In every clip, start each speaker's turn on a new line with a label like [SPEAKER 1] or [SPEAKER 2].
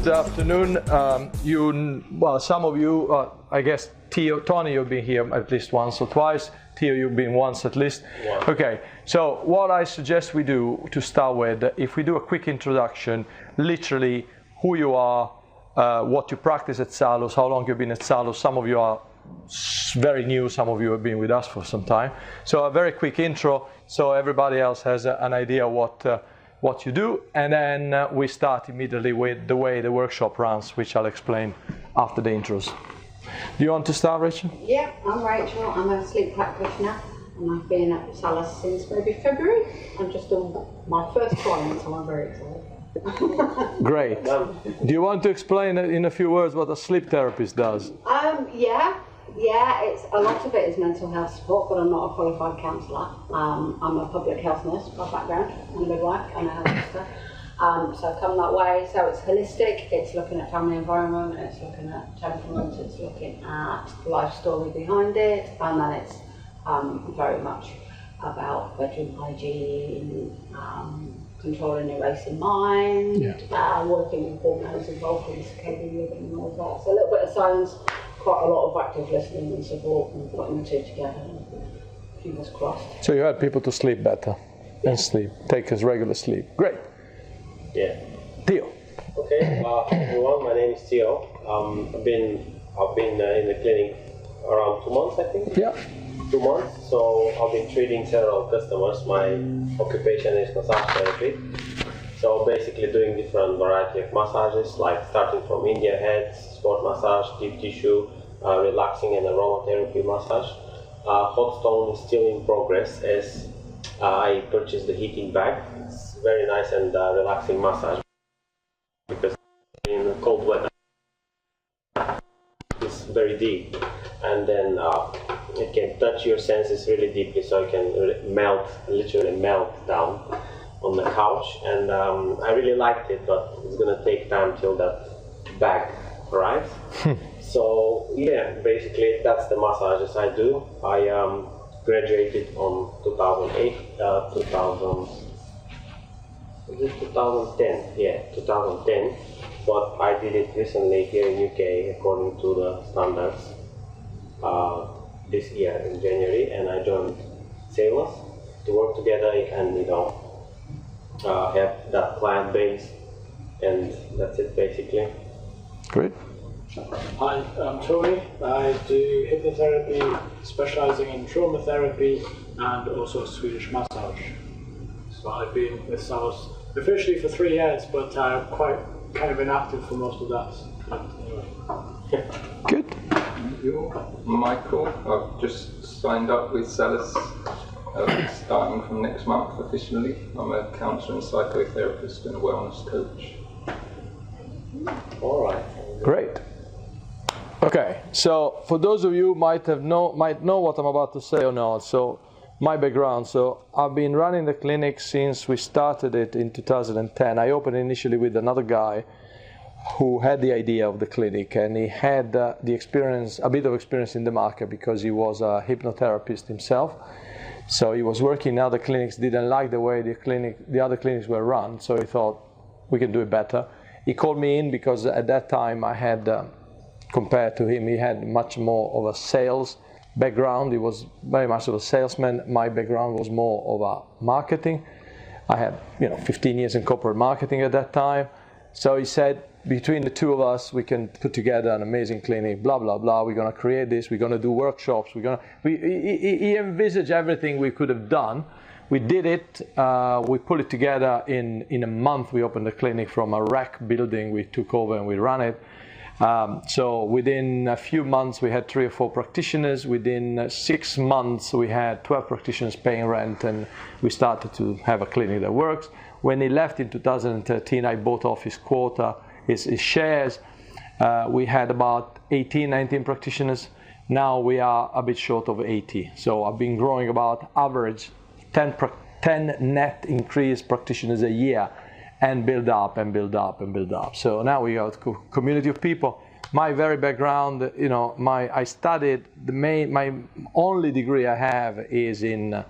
[SPEAKER 1] Good afternoon. Well, some of you, I guess, Tony, you've been here at least once or twice. Theo, you've been once at least.
[SPEAKER 2] Yeah.
[SPEAKER 1] Okay, so what I suggest we do to start with, if we do a quick introduction, literally who you are, what you practice at Salus, how long you've been at Salus. Some of you are very new, some of you have been with us for some time. So a very quick intro, so everybody else has an idea what you do, and then we start immediately with the way the workshop runs, which I'll explain after the intros. Do you want to start, Rachel?
[SPEAKER 3] Yeah, I'm Rachel. I'm a sleep practitioner, and I've been at Salus since maybe February. I'm just on my first client, so I'm very excited.
[SPEAKER 1] Great. Do you want to explain in a few words what a sleep therapist does?
[SPEAKER 3] Yeah. It's a lot of it is mental health support, but I'm not a qualified counsellor. I'm a public health nurse by background. I'm a midwife. I'm a health visitor. So I come that way. So it's holistic. It's looking at family environment. It's looking at temperament. It's looking at the life story behind it, and then it's very much about bedroom hygiene, controlling your racing mind, working with hormones involved in circadian rhythm and all that. So a little bit of science, quite a lot of active listening and support, and putting the two together. Fingers crossed.
[SPEAKER 1] So you help people to sleep better and take as regular sleep. Great.
[SPEAKER 2] Yeah.
[SPEAKER 1] Theo.
[SPEAKER 2] Okay. Everyone, my name is Theo. I've been in the clinic around 2 months, I think.
[SPEAKER 1] Yeah.
[SPEAKER 2] 2 months. So I've been treating several customers. My occupation is massage therapy. So basically doing different variety of massages, like starting from India heads, sport massage, deep tissue, relaxing and aromatherapy massage. Hot stone is still in progress as I purchased the heating bag. It's very nice and relaxing massage because in cold weather it's very deep, and then it can touch your senses really deeply, so you can literally melt down on the couch, and I really liked it, but it's gonna take time till that bag arrives. So yeah, basically that's the massages I do. I graduated on 2010, but I did it recently here in UK according to the standards this year in January, and I joined Salus to work together and have that client base, and that's it basically.
[SPEAKER 1] Great.
[SPEAKER 4] Hi, I'm Tony. I do hypnotherapy, specialising in trauma therapy and also Swedish massage. So I've been with Salus officially for 3 years, but I've quite kind of been active for most of that. But anyway.
[SPEAKER 1] Good.
[SPEAKER 5] You're Michael. I've just signed up with Salus, starting from next month officially. I'm a counsellor and psychotherapist and a wellness coach.
[SPEAKER 2] All right.
[SPEAKER 1] Great. Okay, so for those of you might know what I'm about to say or not. So my background. So I've been running the clinic since we started it in 2010. I opened initially with another guy who had the idea of the clinic, and he had a bit of experience in the market because he was a hypnotherapist himself. So he was working in other clinics, didn't like the way the other clinics were run, so he thought we can do it better. He called me in because at that time I had, compared to him, he had much more of a sales background. He was very much of a salesman. My background was more of a marketing. I had 15 years in corporate marketing at that time. So he said, between the two of us, we can put together an amazing clinic, blah, blah, blah. We're going to create this. We're going to do workshops. He envisaged everything we could have done. We did it. We put it together in a month. We opened the clinic from a wreck building. We took over and we ran it. So within a few months, we had 3 or 4 practitioners. Within 6 months, we had 12 practitioners paying rent, and we started to have a clinic that works. When he left in 2013, I bought off his quota, his shares. We had about 18, 19 practitioners. Now we are a bit short of 80. So I've been growing about average 10 net increase practitioners a year, and build up and build up and build up. So now we have a community of people. My very background, I studied, my only degree I have is in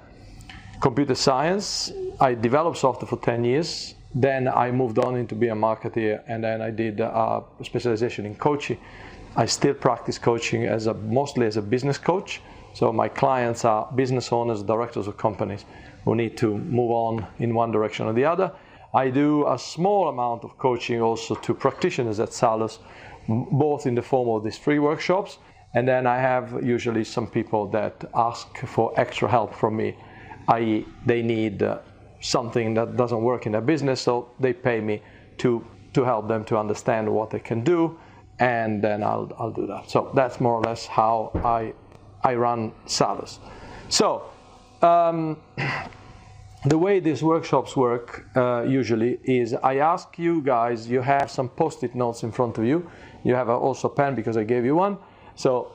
[SPEAKER 1] computer science. I developed software for 10 years. then I moved on into being a marketer, and then I did a specialization in coaching. I still practice coaching mostly as a business coach. So my clients are business owners, directors of companies who need to move on in one direction or the other. I do a small amount of coaching also to practitioners at Salus, both in the form of these free workshops, and then I have usually some people that ask for extra help from me, i.e. they need something that doesn't work in their business, so they pay me to help them to understand what they can do, and then I'll do that. So that's more or less how I run Salus. So the way these workshops work usually is I ask you guys, you have some post-it notes in front of you. You have also a pen because I gave you one, so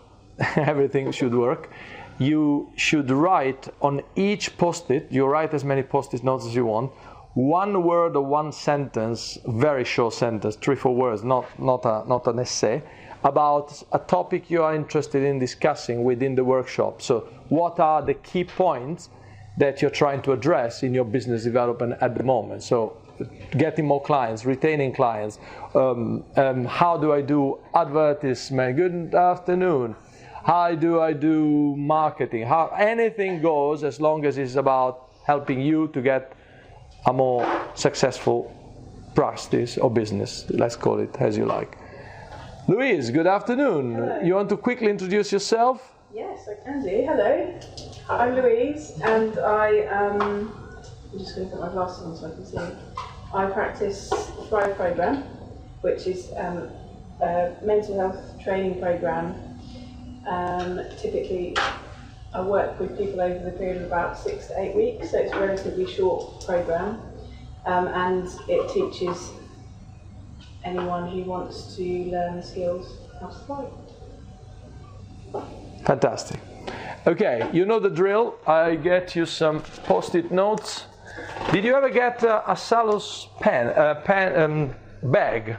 [SPEAKER 1] everything should work. You should write on each post-it, you write as many post-it notes as you want, one word or one sentence, very short sentence, 3-4 words, not an essay, about a topic you are interested in discussing within the workshop. So what are the key points that you're trying to address in your business development at the moment? So getting more clients, retaining clients, how do I do advertisement, good afternoon, how do I do marketing, how anything goes as long as it's about helping you to get a more successful practice or business, let's call it as you like. Louise, good afternoon.
[SPEAKER 6] Hello.
[SPEAKER 1] You want to quickly introduce yourself?
[SPEAKER 6] Yes, I can do. Hello, I'm Louise, and I'm just going to put my glasses on so I can see. I practice the Thrive program, which is a mental health training program. Typically, I work with people over the period of about 6 to 8 weeks, so it's a relatively short program, and it teaches anyone who wants to learn the skills how to thrive.
[SPEAKER 1] Fantastic. Okay, you know the drill. I get you some post-it notes. Did you ever get a Salus bag?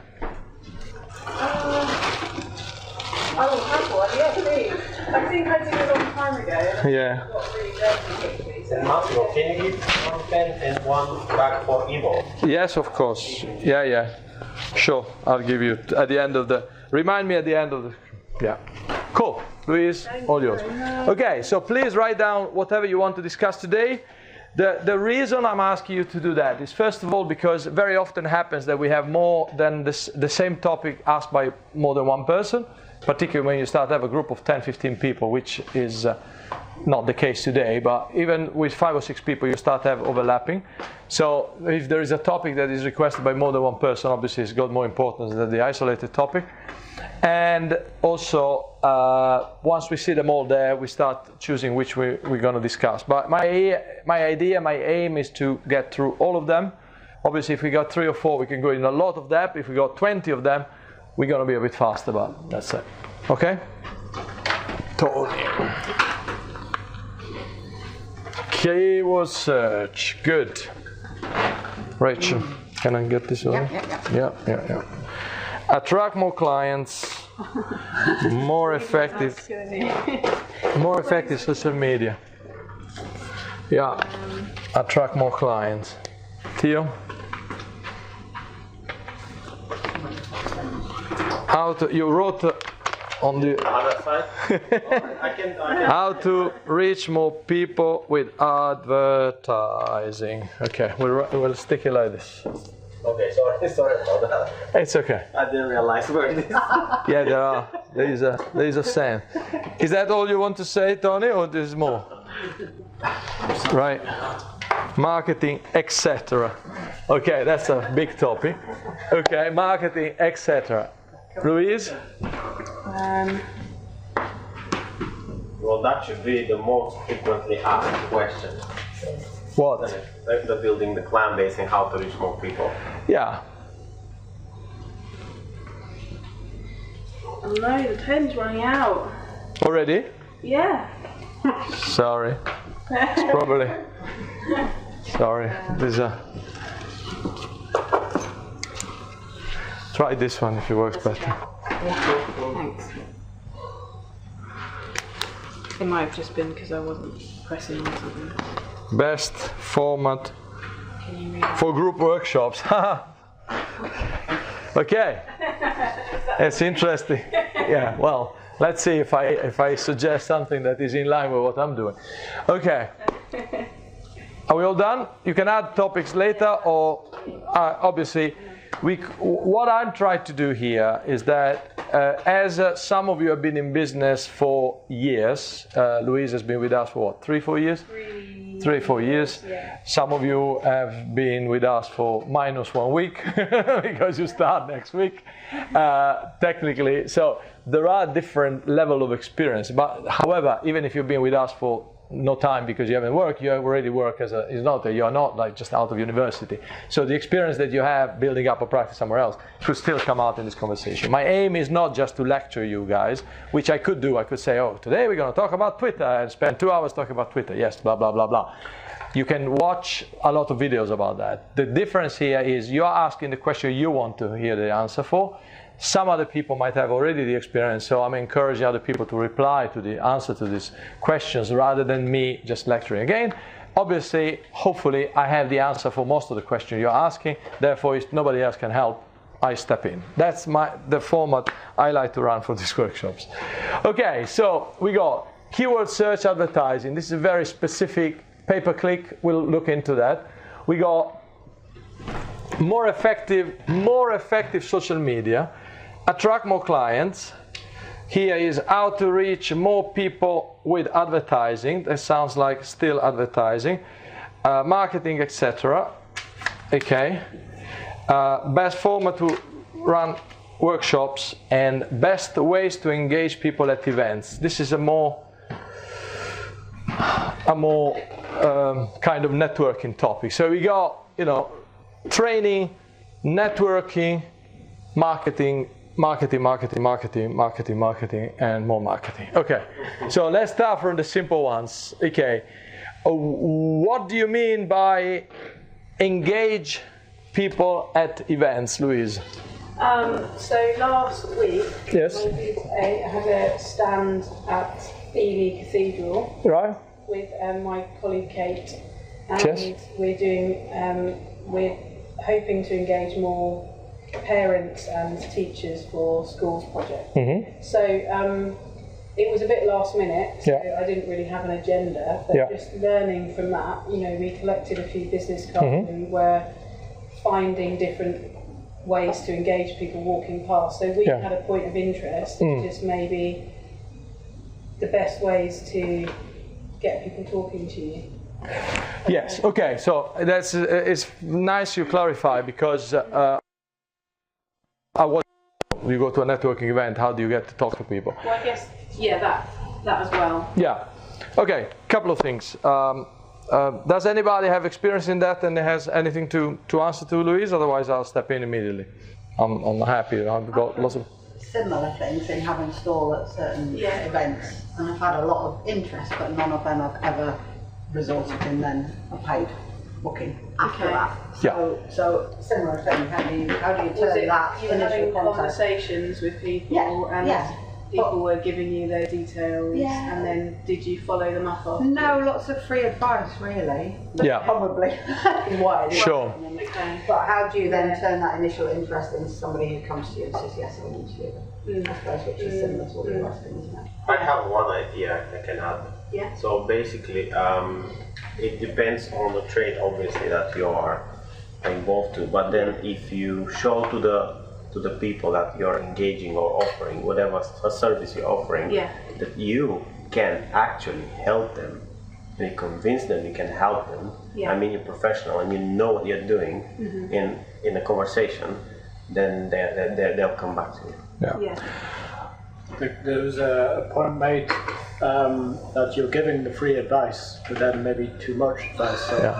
[SPEAKER 6] I will have one, yeah, please. I think I did a long time ago.
[SPEAKER 1] Yeah.
[SPEAKER 6] Got really dirty quickly, so
[SPEAKER 2] Massimo, can you give one pen and one bag for Ivo?
[SPEAKER 1] Yes, of course. Yeah. Sure, I'll give you at the end of the. Remind me at the end of the. Yeah. Cool. Louise, all yours. Okay, so please write down whatever you want to discuss today. The reason I'm asking you to do that is, first of all, because very often happens that we have more than the same topic asked by more than one person, particularly when you start to have a group of 10, 15 people, which is not the case today, but even with 5 or 6 people, you start to have overlapping. So if there is a topic that is requested by more than one person, obviously it's got more importance than the isolated topic. And also, once we see them all there, we start choosing which we're going to discuss. But my aim is to get through all of them. Obviously, if we got 3 or 4, we can go in a lot of depth. If we got 20 of them, we're going to be a bit faster, but that's it. Okay? Tony. Keyword search. Good. Rachel, can I get this one? Yeah. Attract more clients, more effective social media. Yeah, attract more clients. Theo? You wrote on the
[SPEAKER 2] Other side? I can.
[SPEAKER 1] how to reach more people with advertising. Okay, we'll stick it like this.
[SPEAKER 2] Okay, sorry about that.
[SPEAKER 1] It's okay.
[SPEAKER 2] I didn't realize where it is.
[SPEAKER 1] Yeah, there is a saying. Is that all you want to say, Tony, or there's more? Right. Marketing, etc. Okay, that's a big topic. Okay, marketing, etc. Louise?
[SPEAKER 2] Well, that should be the most frequently asked question.
[SPEAKER 1] What?
[SPEAKER 2] Like the building the clan base and how to reach more people.
[SPEAKER 1] Yeah.
[SPEAKER 6] Oh no, the pen's running out.
[SPEAKER 1] Already?
[SPEAKER 6] Yeah.
[SPEAKER 1] Sorry. It's probably. Sorry. Try this one if it works better.
[SPEAKER 6] Thanks. It might have just been because I wasn't pressing or something.
[SPEAKER 1] Best format
[SPEAKER 6] can you read?
[SPEAKER 1] For group workshops. Okay, it's interesting. Yeah, well, let's see if I suggest something that is in line with what I'm doing. Okay, are we all done? You can add topics later, or obviously, what I'm trying to do here is that as some of you have been in business for years, Louise has been with us for what, 3-4 years? 3-4 years.
[SPEAKER 6] Yeah.
[SPEAKER 1] Some of you have been with us for -1 week because you start next week, technically. So there are different level of experience. But however, even if you've been with us for no time because you haven't worked, you already work as you are not like just out of university. So the experience that you have building up a practice somewhere else should still come out in this conversation. My aim is not just to lecture you guys, which I could do. I could say, oh, today we're going to talk about Twitter and spend 2 hours talking about Twitter. Yes, blah, blah, blah, blah. You can watch a lot of videos about that. The difference here is you are asking the question you want to hear the answer for. Some other people might have already the experience, so I'm encouraging other people to reply to the answer to these questions rather than me just lecturing again. Obviously, hopefully, I have the answer for most of the questions you're asking. Therefore, if nobody else can help, I step in. That's the format I like to run for these workshops. Okay, so we got keyword search advertising. This is a very specific pay-per-click. We'll look into that. We got more effective social media. Attract more clients. Here is how to reach more people with advertising. That sounds like still advertising. Marketing, etc. Okay. Best format to run workshops and best ways to engage people at events. This is a more kind of networking topic. So we got, training, networking, marketing, and more marketing. Okay, so let's start from the simple ones. Okay, what do you mean by engage people at events, Louise?
[SPEAKER 6] So last week,
[SPEAKER 1] Yes.
[SPEAKER 6] I had a stand at Ely Cathedral
[SPEAKER 1] Right.
[SPEAKER 6] with my colleague Kate, and
[SPEAKER 1] Yes.
[SPEAKER 6] we're hoping to engage more parents and teachers for schools project.
[SPEAKER 1] Mm-hmm.
[SPEAKER 6] So it was a bit last minute, so
[SPEAKER 1] Yeah.
[SPEAKER 6] I didn't really have an agenda, but
[SPEAKER 1] Yeah.
[SPEAKER 6] just learning from that, we collected a few business cards
[SPEAKER 1] Mm-hmm.
[SPEAKER 6] and were finding different ways to engage people walking past. So we
[SPEAKER 1] Yeah.
[SPEAKER 6] had a point of interest, just maybe the best ways to get people talking to you.
[SPEAKER 1] Yes. Okay. So that's it's nice you clarify because you go to a networking event. How do you get to talk to people?
[SPEAKER 6] Well, I guess that as well.
[SPEAKER 1] Yeah. Okay. Couple of things. Does anybody have experience in that and has anything to answer to, Louise? Otherwise, I'll step in immediately. I'm happy. I've got lots of
[SPEAKER 3] Similar things in having stall at certain events, and I've had a lot of interest, but none of them have ever resulted in then a paid booking after that. So similar thing. How do you turn that
[SPEAKER 6] You were
[SPEAKER 3] initial
[SPEAKER 6] having
[SPEAKER 3] contact?
[SPEAKER 6] conversations with people, and people were giving you their details, and then did you follow them up after?
[SPEAKER 3] No, lots of free advice, really.
[SPEAKER 1] Yeah.
[SPEAKER 3] Probably why.
[SPEAKER 1] Sure.
[SPEAKER 6] Okay.
[SPEAKER 3] But how do you then turn that initial interest into somebody who comes to you and says, yes, I want to do that? I suppose, which is similar to what you're asking, isn't it?
[SPEAKER 2] I have one idea I can add.
[SPEAKER 3] Yeah.
[SPEAKER 2] So basically, it depends on the trade, obviously, that you are involved to. But then, if you show to the people that you're engaging or offering whatever service you're offering, that you can actually help them, and you convince them you can help them. I mean, you're professional and you know what you're doing in a conversation, then they'll come back to you.
[SPEAKER 1] Yeah.
[SPEAKER 4] There was a point made that you're giving the free advice, but then maybe too much advice. So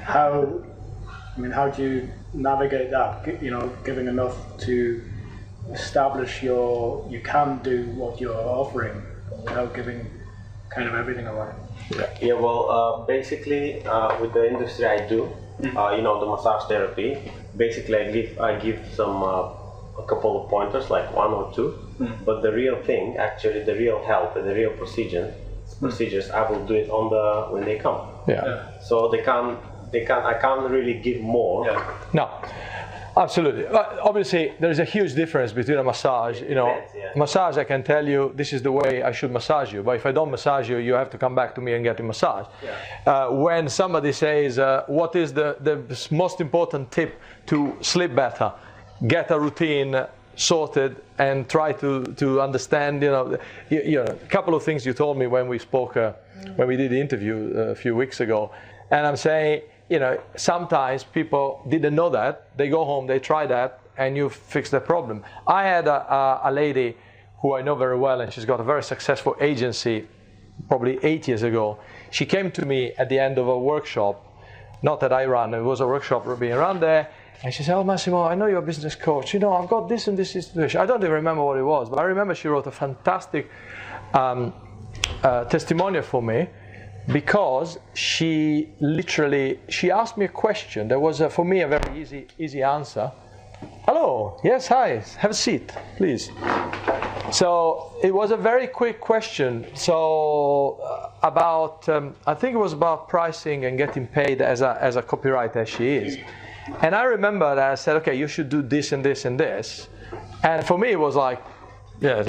[SPEAKER 4] how do you navigate that? Giving enough to establish you can do what you're offering without giving kind of everything away.
[SPEAKER 2] Yeah, well, basically, with the industry I do, the massage therapy. Basically, I give some a couple of pointers, like 1 or 2. But the real thing, actually, the real help and the real procedures, I will do it when they come.
[SPEAKER 1] Yeah.
[SPEAKER 2] So they can I can't really give more.
[SPEAKER 4] Yeah.
[SPEAKER 1] No, absolutely. Obviously, there is a huge difference between a massage. You know,
[SPEAKER 2] depends, yeah.
[SPEAKER 1] massage, I can tell you this is the way I should massage you. But if I don't massage you, you have to come back to me and get a massage.
[SPEAKER 2] Yeah.
[SPEAKER 1] When somebody says, what is the most important tip to sleep better? Get a routine sorted and try to understand. A couple of things you told me when we spoke, when we did the interview a few weeks ago, and I'm saying, sometimes people didn't know that. They go home, they try that, and you fix the problem. I had a lady who I know very well, and she's got a very successful agency, probably 8 years ago. She came to me at the end of a workshop, not that I ran, it was a workshop being run there, and she said, "Oh, Massimo, I know you're a business coach. I've got this and this situation." I don't even remember what it was, but I remember she wrote a fantastic testimonial for me, because she asked me a question that was for me a very easy answer. "Hello, yes, hi, have a seat, please." So it was a very quick question. So about I think it was about pricing and getting paid as a copywriter as she is. And I remember that I said, "Okay, you should do this and this and this." And for me it was like, yeah,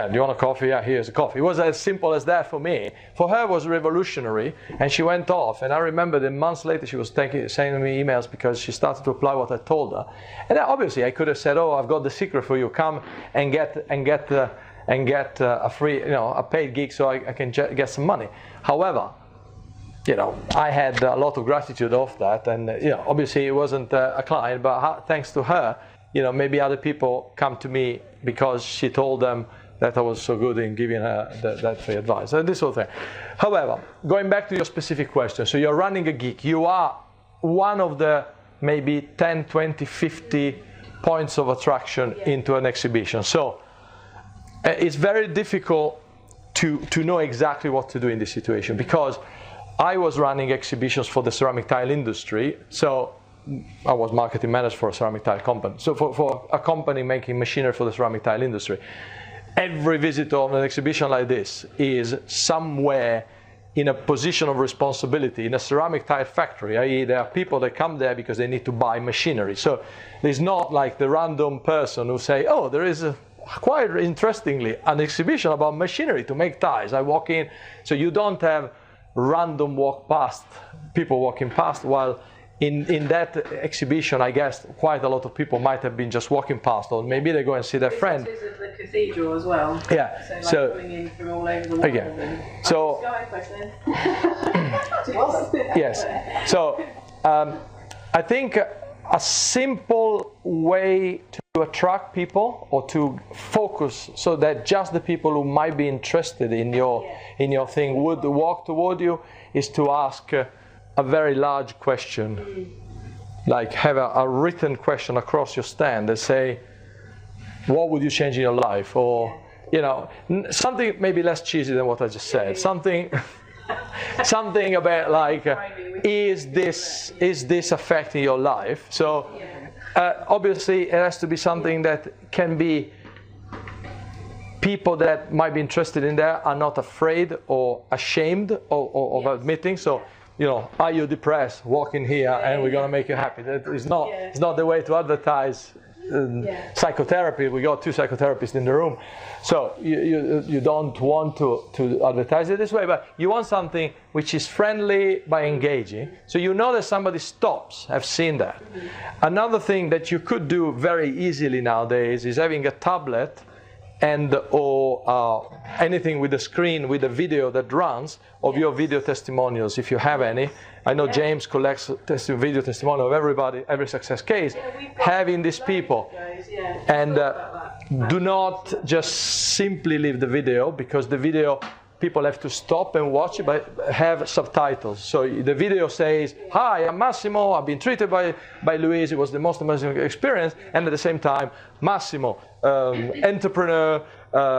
[SPEAKER 1] do you want a coffee? Yeah, here's a coffee. It was as simple as that for me. For her, it was revolutionary, and she went off. And I remember that months later, she was sending me emails because she started to apply what I told her. And obviously, I could have said, "Oh, I've got the secret for you. Come and get a free, a paid gig, so I can get some money." However, I had a lot of gratitude of that, and obviously, it wasn't a client, but thanks to her, maybe other people come to me because she told them that I was so good in giving her that free advice, and this whole thing. However, going back to your specific question, so you're running a gig, you are one of the maybe 10, 20, 50 points of attraction into an exhibition. So it's very difficult to know exactly what to do in this situation, because I was running exhibitions for the ceramic tile industry, so I was marketing manager for a ceramic tile company, so for a company making machinery for the ceramic tile industry. Every visitor of an exhibition like this is somewhere in a position of responsibility in a ceramic tile factory, i.e. there are people that come there because they need to buy machinery. So there's not like the random person who say, "Oh, there is quite interestingly an exhibition about machinery to make tiles. I walk in." So you don't have random people walking past, while in that exhibition, I guess quite a lot of people might have been just walking past, or maybe they go and see their friend.
[SPEAKER 6] This is the cathedral as well.
[SPEAKER 1] Yeah.
[SPEAKER 6] So coming in from all over the world.
[SPEAKER 1] Again. So.
[SPEAKER 6] Sky question.
[SPEAKER 1] Yes. So I think a simple way to attract people or to focus so that just the people who might be interested in your thing would walk toward you is to ask a very large question, like have a written question across your stand and say, "What would you change in your life?" Or something maybe less cheesy than what I just said. Something about like, is this affecting your life? So obviously it has to be something that can be people that might be interested in that are not afraid or ashamed of admitting. So are you depressed? Walk in here and we're going to make you happy. That is not, it's not the way to advertise psychotherapy. We got 2 psychotherapists in the room. So you don't want to advertise it this way, but you want something which is friendly by engaging. So that somebody stops. I've seen that. Another thing that you could do very easily nowadays is having a tablet or anything with a screen with a video that runs of your video testimonials, if you have any. I know James collects video testimonial of everybody, every success case, having these people. And do not just simply leave the video, because the video people have to stop and watch it, but have subtitles. So the video says, "Hi, I'm Massimo, I've been treated by Louise, it was the most amazing experience," and at the same time, "Massimo, entrepreneur,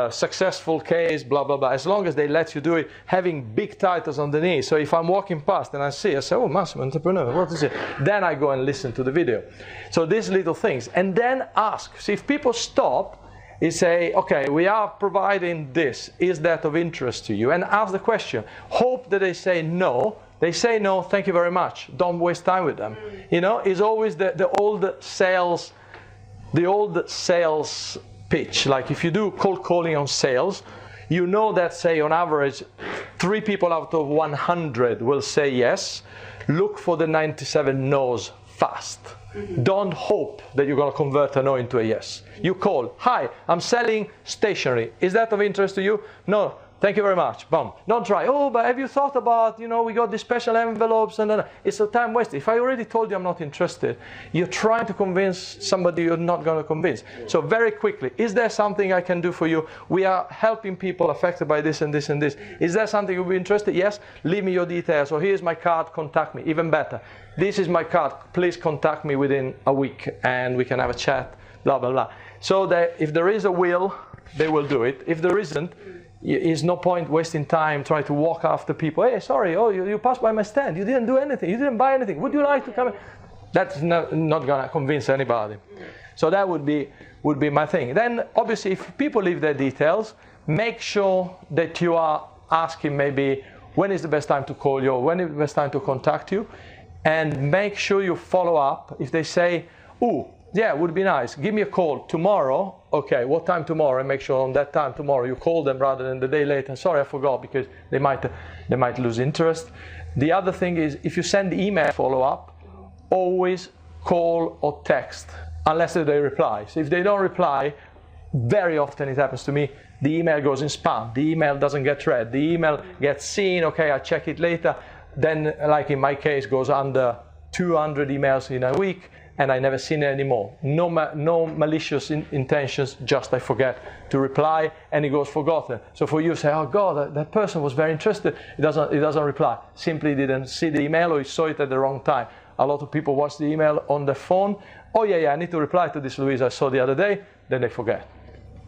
[SPEAKER 1] successful case, blah, blah, blah." As long as they let you do it, having big titles underneath. So if I'm walking past and I say, "Oh, Massimo, entrepreneur, what is it?" Then I go and listen to the video. So these little things. And then ask. See, if people stop, you say, "Okay, we are providing this. Is that of interest to you?" And ask the question. Hope that they say no, They say no, thank you very much. Don't waste time with them. You know, it's always the old sales pitch. Like if you do cold calling on sales, you know that, say, on average, 3 people out of 100 will say yes. Look for the 97 no's fast. Don't hope that you're going to convert a no into a yes. You call, hi, I'm selling stationery. Is that of interest to you? No, thank you very much. Boom. Don't try, oh, but have you thought about, you know, we got these special envelopes and it's a time waste. If I already told you I'm not interested, you're trying to convince somebody you're not going to convince. So very quickly, is there something I can do for you? We are helping people affected by this and this and this. Is there something you'll be interested? Yes, leave me your details. Or here's my card, contact me. Even better. This is my card, please contact me within a week and we can have a chat, blah, blah, blah. So that if there is a will, they will do it. If there isn't, it's no point wasting time trying to walk after people. Hey, sorry, oh, you passed by my stand. You didn't do anything. You didn't buy anything. Would you like to come in? That's not going to convince anybody. So that would be my thing. Then, obviously, if people leave their details, make sure that you are asking maybe when is the best time to call you or when is the best time to contact you. And make sure you follow up. If they say, ooh, yeah, it would be nice. Give me a call tomorrow. Okay, what time tomorrow? And make sure on that time tomorrow you call them rather than the day later. Sorry, I forgot, because they might lose interest. The other thing is, if you send email follow-up, always call or text, unless they reply. So if they don't reply, very often it happens to me, the email goes in spam. The email doesn't get read. The email gets seen. Okay, I check it later. Then, like in my case, goes under 200 emails in a week, and I never seen it anymore. No malicious intentions, just I forget to reply, and it goes forgotten. So for you, say, oh God, that person was very interested. It doesn't reply. Simply didn't see the email, or he saw it at the wrong time. A lot of people watch the email on their phone. Oh yeah, I need to reply to this, Louise, I saw the other day. Then they forget.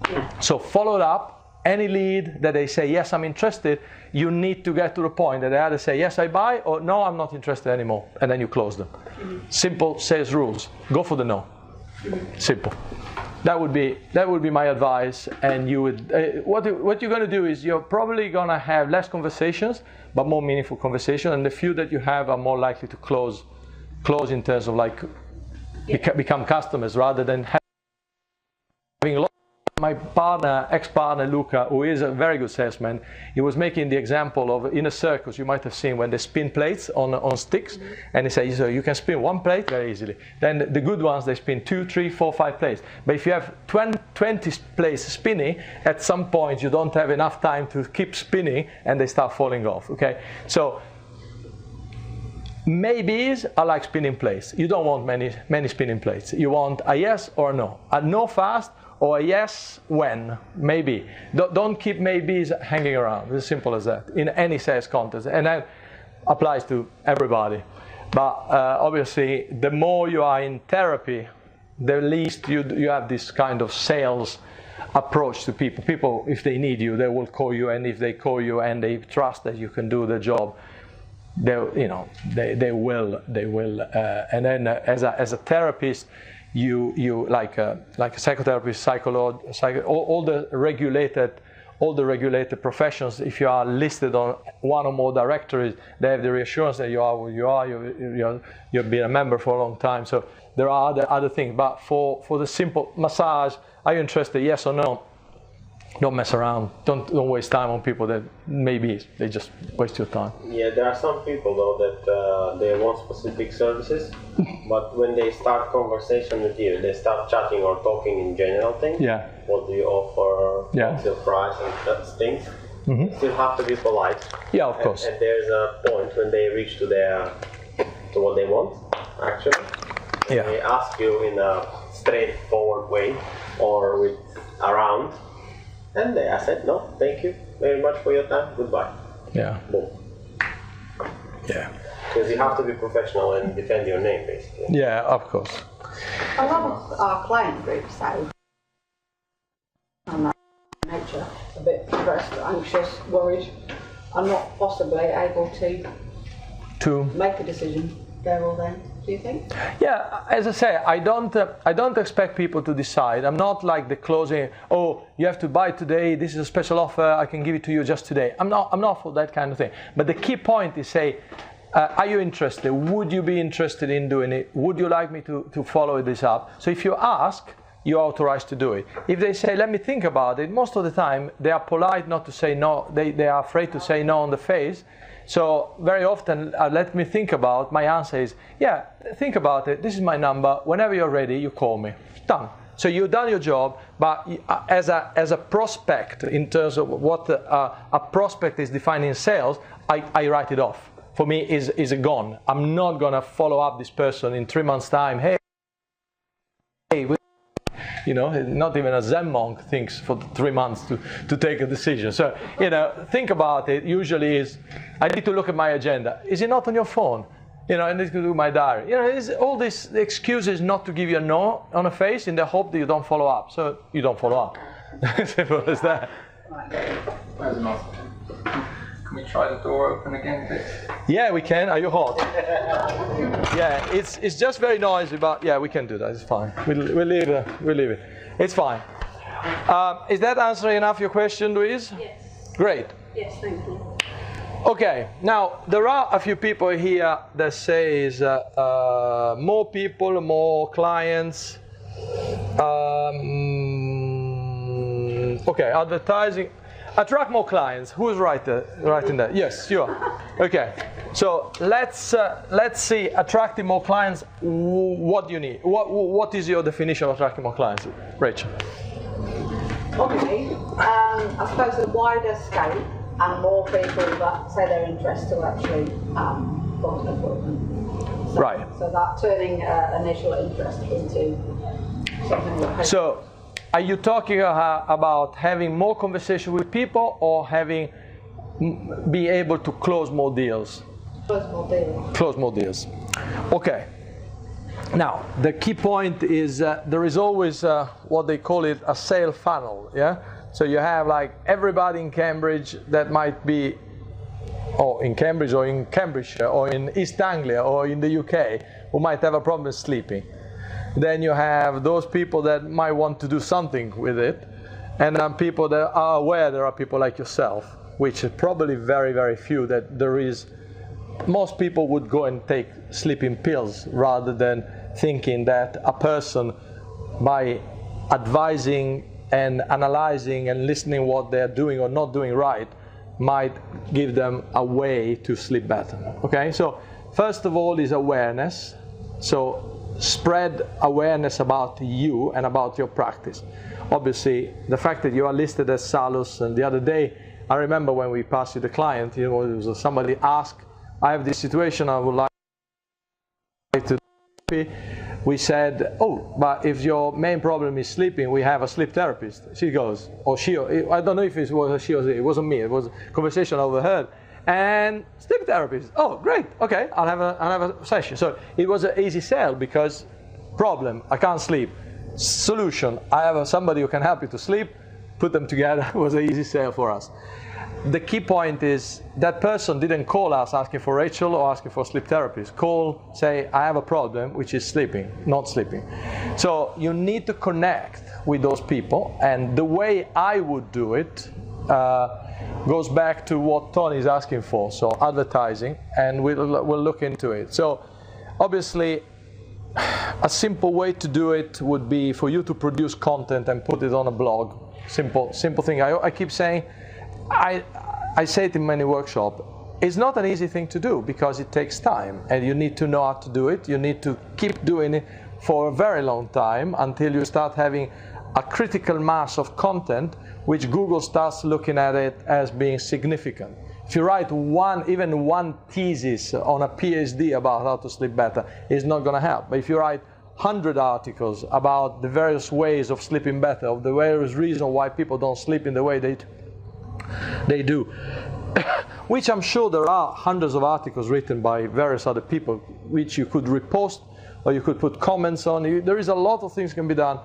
[SPEAKER 1] Yeah. So follow it up. Any lead that they say, yes, I'm interested, you need to get to the point that they either say, yes, I buy, or no, I'm not interested anymore. And then you close them. Simple sales rules. Go for the no. Simple. That would be my advice. And you would, what you're going to do is you're probably going to have less conversations, but more meaningful conversations. And the few that you have are more likely to close in terms of like become customers rather than having a lot. My ex-partner Luca, who is a very good salesman, he was making the example of, in a circus, you might have seen when they spin plates on sticks, and he says, so you can spin 1 plate very easily. Then the good ones, they spin 2, 3, 4, 5 plates. But if you have 20 plates spinning, at some point you don't have enough time to keep spinning, and they start falling off. Okay, so maybes are like spinning plates. You don't want many spinning plates. You want a yes or a no. A no fast, or a yes when, maybe. Don't keep maybes hanging around. It's as simple as that in any sales contest. And that applies to everybody. But obviously, the more you are in therapy, the least you have this kind of sales approach to people. People, if they need you, they will call you. And if they call you and they trust that you can do the job, they will. And then as a therapist, you like a psychotherapist, psychologist, all the regulated professions. If you are listed on one or more directories, they have the reassurance that you are who you are. You've been a member for a long time. So there are other things. But for the simple massage, are you interested? Yes or no? Don't mess around. Don't waste time on people that maybe they just waste your time.
[SPEAKER 2] Yeah, there are some people though that they want specific services, but when they start conversation with you, they start chatting or talking in general things.
[SPEAKER 1] Yeah.
[SPEAKER 2] What do you offer?
[SPEAKER 1] Yeah.
[SPEAKER 2] What's your price and such things? You still have to be polite.
[SPEAKER 1] Yeah, of course.
[SPEAKER 2] And there's a point when they reach to what they want, actually.
[SPEAKER 1] Yeah.
[SPEAKER 2] They ask you in a straightforward way or with around. And I said, no, thank you very much for your time, goodbye.
[SPEAKER 1] Yeah.
[SPEAKER 2] Boom.
[SPEAKER 1] Yeah.
[SPEAKER 2] Because you have to be professional and defend your name, basically.
[SPEAKER 1] Yeah, of course.
[SPEAKER 3] A lot of our client groups, though, on that nature, a bit stressed, anxious, worried, are not possibly able to make a decision there or then. Do you think?
[SPEAKER 1] Yeah, as I say, I don't expect people to decide. I'm not like the closing. Oh, you have to buy today. This is a special offer. I can give it to you just today. I'm not for that kind of thing. But the key point is say, Are you interested? Would you be interested in doing it? Would you like me to follow this up? So if you ask, you're authorized to do it. If they say, let me think about it, most of the time they are polite not to say no. They are afraid to say no on the face. So very often, let me think about, my answer is, yeah, think about it. This is my number. Whenever you're ready, you call me. Done. So you've done your job, but as a prospect, in terms of what a prospect is defined in sales, I write it off. For me, is gone. I'm not going to follow up this person in 3 months' time. Hey, you know, not even a Zen monk thinks for 3 months to take a decision. So, you know, think about it. Usually is, I need to look at my agenda. Is it not on your phone? You know, I need to do my diary. You know, it's all these excuses not to give you a no on a face in the hope that you don't follow up. So you don't follow up. Simple as that.
[SPEAKER 5] There's enough. Can we try the door open again, Vic?
[SPEAKER 1] Yeah, we can. Are you hot? Yeah, it's just very noisy, but yeah, we can do that. It's fine. We'll leave it. It's fine. Is that answering enough your question, Louise?
[SPEAKER 6] Yes.
[SPEAKER 1] Great.
[SPEAKER 6] Yes, thank you.
[SPEAKER 1] Okay. Now there are a few people here that says more people, more clients. Okay, advertising. Attract more clients. Who's writing that? Yes, you are. Okay. So let's see. Attracting more clients. What do you need? What is your definition of attracting more clients, Rachel?
[SPEAKER 3] Okay. I suppose a wider scope and more people that say they're interested to actually book an appointment.
[SPEAKER 1] Right.
[SPEAKER 3] So that turning initial interest into something that.
[SPEAKER 1] So. Are you talking about having more conversation with people or be able to close more deals?
[SPEAKER 3] Close more deals.
[SPEAKER 1] Close more deals. Okay. Now, the key point is there is always what they call it a sale funnel. Yeah. So you have like everybody in Cambridge that might be, or in Cambridge or in Cambridgeshire or in East Anglia or in the UK who might have a problem sleeping. Then you have those people that might want to do something with it, and then people that are aware there are people like yourself, which is probably very, very few that there is. Most people would go and take sleeping pills rather than thinking that a person, by advising and analyzing and listening what they're doing or not doing right, might give them a way to sleep better. Okay, so first of all is awareness. So spread awareness about you and about your practice. Obviously, the fact that you are listed as Salus, and the other day, I remember when we passed you the client, you know, it was somebody asked, I have this situation, I would like to we said, oh, but if your main problem is sleeping, we have a sleep therapist. She goes, or she, I don't know if it was a she or it wasn't me, it was a conversation I overheard. And sleep therapist. Oh, great. Okay, I'll have a session. So it was an easy sell because problem, I can't sleep. Solution, I have somebody who can help you to sleep. Put them together. Was an easy sale for us. The key point is that person didn't call us asking for Rachel or asking for a sleep therapist. Call, say, I have a problem, which is sleeping, not sleeping. So you need to connect with those people, and the way I would do it goes back to what Tony is asking for, so advertising, and we'll look into it. So obviously, a simple way to do it would be for you to produce content and put it on a blog. Simple thing. I keep saying, I say it in many workshops, it's not an easy thing to do because it takes time, and you need to know how to do it. You need to keep doing it for a very long time until you start having a critical mass of content, which Google starts looking at it as being significant. If you write even one thesis on a PhD about how to sleep better, it's not going to help. But if you write 100 articles about the various ways of sleeping better, of the various reasons why people don't sleep in the way they do, which I'm sure there are hundreds of articles written by various other people, which you could repost or you could put comments on. There is a lot of things can be done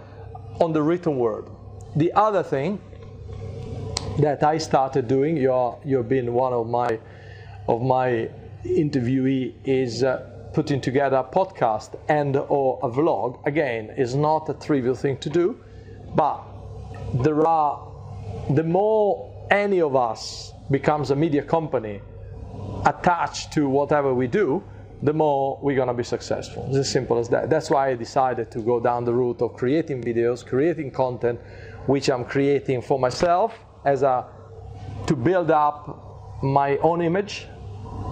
[SPEAKER 1] on the word. The other thing that I started doing, you've been one of my interviewee, is putting together a podcast and or a vlog. Again, is not a trivial thing to do, but the more any of us becomes a media company, attached to whatever we do, the more we're going to be successful. It's as simple as that. That's why I decided to go down the route of creating videos, creating content, which I'm creating for myself to build up my own image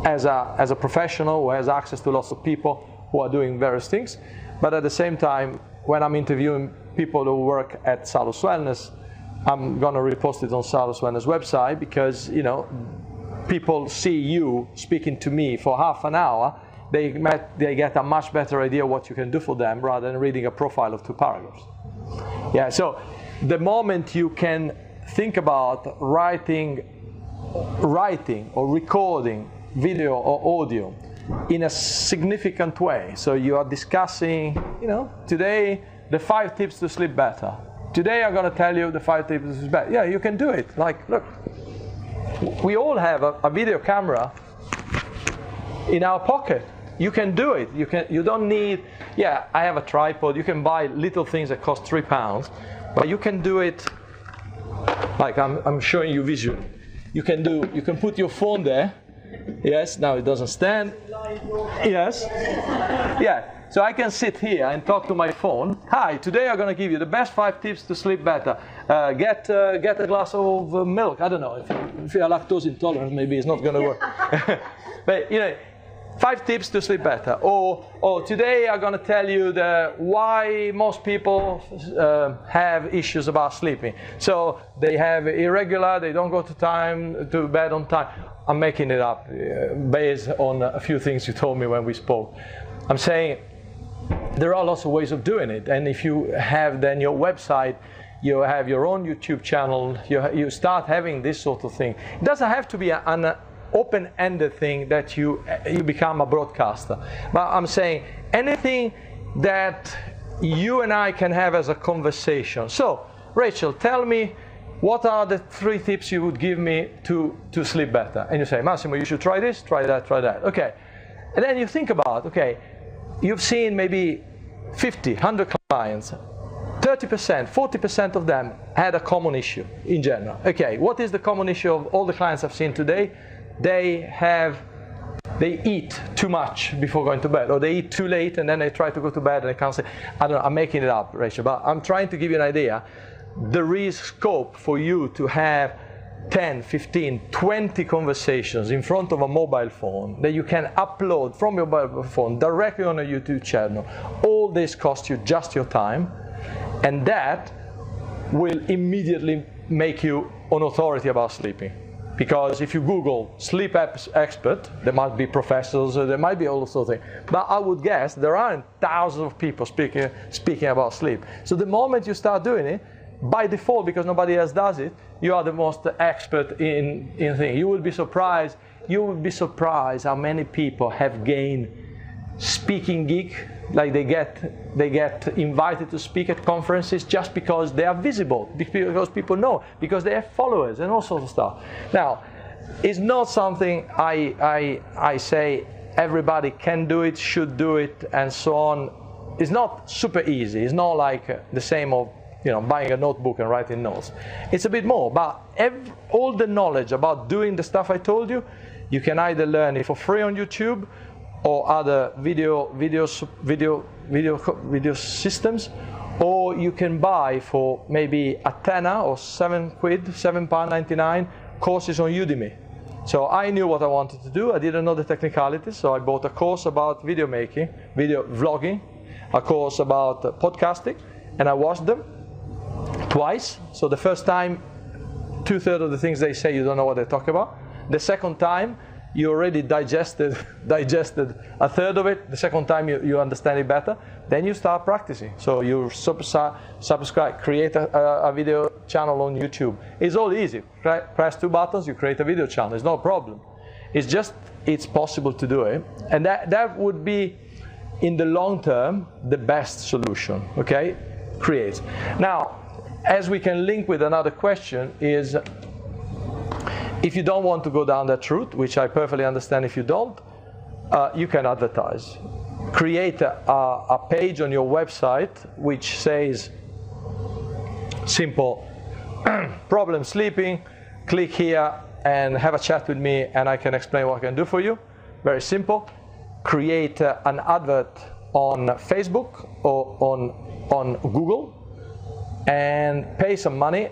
[SPEAKER 1] as a professional who has access to lots of people who are doing various things. But at the same time, when I'm interviewing people who work at Salus Wellness, I'm going to repost it on Salus Wellness website, because people see you speaking to me for half an hour, they get a much better idea what you can do for them rather than reading a profile of 2 paragraphs. Yeah, so the moment you can think about writing or recording video or audio in a significant way, so you are discussing, today the 5 tips to sleep better. Today I'm going to tell you the 5 tips to sleep better. Yeah, you can do it. Like, look, we all have a video camera in our pocket. You can do it. You don't need, I have a tripod. You can buy little things that cost £3, but you can do it like I'm showing you visually. You can put your phone there. Yes, now it doesn't stand. Yes. Yeah. So I can sit here and talk to my phone. Hi, today I'm going to give you the best 5 tips to sleep better. Get a glass of milk. I don't know, if you're lactose intolerant, maybe it's not going to work. But 5 tips to sleep better. Or today I'm going to tell you why most people have issues about sleeping. So they have irregular, they don't go to bed on time. I'm making it up based on a few things you told me when we spoke. I'm saying there are lots of ways of doing it, and if you have then your website, you have your own YouTube channel, you start having this sort of thing. It doesn't have to be an open-ended thing that you become a broadcaster. But I'm saying anything that you and I can have as a conversation. So, Rachel, tell me, what are the 3 tips you would give me to sleep better? And you say, Massimo, you should try this, try that, try that. Okay. And then you think about, okay, you've seen maybe 50, 100 clients. 30%, 40% of them had a common issue in general. Okay, what is the common issue of all the clients I've seen today? They eat too much before going to bed, or they eat too late and then they try to go to bed and they can't say, I don't know, I'm making it up, Rachel, but I'm trying to give you an idea. There is scope for you to have 10, 15, 20 conversations in front of a mobile phone that you can upload from your mobile phone directly on a YouTube channel. All this costs you just your time, and that will immediately make you an authority about sleeping. Because if you Google sleep expert, there might be professors, there might be all sorts of things. But I would guess there aren't thousands of people speaking about sleep. So the moment you start doing it, by default, because nobody else does it, you are the most expert in things. You will be surprised how many people have gained speaking gig, like they get invited to speak at conferences just because they are visible, because people know, because they have followers and all sorts of stuff. Now, it's not something I say everybody can do it, should do it, and so on. It's not super easy. It's not like the same of buying a notebook and writing notes. It's a bit more, but all the knowledge about doing the stuff I told you, you can either learn it for free on YouTube or other video systems, or you can buy for maybe a tenner or £7.99 courses on Udemy. So I knew what I wanted to do. I didn't know the technicalities, so I bought a course about video making, video vlogging, a course about podcasting, and I watched them twice. So the first time, 2/3 of the things they say you don't know what they talk about. The second time, you already digested a third of it. The second time you understand it better. Then you start practicing. So you subscribe, create a video channel on YouTube. It's all easy. Press 2 buttons, you create a video channel. It's no problem. It's possible to do it. And that would be, in the long term, the best solution. Okay? Create. Now, as we can link with another question is, if you don't want to go down that route, which I perfectly understand if you don't, you can advertise. Create a page on your website which says, simple, problem sleeping, click here, and have a chat with me, and I can explain what I can do for you. Very simple. Create an advert on Facebook or on Google and pay some money,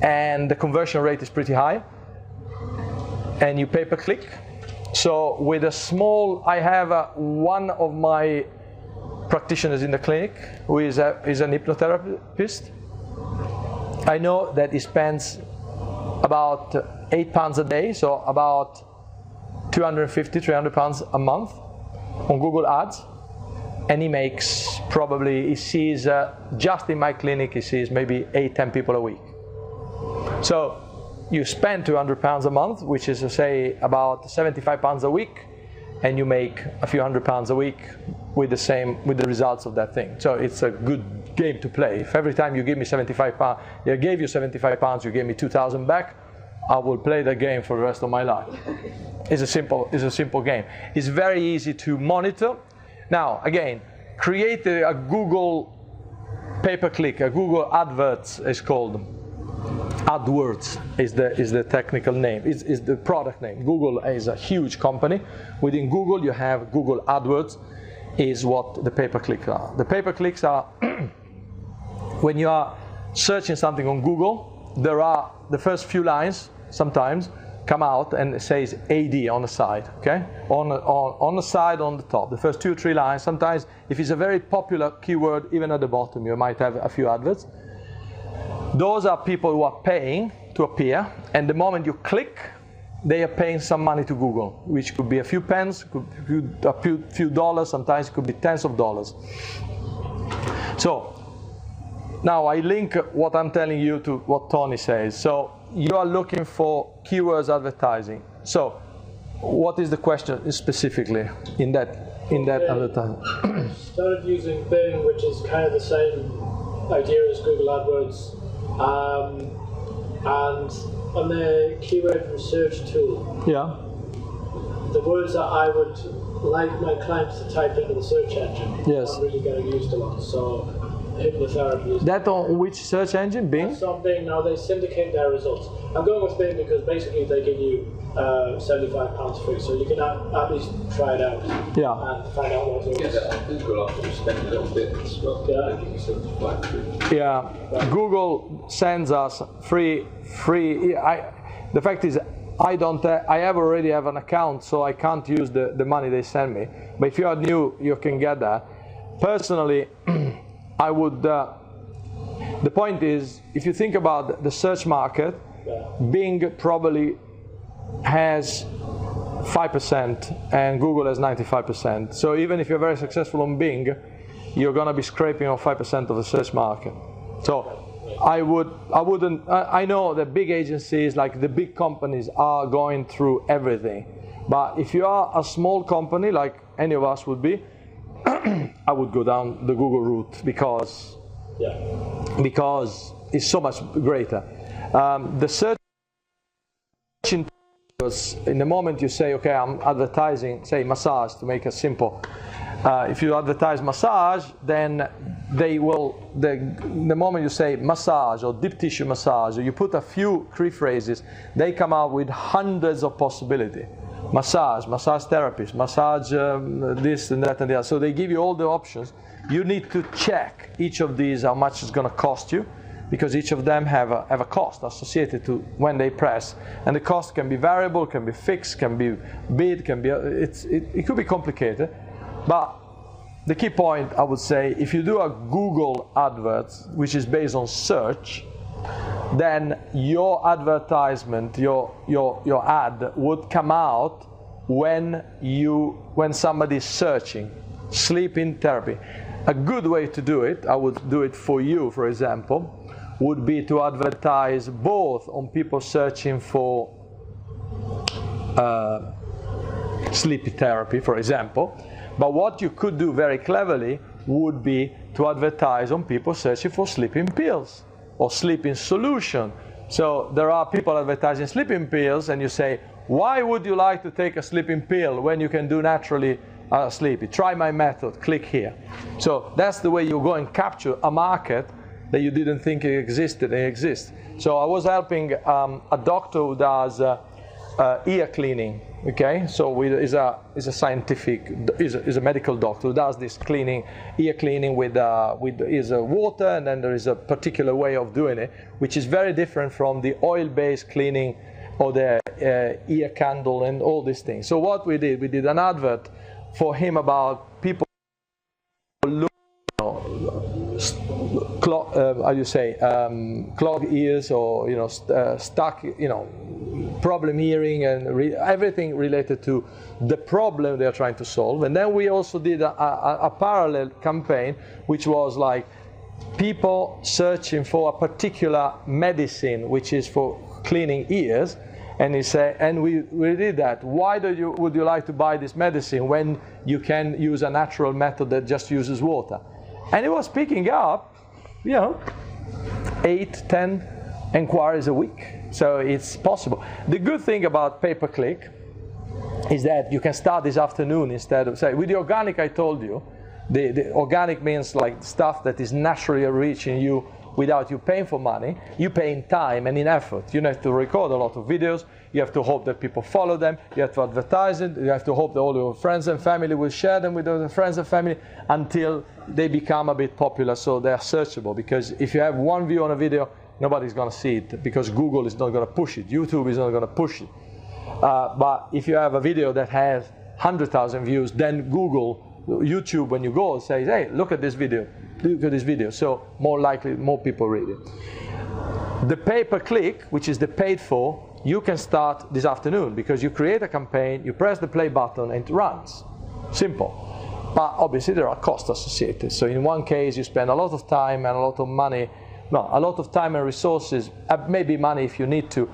[SPEAKER 1] and the conversion rate is pretty high, and you pay per click. So with a small, I have one of my practitioners in the clinic who is an hypnotherapist. I know that he spends about £8 a day, so about 250, 300 pounds a month on Google Ads, and he makes probably, he sees, just in my clinic, he sees maybe 8-10 people a week. So you spend £200 a month, which is to say about £75 a week, and you make a few £100 a week with the results of that thing. So it's a good game to play. If every time you give me £75, I gave you £75, you gave me 2,000 back, I will play the game for the rest of my life. It's a simple game. It's very easy to monitor. Now, again, create a Google pay-per-click, a Google AdWords is called. AdWords is the technical name, is the product name. Google is a huge company. Within Google, you have Google AdWords, is what the pay-per-clicks are. The pay-per-clicks are when you are searching something on Google, there are the first few lines sometimes come out and it says AD on the side, okay? On the side, on the top. The first 2 or 3 lines, sometimes if it's a very popular keyword, even at the bottom, you might have a few adverts. Those are people who are paying to appear, and the moment you click, they are paying some money to Google, which could be a few pence, a few dollars, sometimes it could be tens of dollars. So, now I link what I'm telling you to what Tony says. So, you are looking for keywords advertising. So, what is the question specifically in that advertising?
[SPEAKER 4] Started using Bing, which is kind of the same idea as Google AdWords, and on the keyword research tool,
[SPEAKER 1] Yeah.
[SPEAKER 4] the words that I would like my clients to type into the search engine
[SPEAKER 1] Yes.
[SPEAKER 4] aren't really getting used a lot. So hypnotherapy is
[SPEAKER 1] That on which search engine? Bing?
[SPEAKER 4] on Bing. Now they syndicate their results. I'm going with Bing because basically they give you £75 free, so you can at least try it out and find out what it is.
[SPEAKER 5] Google after you spend a little bit as well.
[SPEAKER 4] Yeah.
[SPEAKER 5] They give you £75 free.
[SPEAKER 1] Yeah, Google sends us free. The fact is, I already have an account, so I can't use the money they send me. But if you are new, you can get that. Personally, I would. The point is, if you think about the search market, Bing probably has 5% and Google has 95%. So even if you're very successful on Bing, you're going to be scraping on 5% of the search market. So I know that big agencies, like the big companies, are going through everything. But if you are a small company, like any of us would be, I would go down the Google route because it's so much greater. The search in the moment you say, okay, I'm advertising, say massage, to make it simple. If you advertise massage, then they will, the moment you say massage or deep tissue massage, or you put a few key phrases, they come out with hundreds of possibilities. Massage therapist, massage this and that and the other. So they give you all the options. You need to check each of these, how much it's going to cost you, because each of them have a cost associated to when they press. And the cost can be variable, can be fixed, can be bid, can be, it could be complicated. But the key point, I would say, if you do a Google AdWords, which is based on search, then your advertisement, your ad would come out when somebody is searching sleeping therapy. A good way to do it, I would do it for you, for example, would be to advertise both on people searching for sleep therapy, for example. But what you could do very cleverly would be to advertise on people searching for sleeping pills or sleeping solution. So there are people advertising sleeping pills, and you say, why would you like to take a sleeping pill when you can do naturally sleepy? Try my method, click here. So that's the way you go and capture a market that you didn't think it existed, they exist. So I was helping a doctor who does ear cleaning. Okay, so is a medical doctor who does this cleaning, ear cleaning with water, and then there is a particular way of doing it, which is very different from the oil-based cleaning or the ear candle and all these things. So what we did an advert for him about people clogged ears, or stuck, problem hearing, and everything related to the problem they are trying to solve. And then we also did a parallel campaign, which was like people searching for a particular medicine, which is for cleaning ears. And he said, and we did that. Why would you like to buy this medicine when you can use a natural method that just uses water? And it was picking up, 8-10 inquiries a week. So it's possible. The good thing about pay-per-click is that you can start this afternoon instead of, say, with the organic I told you, the organic means like stuff that is naturally reaching you without you paying for money. You pay in time and in effort. You have to record a lot of videos. You have to hope that people follow them. You have to advertise it. You have to hope that all your friends and family will share them with other friends and family until they become a bit popular, so they are searchable. Because if you have one view on a video, nobody's going to see it because Google is not going to push it. YouTube is not going to push it. But if you have a video that has 100,000 views, then YouTube, when you go, says, hey, look at this video. Look at this video. So more likely, more people read it. The pay-per-click, which is the paid for, you can start this afternoon because you create a campaign, you press the play button, and it runs. Simple. But obviously there are costs associated. So in one case, you spend a lot of time and a lot of money. No, a lot of time and resources, maybe money if you need to.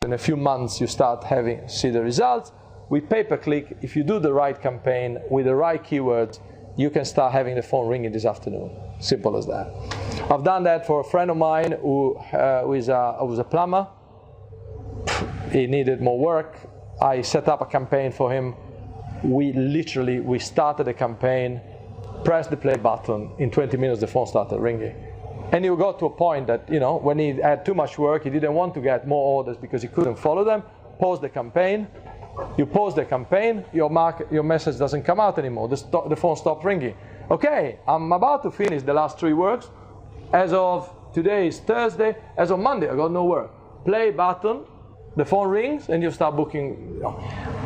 [SPEAKER 1] In a few months, you start see the results. With pay-per-click, if you do the right campaign with the right keywords, you can start having the phone ringing this afternoon. Simple as that. I've done that for a friend of mine who was a plumber. He needed more work. I set up a campaign for him. We started a campaign, pressed the play button. In 20 minutes, the phone started ringing. And he got to a point that, when he had too much work, he didn't want to get more orders because he couldn't follow them. Pause the campaign. You pause the campaign, your message doesn't come out anymore. The phone stopped ringing. Okay, I'm about to finish the last 3 works. As of today is Thursday. As of Monday, I got no work. Play button, the phone rings, and you start booking.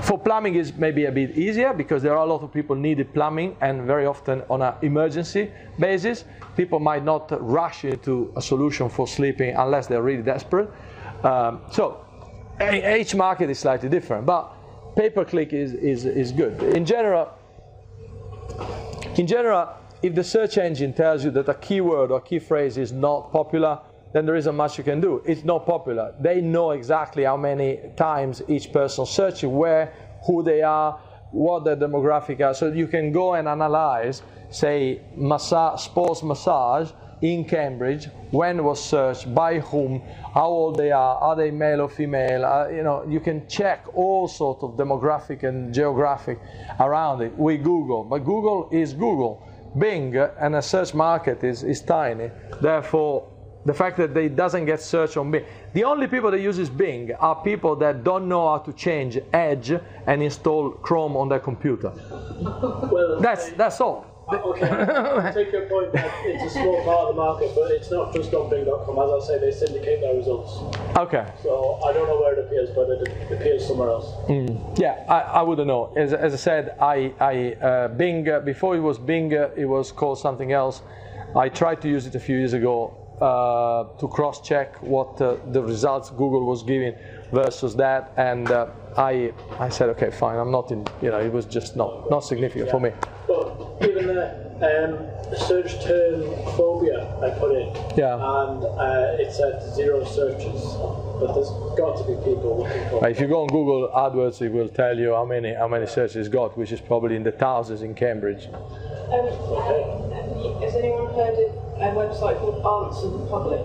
[SPEAKER 1] For plumbing is maybe a bit easier because there are a lot of people needed plumbing, and very often on an emergency basis. People might not rush into a solution for sleeping unless they're really desperate. So each market is slightly different, but pay-per-click is good. In general, if the search engine tells you that a keyword or key phrase is not popular, then there isn't much you can do. It's not popular. They know exactly how many times each person searching, where, who they are, what their demographic are. So you can go and analyze, say, sports massage in Cambridge, when was searched, by whom, how old they are they male or female, you can check all sorts of demographic and geographic around it with Google. But Google is Google. Bing and a search market is tiny. Therefore, the fact that it doesn't get searched on Bing. The only people that uses Bing are people that don't know how to change Edge and install Chrome on their computer. Well, that's all.
[SPEAKER 4] Okay, I take your point that it's a small part of the market, but it's not just on Bing.com. As I say, they syndicate their results. Okay. So I don't know where it appears, but it appears somewhere else.
[SPEAKER 1] Yeah, I wouldn't know. As I said, Bing, before it was Bing, it was called something else. I tried to use it a few years ago to cross-check what the results Google was giving versus that, and I said, okay, fine, I'm not in, it was just not significant for me.
[SPEAKER 4] But even the search term phobia I put in, and it said 0 searches, but there's got to be people looking for it.
[SPEAKER 1] If you go on Google AdWords, it will tell you how many searches it's got, which is probably in the thousands in Cambridge.
[SPEAKER 6] Has anyone heard of a website called Answer the Public?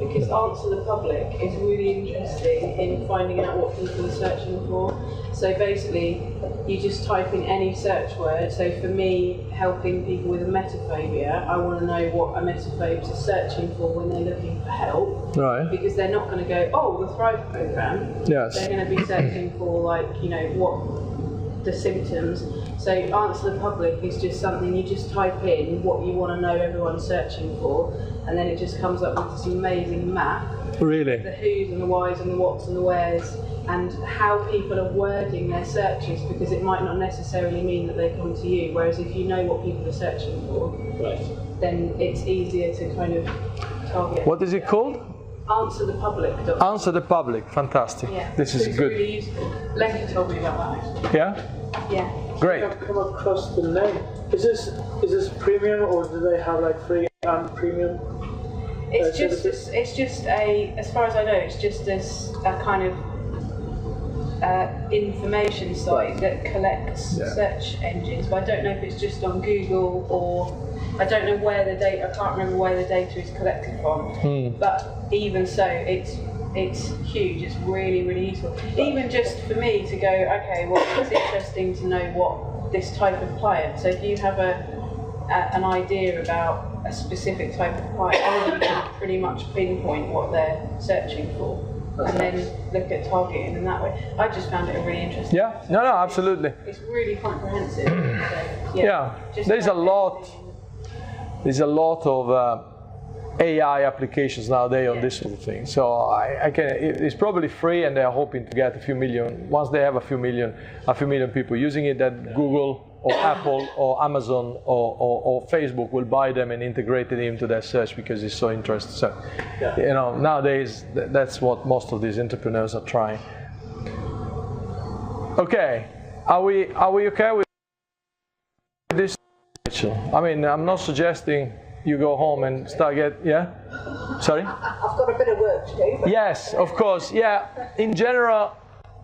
[SPEAKER 6] because Answer the Public is really interesting in finding out what people are searching for. So basically, you just type in any search word. So for me, helping people with emetophobia, I want to know what emetophobes are searching for when they're looking for help.
[SPEAKER 1] Right.
[SPEAKER 6] Because they're not going to go, oh, the Thrive program.
[SPEAKER 1] Yes.
[SPEAKER 6] They're going to be searching for, like, you know, what the symptoms. So Answer the Public is just something you just type in what you want to know everyone's searching for, and then it just comes up with this amazing map.
[SPEAKER 1] Really?
[SPEAKER 6] The who's and the whys and the whats and the wheres, and how people are wording their searches, because it might not necessarily mean that they come to you, whereas if you know what people are searching for, then it's easier to kind of target.
[SPEAKER 1] What is it called?
[SPEAKER 6] Answer the Public.
[SPEAKER 1] Answer the Public. Fantastic.
[SPEAKER 6] Yeah.
[SPEAKER 1] This is
[SPEAKER 6] it's
[SPEAKER 1] good.
[SPEAKER 6] Really useful. Leslie told me about that actually.
[SPEAKER 1] Yeah?
[SPEAKER 6] Yeah.
[SPEAKER 1] Great.
[SPEAKER 4] I've come across the name. Is this premium, or do they have like free and premium?
[SPEAKER 6] It's just a, as far as I know, it's just a kind of information site that collects search engines, but I don't know if it's just on Google, or I don't know where the data, I can't remember where the data is collected from, but even so, it's huge, it's really, really useful. Even just for me to go, okay, well, it's interesting to know what this type of client, so if you have an idea about a specific type of client, you can pretty much pinpoint what they're searching for. And then look at targeting in that way. I just found it really interesting.
[SPEAKER 1] Yeah, no, absolutely.
[SPEAKER 6] It's really comprehensive. So,
[SPEAKER 1] Yeah, there's a lot of AI applications nowadays on this sort of thing. So it's probably free, and they're hoping to get a few million. Once they have a few million people using it, that Google or Apple or Amazon or Facebook will buy them and integrate it into their search, because it's so interesting. So, you know, nowadays that's what most of these entrepreneurs are trying. Okay, are we okay with this? I mean, I'm not suggesting you go home and start Sorry?
[SPEAKER 3] I've got a bit of work to do.
[SPEAKER 1] Yes, of course. Yeah, in general,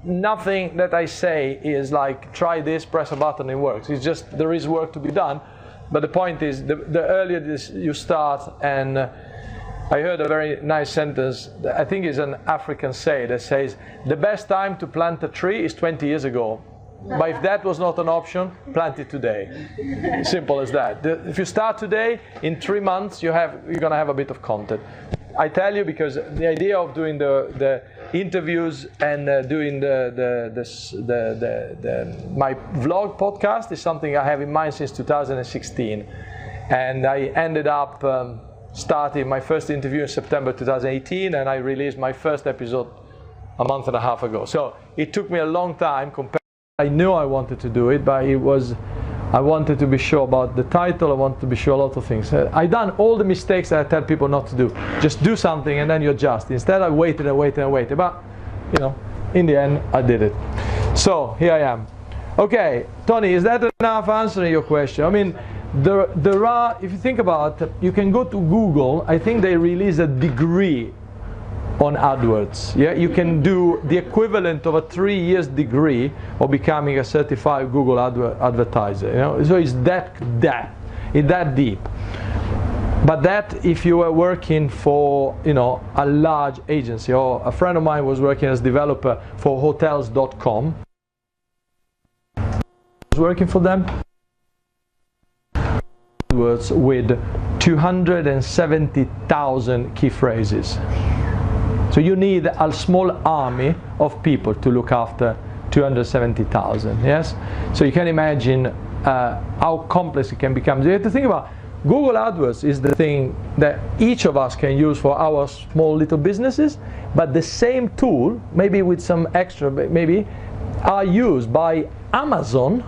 [SPEAKER 1] nothing that I say is like, try this, press a button, it works. It's just, there is work to be done. But the point is, the earlier you start, and I heard a very nice sentence, I think it's an African say, that says, the best time to plant a tree is 20 years ago. But if that was not an option, plant it today. Simple as that. If you start today, in 3 months, you're going to have a bit of content. I tell you, because the idea of doing the interviews and doing my vlog podcast is something I have in mind since 2016, and I ended up starting my first interview in September 2018, and I released my first episode a month and a half ago. So it took me a long time. I knew I wanted to do it, but I wanted to be sure about the title, I wanted to be sure a lot of things. I done all the mistakes that I tell people not to do. Just do something and then you adjust. Instead I waited, but you know, in the end I did it. So here I am. Okay, Tony, is that enough answering your question? I mean, there are, if you think about it, you can go to Google, I think they release a degree on AdWords. Yeah, you can do the equivalent of a 3 years degree of becoming a certified Google advertiser. You know, so it's that deep. But that, if you were working for, you know, a large agency, or a friend of mine was working as developer for hotels.com, was working for them, AdWords with 270,000 key phrases. So you need a small army of people to look after 270,000, yes? So you can imagine how complex it can become. So you have to think about, Google AdWords is the thing that each of us can use for our small little businesses, but the same tool, maybe with some extra, maybe, are used by Amazon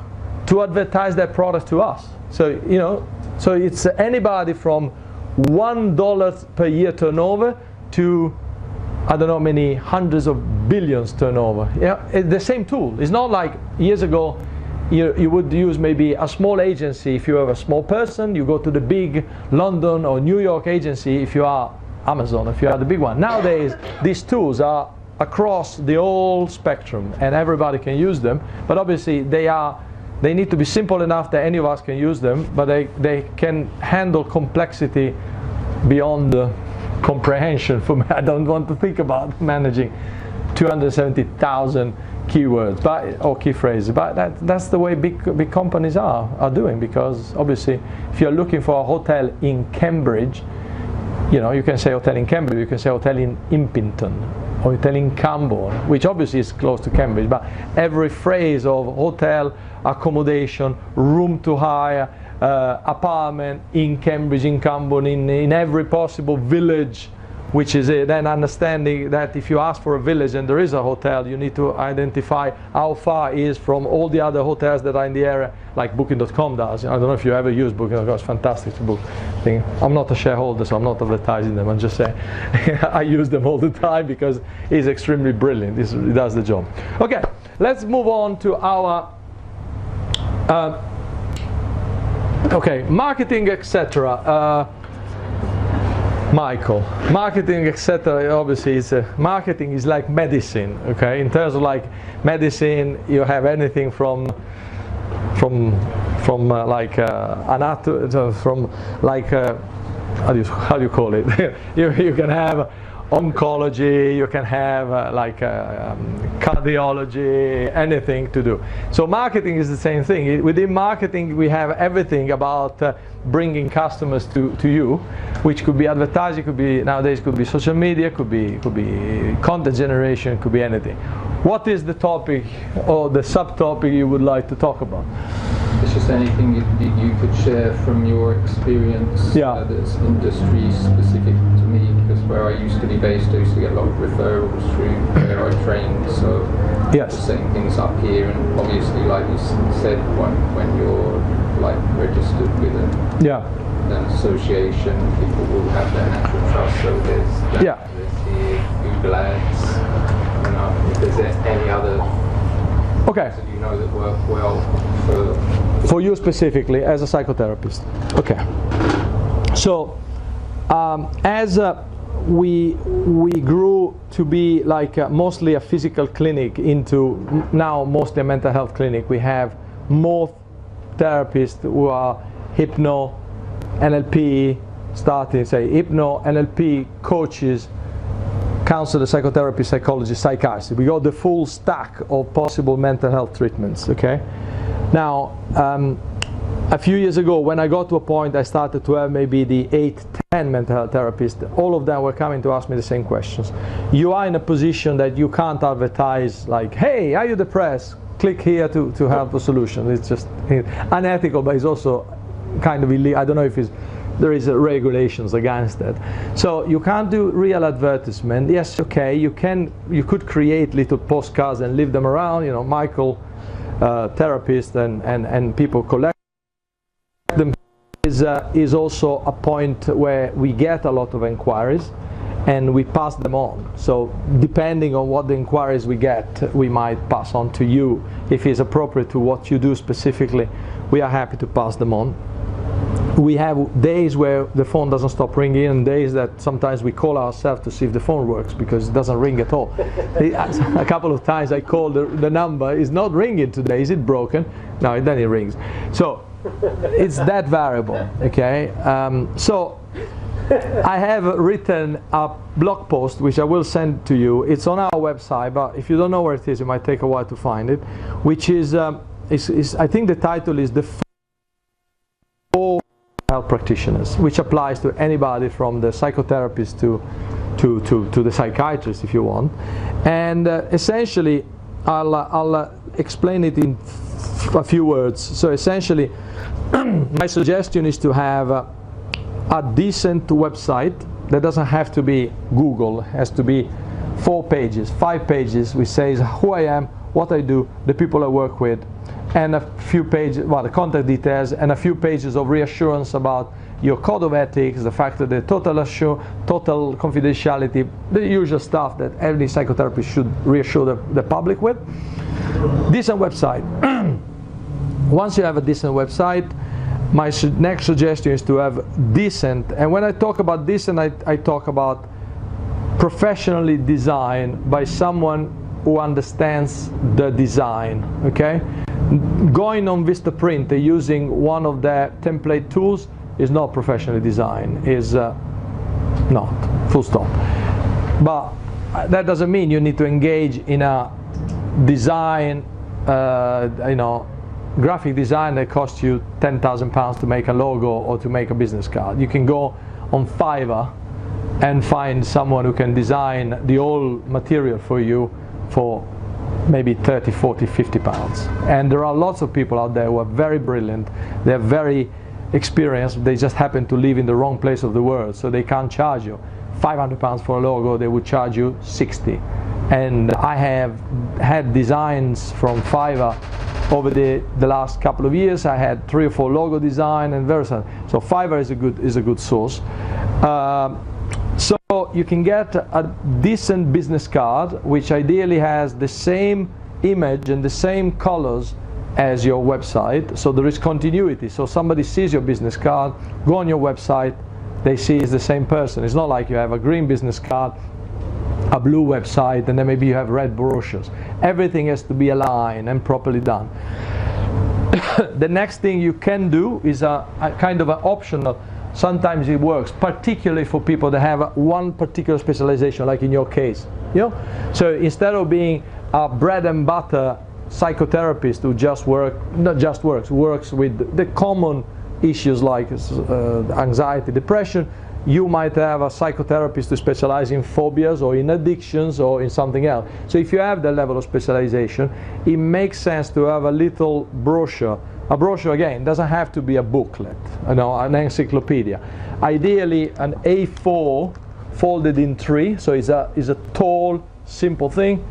[SPEAKER 1] to advertise their product to us. So, you know, so it's anybody from $1 per year turnover to, I don't know, many hundreds of billions turnover. Yeah, it's the same tool. It's not like years ago you would use maybe a small agency if you are a small person, you go to the big London or New York agency if you are Amazon, if you are the big one. Nowadays, these tools are across the whole spectrum and everybody can use them, but obviously they need to be simple enough that any of us can use them, but they can handle complexity beyond comprehension for me. I don't want to think about managing 270,000 keywords or key phrases, but that's the way big companies are doing, because obviously if you're looking for a hotel in Cambridge, you know, you can say hotel in Cambridge, you can say hotel in Impington, or hotel in Camborne, which obviously is close to Cambridge, but every phrase of hotel, accommodation, room to hire, apartment in Cambridge, in Camborne, in every possible village, which is it. Then understanding that if you ask for a village and there is a hotel, you need to identify how far it is from all the other hotels that are in the area, like Booking.com does. I don't know if you ever use Booking.com, it's fantastic to book thing. I'm not a shareholder, so I'm not advertising them, I'm just saying I use them all the time because it's extremely brilliant, it does the job. Okay, let's move on to our marketing, etc. Michael, marketing, etc. Obviously, marketing is like medicine. Okay, in terms of like medicine, you have anything from like how do you call it? you can have oncology, you can have cardiology, anything to do. So marketing is the same thing. Within marketing, we have everything about bringing customers to you, which could be advertising, could be nowadays could be social media, could be content generation, could be anything. What is the topic or the subtopic you would like to talk about?
[SPEAKER 5] It's just anything you could share from your experience that's industry specific to me, because where I used to be based, I used to get a lot of referrals through where I trained, so
[SPEAKER 1] yes,
[SPEAKER 5] setting things up here, and obviously like you said, when you're like registered with an association, people will have their natural trust, so there's here, Google Ads, you know, if there's any other that you know that work well for you specifically as a psychotherapist.
[SPEAKER 1] Okay, so as we grew to be like mostly a physical clinic into now mostly a mental health clinic, we have more therapists who are hypno, NLP, starting say hypno, NLP coaches, counselor, psychotherapy, psychology, psychiatry. We got the full stack of possible mental health treatments. Okay. Now, a few years ago, when I got to a point, I started to have maybe the 8-10 mental health therapists. All of them were coming to ask me the same questions. You are in a position that you can't advertise like, "Hey, are you depressed? Click here to have a solution." It's just unethical, but it's also kind of illegal. I don't know if there is regulations against that. So you can't do real advertisement. Yes, okay, you could create little postcards and leave them around, you know, Michael, therapist, and people collect them. Is also a point where we get a lot of inquiries and we pass them on. So depending on what the inquiries we get, we might pass on to you. If it's appropriate to what you do specifically, we are happy to pass them on. We have days where the phone doesn't stop ringing, and days that sometimes we call ourselves to see if the phone works because it doesn't ring at all. A couple of times I called the number, it's not ringing today, is it broken? No, then it rings. So it's that variable, okay? So I have written a blog post which I will send to you. It's on our website, but if you don't know where it is, it might take a while to find it, which is I think the title is The 4 Health Practitioners, which applies to anybody from the psychotherapist to the psychiatrist if you want. And essentially I'll explain it in a few words. So essentially my suggestion is to have a decent website that doesn't have to be Google, it has to be 4 pages, 5 pages, which says who I am, what I do, the people I work with, and a few pages, well, the contact details, and a few pages of reassurance about your code of ethics, the fact that the total confidentiality, the usual stuff that every psychotherapist should reassure the public with. Decent website. Once you have a decent website, my next suggestion is to have decent, and when I talk about decent, I talk about professionally designed by someone who understands the design, okay? Going on Vistaprint using one of their template tools is not professionally designed, is not, full stop. But that doesn't mean you need to engage in a design, graphic design that costs you £10,000 to make a logo or to make a business card. You can go on Fiverr and find someone who can design the whole material for you for maybe 30, 40, 50 pounds. And there are lots of people out there who are very brilliant, they're very experienced, they just happen to live in the wrong place of the world, so they can't charge you £500 for a logo, they would charge you 60. And I have had designs from Fiverr over the last couple of years. I had 3 or 4 logo design and various. So Fiverr is a good source. So you can get a decent business card, which ideally has the same image and the same colors as your website, so there is continuity. So somebody sees your business card, go on your website, they see it's the same person. It's not like you have a green business card, a blue website, and then maybe you have red brochures. Everything has to be aligned and properly done. The next thing you can do is a kind of an optional. Sometimes it works, particularly for people that have one particular specialization, like in your case. So instead of being a bread and butter psychotherapist who works with the common issues like anxiety, depression, you might have a psychotherapist who specializes in phobias or in addictions or in something else. So if you have that level of specialization, it makes sense to have a little brochure. A brochure, again, doesn't have to be a booklet, an encyclopedia. Ideally, an A4 folded in 3, so it's a tall, simple thing.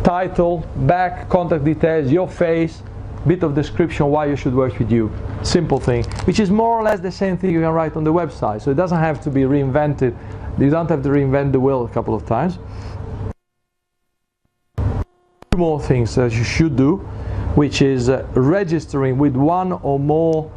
[SPEAKER 1] Title, back, contact details, your face, bit of description why you should work with you. Simple thing, which is more or less the same thing you can write on the website. So it doesn't have to be reinvented. You don't have to reinvent the wheel a couple of times. 2 more things that you should do, which is registering with one or more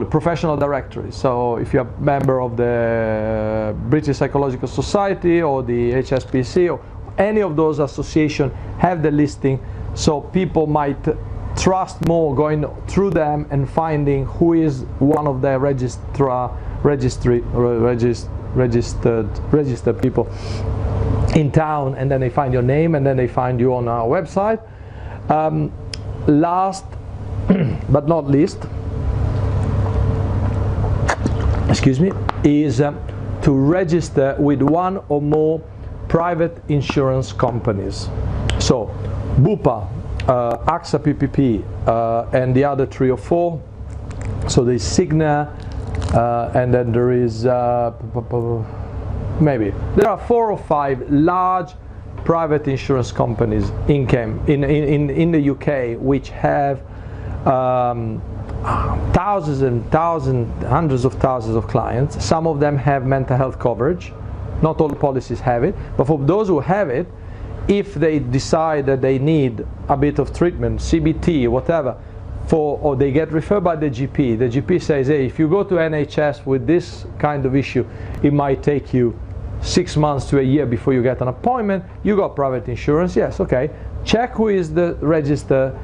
[SPEAKER 1] professional directories. So if you're a member of the British Psychological Society or the HSPC or any of those associations, have the listing, so people might trust more going through them and finding who is one of their registered people in town, and then they find your name and then they find you on our website. Last but not least, is to register with one or more private insurance companies. So Bupa, AXA PPP, and the other 3 or 4. So there's Cigna, and then there is maybe there are 4 or 5 large private insurance companies in the UK, which have thousands and thousands, hundreds of thousands of clients. Some of them have mental health coverage. Not all policies have it, but for those who have it, if they decide that they need a bit of treatment, CBT, whatever, or they get referred by the GP says, hey, if you go to NHS with this kind of issue, it might take you 6 months to a year before you get an appointment. You got private insurance, yes, okay. Check who is the registered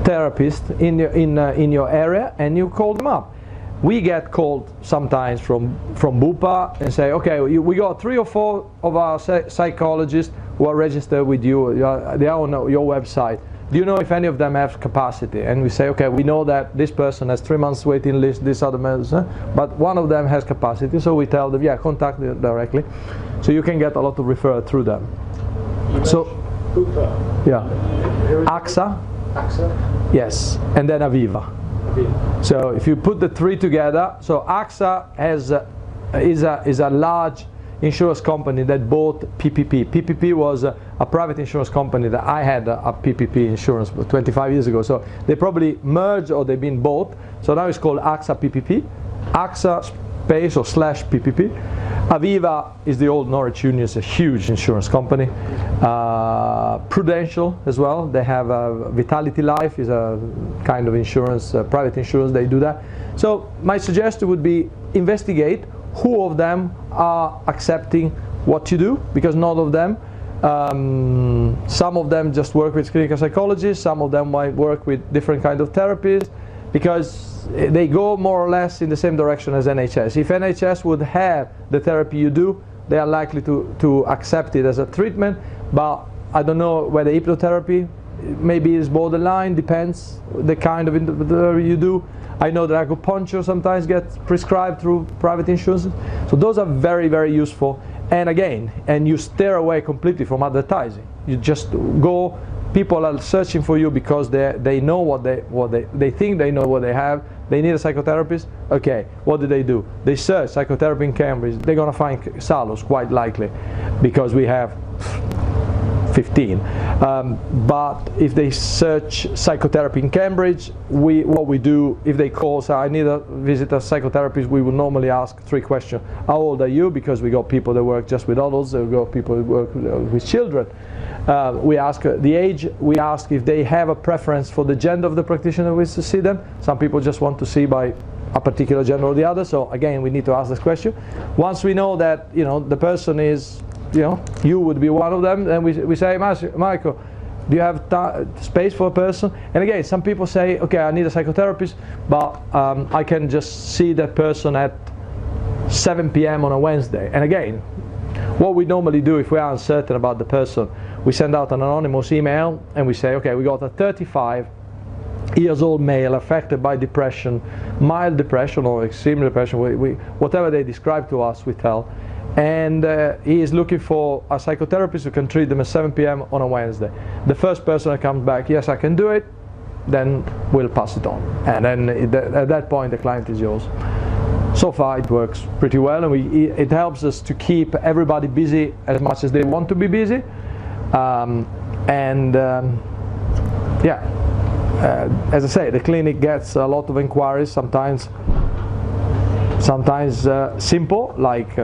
[SPEAKER 1] therapist in your area, and you call them up. We get called sometimes from Bupa and say, okay, we got 3 or 4 of our psychologists who are registered with you. They are on your website. Do you know if any of them have capacity? And we say, okay, we know that this person has 3 months waiting list, this other person, but one of them has capacity. So we tell them, yeah, contact them directly. So you can get a lot of referrals through them. So, Bupa. Yeah. AXA. AXA. Yes, and then Aviva. So if you put the 3 together, so AXA is a large insurance company that bought PPP. PPP was a private insurance company that I had a PPP insurance 25 years ago. So they probably merged or they've been bought. So now it's called AXA PPP. AXA space or slash PPP. Aviva is the old Norwich Union, it's a huge insurance company. Prudential as well, they have Vitality Life is a kind of insurance, private insurance, they do that. So my suggestion would be investigate who of them are accepting what you do, because none of them, some of them just work with clinical psychologists, some of them might work with different kind of therapies, because they go more or less in the same direction as NHS. If NHS would have the therapy you do, they are likely to accept it as a treatment, but I don't know whether hypnotherapy maybe is borderline, depends the kind of therapy you do. I know that acupuncture sometimes gets prescribed through private insurances. So those are very, very useful. And again, and you steer away completely from advertising. You just go, people are searching for you because they know what they think they know what they have. They need a psychotherapist. Okay, what do? They search psychotherapy in Cambridge. They're going to find Salus, quite likely, because we have 15. But if they search psychotherapy in Cambridge, what we do, if they call, say, I need to visit a psychotherapist, we will normally ask 3 questions. How old are you? Because we got people that work just with adults, we got people that work with children. We ask the age, we ask if they have a preference for the gender of the practitioner who wishes to see them. Some people just want to see by a particular gender or the other, so again, we need to ask this question. Once we know that, you know, the person is, you would be one of them, then we say, Michael, do you have space for a person? And again, some people say, okay, I need a psychotherapist, but I can just see that person at 7 p.m. on a Wednesday. And again, what we normally do if we are uncertain about the person, we send out an anonymous email and we say, okay, we got a 35 years old male affected by depression, mild depression or extreme depression, whatever they describe to us, we tell. And he is looking for a psychotherapist who can treat them at 7 p.m. on a Wednesday. The first person that comes back, yes, I can do it, then we'll pass it on. And then at that point, the client is yours. So far, it works pretty well, and it helps us to keep everybody busy as much as they want to be busy. As I say, the clinic gets a lot of inquiries, sometimes simple, like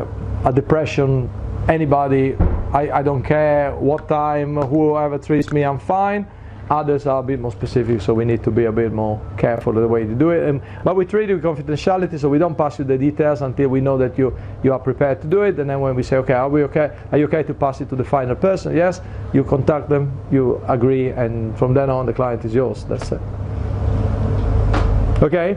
[SPEAKER 1] a depression, anybody, I don't care what time, whoever treats me, I'm fine. Others are a bit more specific, so we need to be a bit more careful of the way to do it. But we treat it with confidentiality, so we don't pass you the details until we know that you are prepared to do it. And then when we say, okay, are you okay to pass it to the final person? Yes, you contact them, you agree, and from then on the client is yours. That's it. Okay,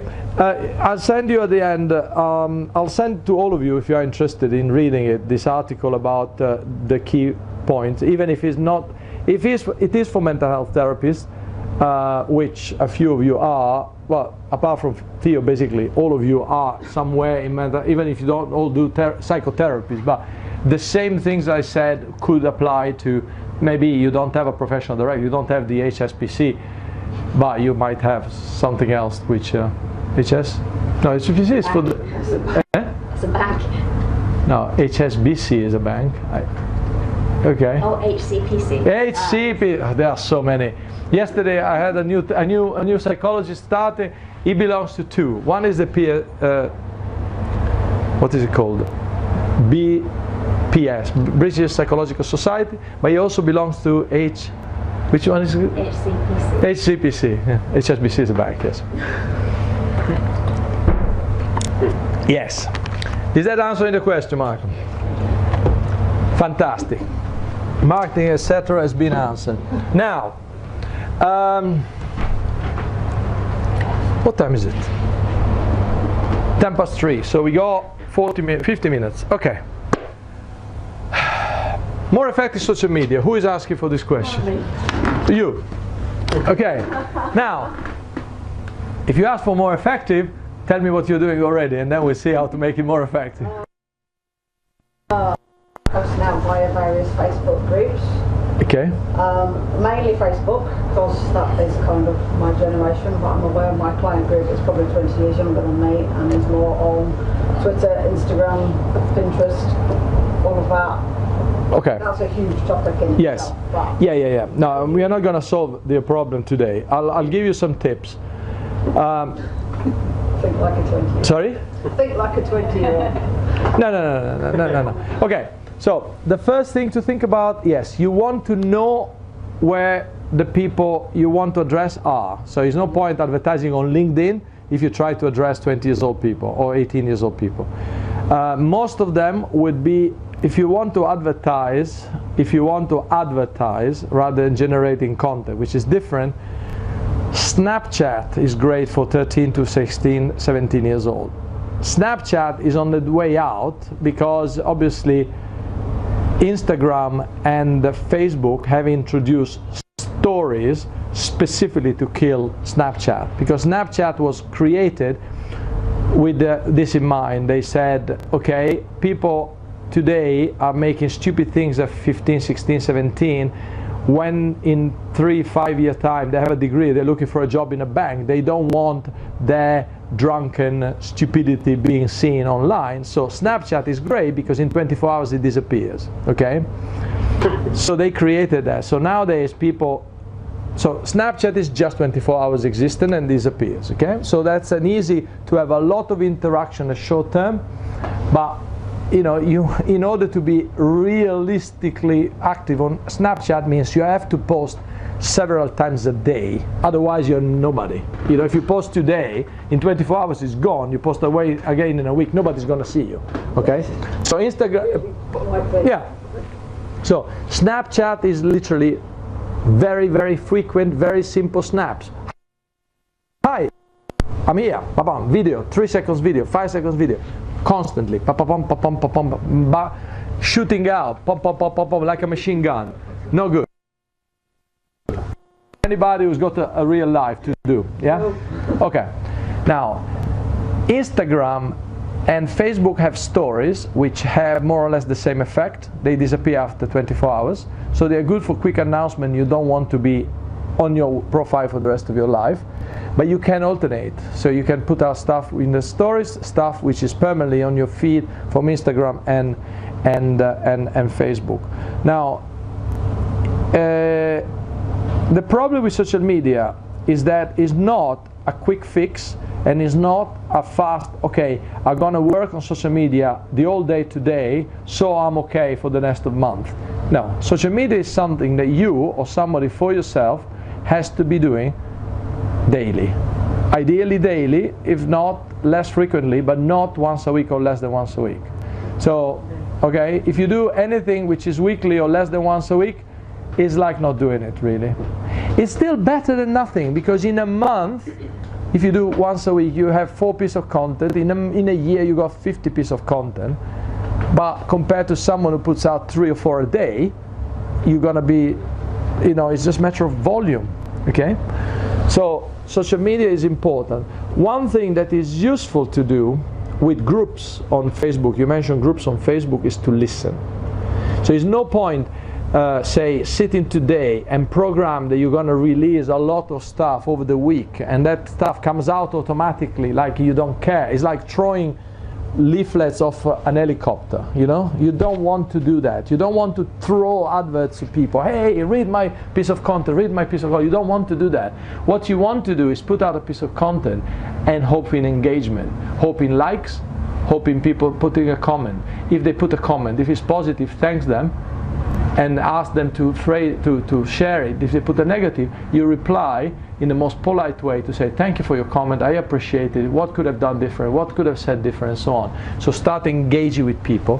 [SPEAKER 1] I'll send you at the end, I'll send to all of you, if you are interested in reading it, this article about the key points, even if it's not, it is for mental health therapists, which a few of you are, well, apart from Theo, basically, all of you are somewhere in mental, even if you don't all do psychotherapies, but the same things I said could apply to, maybe you don't have a professional director, you don't have the HSPC, but you might have something else which HS? No, HSBC is for the...
[SPEAKER 3] It's a bank.
[SPEAKER 1] No, HSBC is a bank. Okay.
[SPEAKER 3] Oh, HCPC.
[SPEAKER 1] HCP, there are so many. Yesterday I had a new psychologist starting. He belongs to 2. One is the what is it called? BPS, British Psychological Society, but he also belongs to which one is it?
[SPEAKER 3] HCPC.
[SPEAKER 1] HCPC. Yeah. HSBC is a bank, yes. Yes. Is that answering the question, Michael? Fantastic. Marketing, etc. has been answered. Now, what time is it? 3:10. So we got 50 minutes. Okay. More effective social media. Who is asking for this question? You. Okay. Now, if you ask for more effective, tell me what you're doing already, and then we'll see how to make it more effective.
[SPEAKER 3] Posting out via various Facebook groups.
[SPEAKER 1] Okay.
[SPEAKER 3] Mainly Facebook, because that is kind of my generation, but I'm aware my client group is probably 20 years younger than me and is more on Twitter, Instagram, Pinterest, all of that.
[SPEAKER 1] Okay.
[SPEAKER 3] That's a huge topic in
[SPEAKER 1] yes.
[SPEAKER 3] itself.
[SPEAKER 1] Yeah. No, we are not going to solve the problem today. I'll give you some tips.
[SPEAKER 3] Think like a 20-year-old.
[SPEAKER 1] Sorry?
[SPEAKER 3] Think like a 20-year-old.
[SPEAKER 1] No. Okay. So the first thing to think about, yes, you want to know where the people you want to address are. So there's no point advertising on LinkedIn if you try to address 20 years old people or 18 years old people. Most of them would be, if you want to advertise rather than generating content, which is different, Snapchat is great for 13 to 16, 17 years old. Snapchat is on the way out because obviously Instagram and Facebook have introduced stories specifically to kill Snapchat, because Snapchat was created with this in mind. They said, okay, people today are making stupid things at 15, 16, 17, when in 3-5 year time they have a degree, they're looking for a job in a bank. They don't want their drunken stupidity being seen online. So Snapchat is great because in 24 hours it disappears, okay? So they created that. So nowadays people, so Snapchat is just 24 hours existent and disappears, okay? So that's an easy to have a lot of interaction at short term, but you know, in order to be realistically active on Snapchat means you have to post several times a day, otherwise you're nobody. You know, if you post today, in 24 hours it's gone, you post away again in a week, nobody's gonna see you, okay? So Instagram, yeah. So Snapchat is literally very, very frequent, very simple snaps. Hi, I'm here, ba-bam, video, 3 seconds video, 5 seconds video, constantly, pa-pa-pum, pa-pum, pa-pum, shooting out, pum, pum, pum, pum, pum, like a machine gun. No good. Anybody who's got a real life to do, yeah? Okay. Now, Instagram and Facebook have stories which have more or less the same effect. They disappear after 24 hours. So they're good for quick announcement. You don't want to be on your profile for the rest of your life. But you can alternate. So you can put out stuff in the stories, stuff which is permanently on your feed from Instagram and Facebook. Now, the problem with social media is that it's not a quick fix and it's not a fast, okay, I'm gonna work on social media the whole day today so I'm okay for the next month. No, social media is something that you or somebody for yourself has to be doing daily. Ideally daily, if not less frequently, but not once a week or less than once a week. So, okay, if you do anything which is weekly or less than once a week, it's like not doing it really. It's still better than nothing, because in a month, if you do once a week, you have 4 pieces of content. In a year, you got 50 pieces of content. But compared to someone who puts out 3 or 4 a day, you're gonna be, you know, it's just a matter of volume, okay? So social media is important. One thing that is useful to do with groups on Facebook, you mentioned groups on Facebook, is to listen. So there's no point say sitting today and program that you're going to release a lot of stuff over the week and that stuff comes out automatically like you don't care. It's like throwing leaflets off an helicopter, you know? You don't want to do that. You don't want to throw adverts to people. Hey, read my piece of content, read my piece of content. You don't want to do that. What you want to do is put out a piece of content and hope in engagement, hope in likes, hope in people putting a comment. If they put a comment, if it's positive, thanks them and ask them to share it. If they put a negative, you reply in the most polite way to say, thank you for your comment, I appreciate it, what could have done different, what could have said different, and so on. So start engaging with people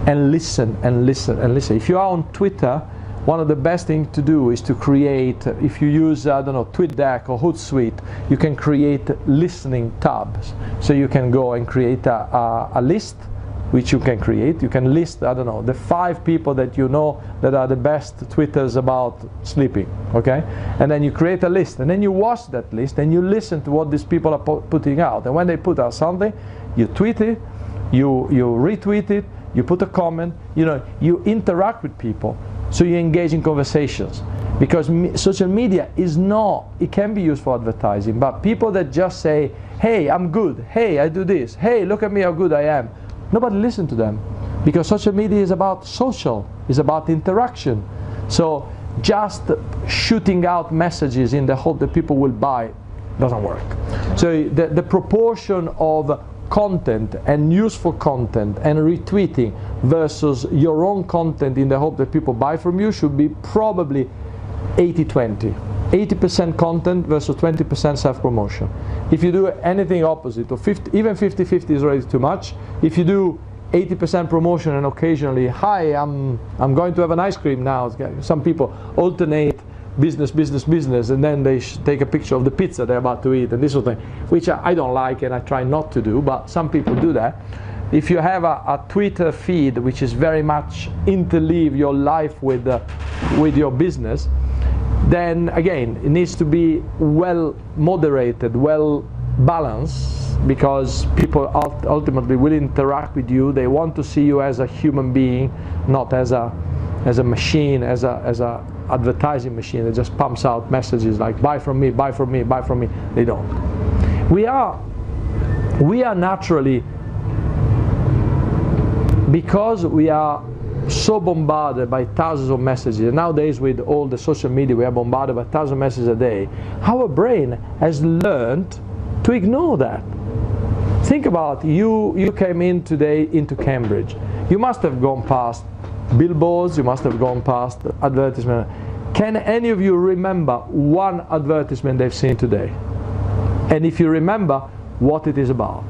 [SPEAKER 1] and listen and listen and listen. If you are on Twitter, one of the best things to do is to create, if you use, I don't know, TweetDeck or Hootsuite, you can create listening tabs. So you can go and create a list which you can create. You can list, I don't know, the 5 people that you know that are the best tweeters about sleeping, okay? And then you create a list, and then you watch that list, and you listen to what these people are putting out. And when they put out something, you tweet it, you retweet it, you put a comment, you know, you interact with people, so you engage in conversations. Because social media is not, it can be used for advertising, but people that just say, hey, I'm good, hey, I do this, hey, look at me how good I am, nobody listens to them, because social media is about social, it's about interaction. So just shooting out messages in the hope that people will buy doesn't work. So the proportion of content and useful content and retweeting versus your own content in the hope that people buy from you should be probably 80-20. 80% content versus 20% self-promotion. If you do anything opposite, or 50, even 50-50 is already too much. If you do 80% promotion and occasionally, hi, I'm going to have an ice cream now. Some people alternate business, business, business, and then they take a picture of the pizza they're about to eat and this sort of thing, which I don't like and I try not to do, but some people do that. If you have a Twitter feed which is very much interleave your life with your business, then again it needs to be well moderated, well balanced, because people ultimately will interact with you. They want to see you as a human being, not as a machine, as a advertising machine that just pumps out messages like buy from me, buy from me, buy from me. They don't. We are naturally, because we are so bombarded by thousands of messages, and nowadays with all the social media we are bombarded by thousands of messages a day, our brain has learned to ignore that. Think about you came in today into Cambridge. You must have gone past billboards, you must have gone past advertisement. Can any of you remember one advertisement they've seen today? And if you remember, what it is about?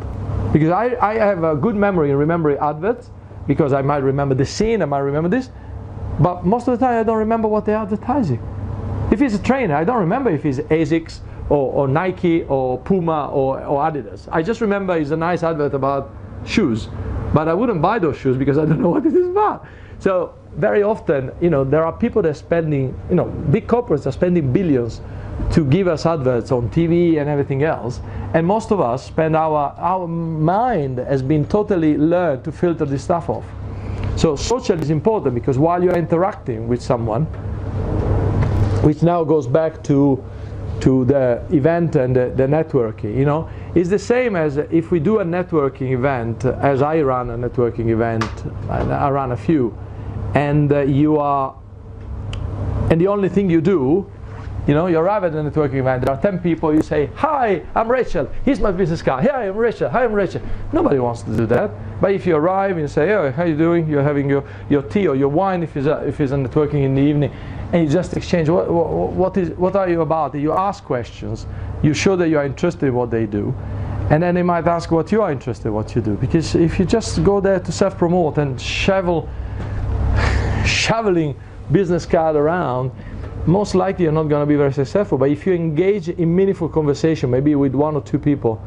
[SPEAKER 1] Because I have a good memory in remembering adverts, because I might remember the scene, I might remember this, but most of the time I don't remember what they're advertising. If it's a trainer, I don't remember if it's ASICS or Nike or Puma or Adidas. I just remember it's a nice advert about shoes, but I wouldn't buy those shoes because I don't know what it is about. So very often, there are people that are spending, big corporates are spending billions to give us adverts on TV and everything else, and most of us spend our mind has been totally learned to filter this stuff off. So social is important, because while you're interacting with someone, which now goes back to the event and the networking, it's the same as if we do a networking event, as I run a networking event, I run a few, and the only thing you do, you arrive at a networking event, there are 10 people, you say, hi, I'm Rachel, here's my business card, hi, I'm Rachel, hi, I'm Rachel. Nobody wants to do that. But if you arrive and you say, oh, how are you doing? You're having your tea or your wine if it's a networking in the evening, and you just exchange, what are you about? You ask questions, you show that you are interested in what they do, and then they might ask what you are interested in what you do. Because if you just go there to self-promote and shoveling business card around, most likely you're not going to be very successful. But if you engage in meaningful conversation, maybe with 1 or 2 people,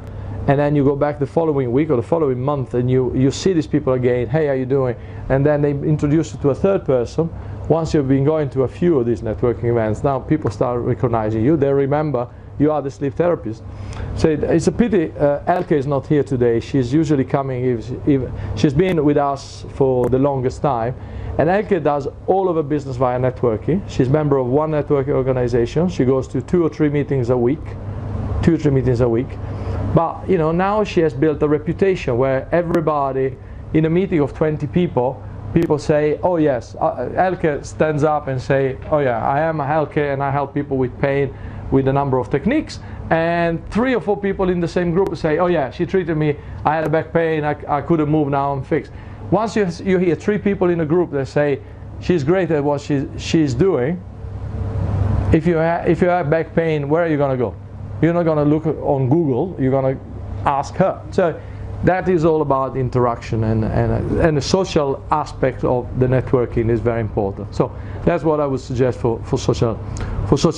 [SPEAKER 1] and then you go back the following week or the following month and you see these people again, hey, how you doing? And then they introduce you to a third person. Once you've been going to a few of these networking events, now people start recognizing you. They remember you are the sleep therapist. So it's a pity Elke is not here today. She's usually coming, she's been with us for the longest time. And Elke does all of her business via networking. She's a member of one networking organization. She goes to 2 or 3 meetings a week. But now she has built a reputation where everybody, in a meeting of 20 people say, oh yes, Elke stands up and say, oh yeah, I am a Elke and I help people with pain with a number of techniques. And 3 or 4 people in the same group say, oh yeah, she treated me, I had a back pain, I couldn't move, now I'm fixed. Once you hear 3 people in a group that say, she's great at what she's doing, if you have back pain, where are you going to go? You're not going to look on Google, you're going to ask her. So that is all about interaction, and the social aspect of the networking is very important. So that's what I would suggest for social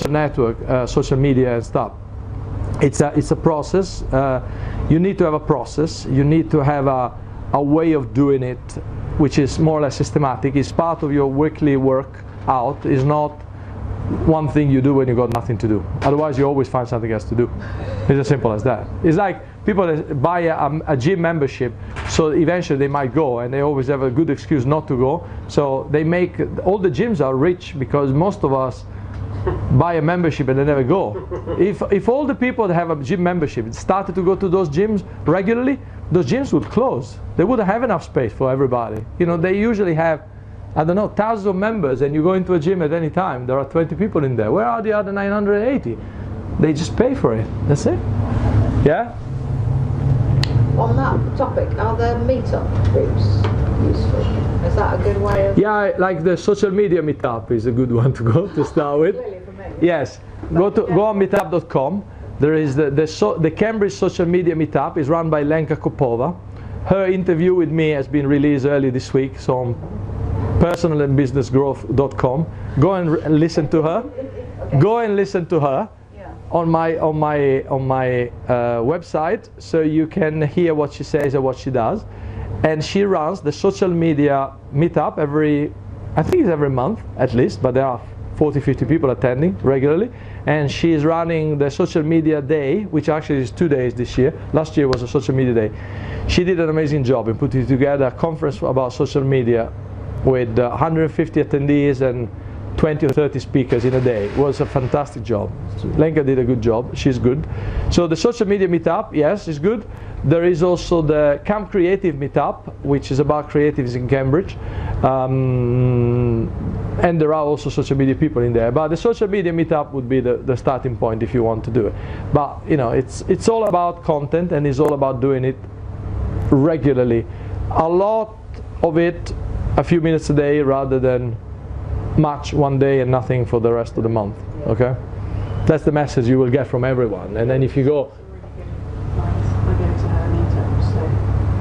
[SPEAKER 1] network, social media and stuff. It's a process. You need to have a process. You need to have a way of doing it, which is more or less systematic. It's part of your weekly work out. It's not one thing you do when you got nothing to do. Otherwise, you always find something else to do. It's as simple as that. It's like people that buy a gym membership, so eventually they might go, and they always have a good excuse not to go. So they make all the gyms are rich because most of us buy a membership and they never go. If all the people that have a gym membership started to go to those gyms regularly, those gyms would close. They wouldn't have enough space for everybody. They usually have, I don't know, thousands of members, and you go into a gym at any time, there are 20 people in there. Where are the other 980? They just pay for it. That's it. Yeah?
[SPEAKER 3] On that topic, are the meetup groups useful? Is that a good way of...
[SPEAKER 1] Yeah, like the social media meetup is a good one to go to start with.
[SPEAKER 3] Really, for me?
[SPEAKER 1] Yes. Go on meetup.com. There is the Cambridge social media meetup is run by Lenka Kopova. Her interview with me has been released early this week, so on personalandbusinessgrowth.com. Go and listen to her.
[SPEAKER 6] Okay.
[SPEAKER 1] Go and listen to her
[SPEAKER 6] Yeah.
[SPEAKER 1] on my website, so you can hear what she says and what she does. And she runs the social media meetup I think it's every month at least, but there are 40-50 people attending regularly. And she is running the social media day, which actually is 2 days this year. Last year was a social media day. She did an amazing job in putting together a conference about social media with 150 attendees and 20 or 30 speakers in a day. It was a fantastic job. Lenka did a good job. She's good. So the social media meetup, yes, is good. There is also the Camp Creative meetup, which is about creatives in Cambridge. And there are also social media people in there. But the social media meetup would be the starting point if you want to do it. But you know, it's all about content, and it's all about doing it regularly. A lot of it, a few minutes a day, rather than much one day and nothing for the rest of the month. Okay, that's the message you will get from everyone. And then if you go,
[SPEAKER 6] I go to her meetups, so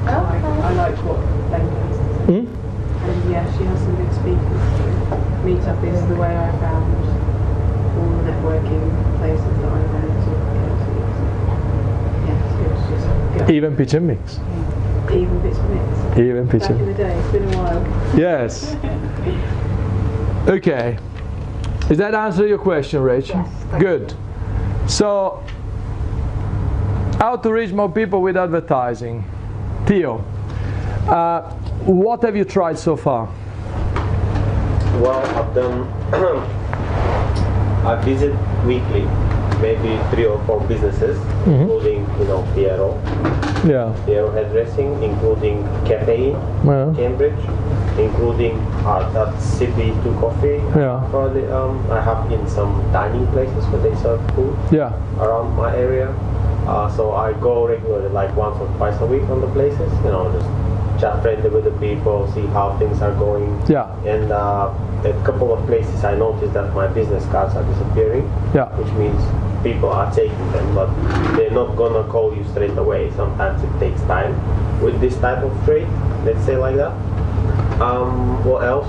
[SPEAKER 6] I like what Lenka has to say. And yeah, she has some good speakers. So meetup is the way I found all the networking places that I went to go to. So, yeah, it's good to just go.
[SPEAKER 1] even pitch and mix.
[SPEAKER 6] Even bits of mix.
[SPEAKER 1] Even pitch
[SPEAKER 6] Back
[SPEAKER 1] and
[SPEAKER 6] in the day, it's been a while.
[SPEAKER 1] Yes. Okay. Does that answer your question, Rachel?
[SPEAKER 3] Yes, thank
[SPEAKER 1] Good. So, how to reach more people with advertising? Theo, what have you tried so far?
[SPEAKER 2] Well, I've done. I visit weekly, maybe 3 or 4 businesses, including Piero hairdressing, including cafe in Cambridge, including that CB2 coffee. Probably, I have in some dining places where they serve food around my area. So I go regularly, like once or twice a week on the places. Just chat friendly with the people, see how things are going. And at a couple of places I noticed that my business cards are disappearing, which means people are taking them, but they're not gonna call you straight away. Sometimes it takes time with this type of trade, let's say like that. What else?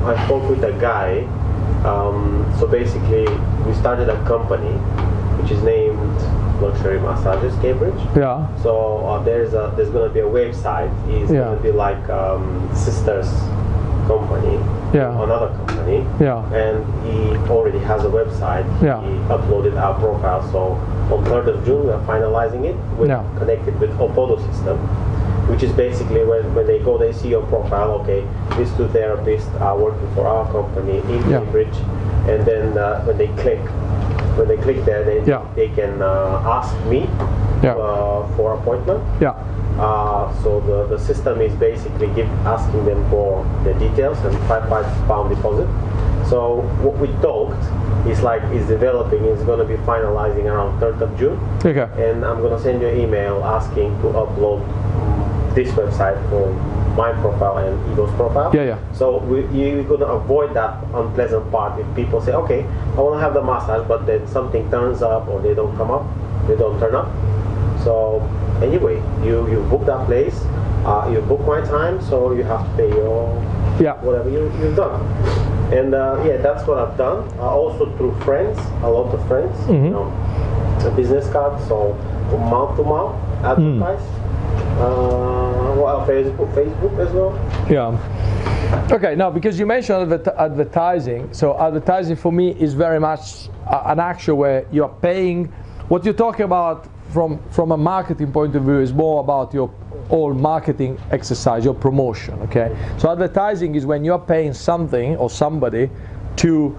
[SPEAKER 2] I spoke with a guy. So basically, we started a company which is named Luxury Massages Cambridge. So there's gonna be a website. It's gonna be like sister's company, another company, and he already has a website. He uploaded our profile. So on 3rd of June, we are finalizing it. We're connected with Opodo system, which is basically when they go, they see your profile. Okay, these 2 therapists are working for our company in Cambridge, and then when they click there, they can ask me for appointment. So the system is basically asking them for the details and £5 deposit. So what we talked is developing. It's going to be finalizing around 3rd of June. And I'm going to send you an email asking to upload this website for my profile and Ego's profile. So you're going to avoid that unpleasant part if people say, okay, I want to have the massage, but then something turns up or they don't come up, they don't turn up. So anyway, you book that place, you book my time, so you have to pay your whatever you've done. And that's what I've done. Also through friends, a lot of friends, a business card, so mouth to mouth advertise. Facebook as well.
[SPEAKER 1] Okay, now because you mentioned advertising, so advertising for me is very much an action where you're paying. What you're talking about from a marketing point of view is more about your whole marketing exercise, your promotion. Okay, so advertising is when you're paying something or somebody to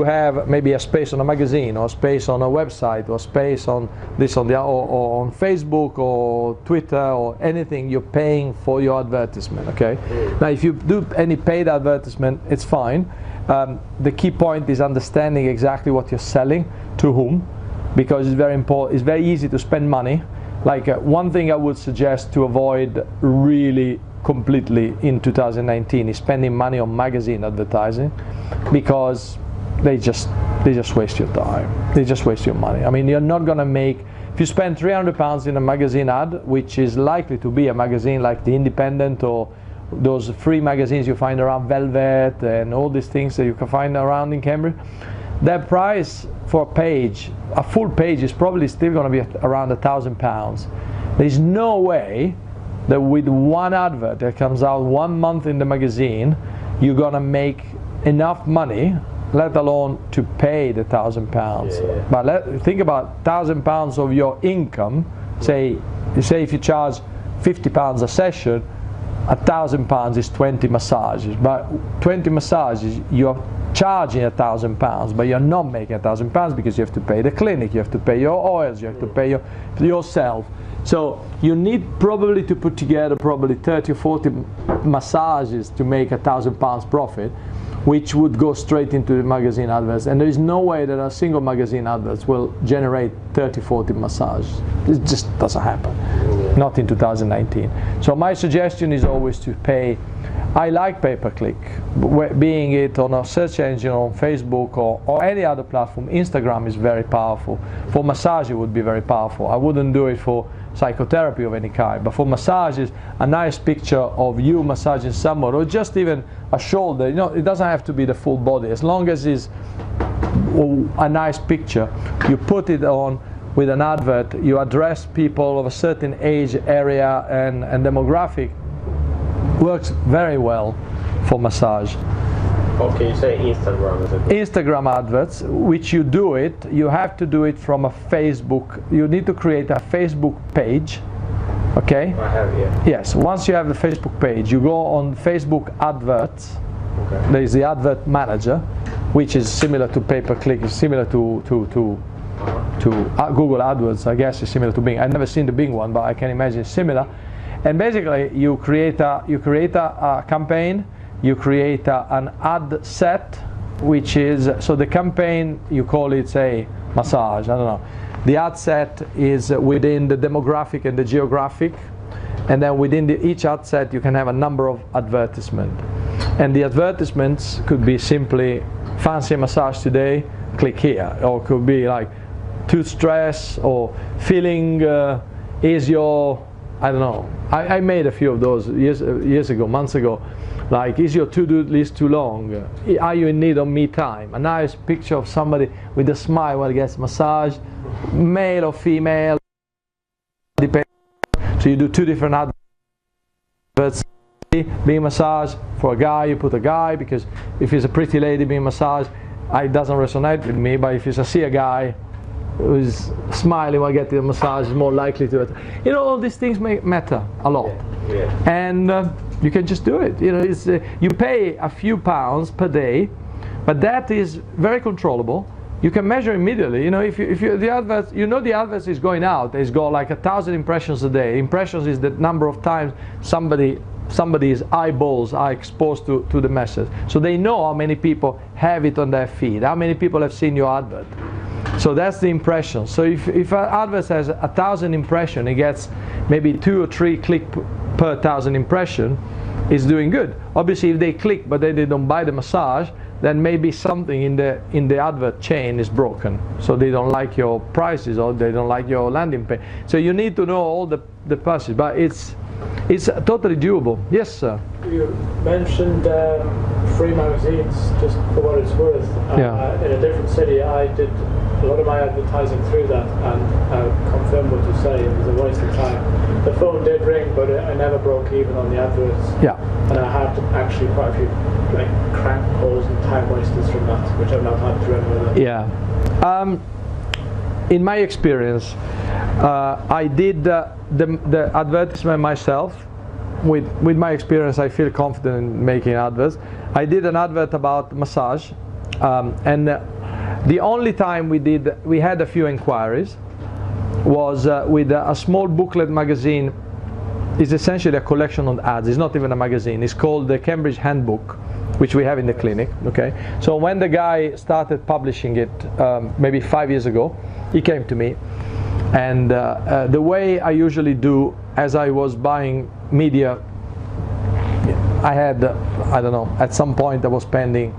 [SPEAKER 1] have maybe a space on a magazine or space on a website or space on this on the or on Facebook or Twitter or anything. You're paying for your advertisement. Okay, now if you do any paid advertisement, it's fine. The key point is understanding exactly what you're selling to whom, because it's very important. It's very easy to spend money. Like one thing I would suggest to avoid really completely in 2019 is spending money on magazine advertising, because they just waste your time. They just waste your money. I mean, you're not gonna make, if you spend £300 in a magazine ad, which is likely to be a magazine like The Independent or those free magazines you find around Velvet and all these things that you can find around in Cambridge, their price for a page, a full page, is probably still going to be around £1,000. There's no way that with one advert that comes out 1 month in the magazine, you're going to make enough money, let alone to pay the £1,000.
[SPEAKER 2] Yeah.
[SPEAKER 1] But think about £1,000 of your income. Say if you charge £50 a session, £1,000 is 20 massages. But 20 massages, you're charging £1,000, but you're not making £1,000 because you have to pay the clinic, you have to pay your oils, you have to pay yourself. So you need probably to put together probably 30 or 40 massages to make £1,000 profit, which would go straight into the magazine adverts. And there is no way that a single magazine advert will generate 30, 40 massages. It just doesn't happen. Not in 2019. So my suggestion is always to pay. I like pay-per-click, being it on a search engine on Facebook or any other platform. Instagram is very powerful. For massage it would be very powerful. I wouldn't do it for psychotherapy of any kind, but for massages, a nice picture of you massaging someone, or just even a shoulder, it doesn't have to be the full body, as long as it's a nice picture. You put it on with an advert, you address people of a certain age, area and demographic, works very well for massage.
[SPEAKER 2] Okay, you say Instagram, is it?
[SPEAKER 1] Instagram adverts, which you have to do it from a Facebook. You need to create a Facebook page, okay?
[SPEAKER 2] I have, yeah.
[SPEAKER 1] Yes, once you have the Facebook page, you go on Facebook adverts.
[SPEAKER 2] Okay.
[SPEAKER 1] There is the advert manager, which is similar to pay-per-click, is similar to Google AdWords, I guess it's similar to Bing. I've never seen the Bing one, but I can imagine it's similar. And basically, you create a campaign, you create an ad set, which is, so the campaign, you call it, say, massage, I don't know. The ad set is within the demographic and the geographic, and then within each ad set you can have a number of advertisements. And the advertisements could be simply, fancy massage today, click here, or it could be like, tooth stress, or feeling, is your, I don't know. I made a few of those years ago, months ago. Like, is your to-do list too long? Are you in need of me time? A nice picture of somebody with a smile while he gets massage, male or female, depends. So you do 2 different adverts. Being massaged for a guy, you put a guy, because if he's a pretty lady being massaged, it doesn't resonate with me. But if you see a guy who's smiling while getting a massage, is more likely to it. All these things matter a lot.
[SPEAKER 2] Yeah.
[SPEAKER 1] And you can just do it. It's, you pay a few pounds per day, but that is very controllable. You can measure immediately. If the advert, the advert is going out, it's got like 1,000 impressions a day. Impressions is the number of times somebody's eyeballs are exposed to the message. So they know how many people have it on their feed, how many people have seen your advert. So that's the impression. So if an advert has 1,000 impressions, it gets maybe 2 or 3 clicks per 1,000 impression, it's doing good. Obviously, if they click but they don't buy the massage, then maybe something in the advert chain is broken. So they don't like your prices, or they don't like your landing page. So you need to know all the passages, but it's totally doable. Yes, sir.
[SPEAKER 4] You mentioned free magazines, just for what it's worth.
[SPEAKER 1] Yeah.
[SPEAKER 4] In a different city, I did a lot of my advertising through that, and confirmed what you say, it was a waste of time. The phone did ring, but I never broke even on the adverts.
[SPEAKER 1] Yeah.
[SPEAKER 4] And I had actually quite a few crank calls and time wasters from that, which I've not had through any other.
[SPEAKER 1] Yeah. In my experience, I did the advertisement myself. With my experience, I feel confident in making adverts. I did an advert about massage, and the only time we had a few inquiries was with a small booklet magazine. It's essentially a collection of ads. It's not even a magazine. It's called the Cambridge Handbook, which we have in the clinic. Okay. So when the guy started publishing it, maybe 5 years ago, he came to me, and the way I usually do, as I was buying media, I had, I don't know, at some point I was spending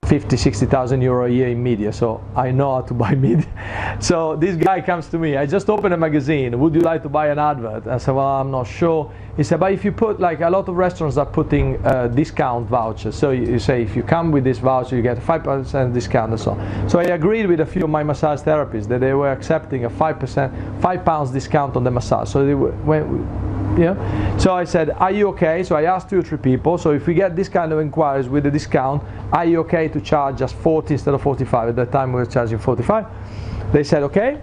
[SPEAKER 1] 50,000-60,000 euro a year in media, so I know how to buy media. So this guy comes to me, I just opened a magazine, would you like to buy an advert? I said, well, I'm not sure. He said, but if you put, like a lot of restaurants are putting discount vouchers, so you say if you come with this voucher you get a 5% discount and so on. So I agreed with a few of my massage therapists that they were accepting a £5 discount on the massage. So they went, so I said, are you okay? So I asked 2 or 3 people, so if we get this kind of inquiries with a discount, are you okay to charge just 40 instead of 45? At that time we were charging 45. They said okay.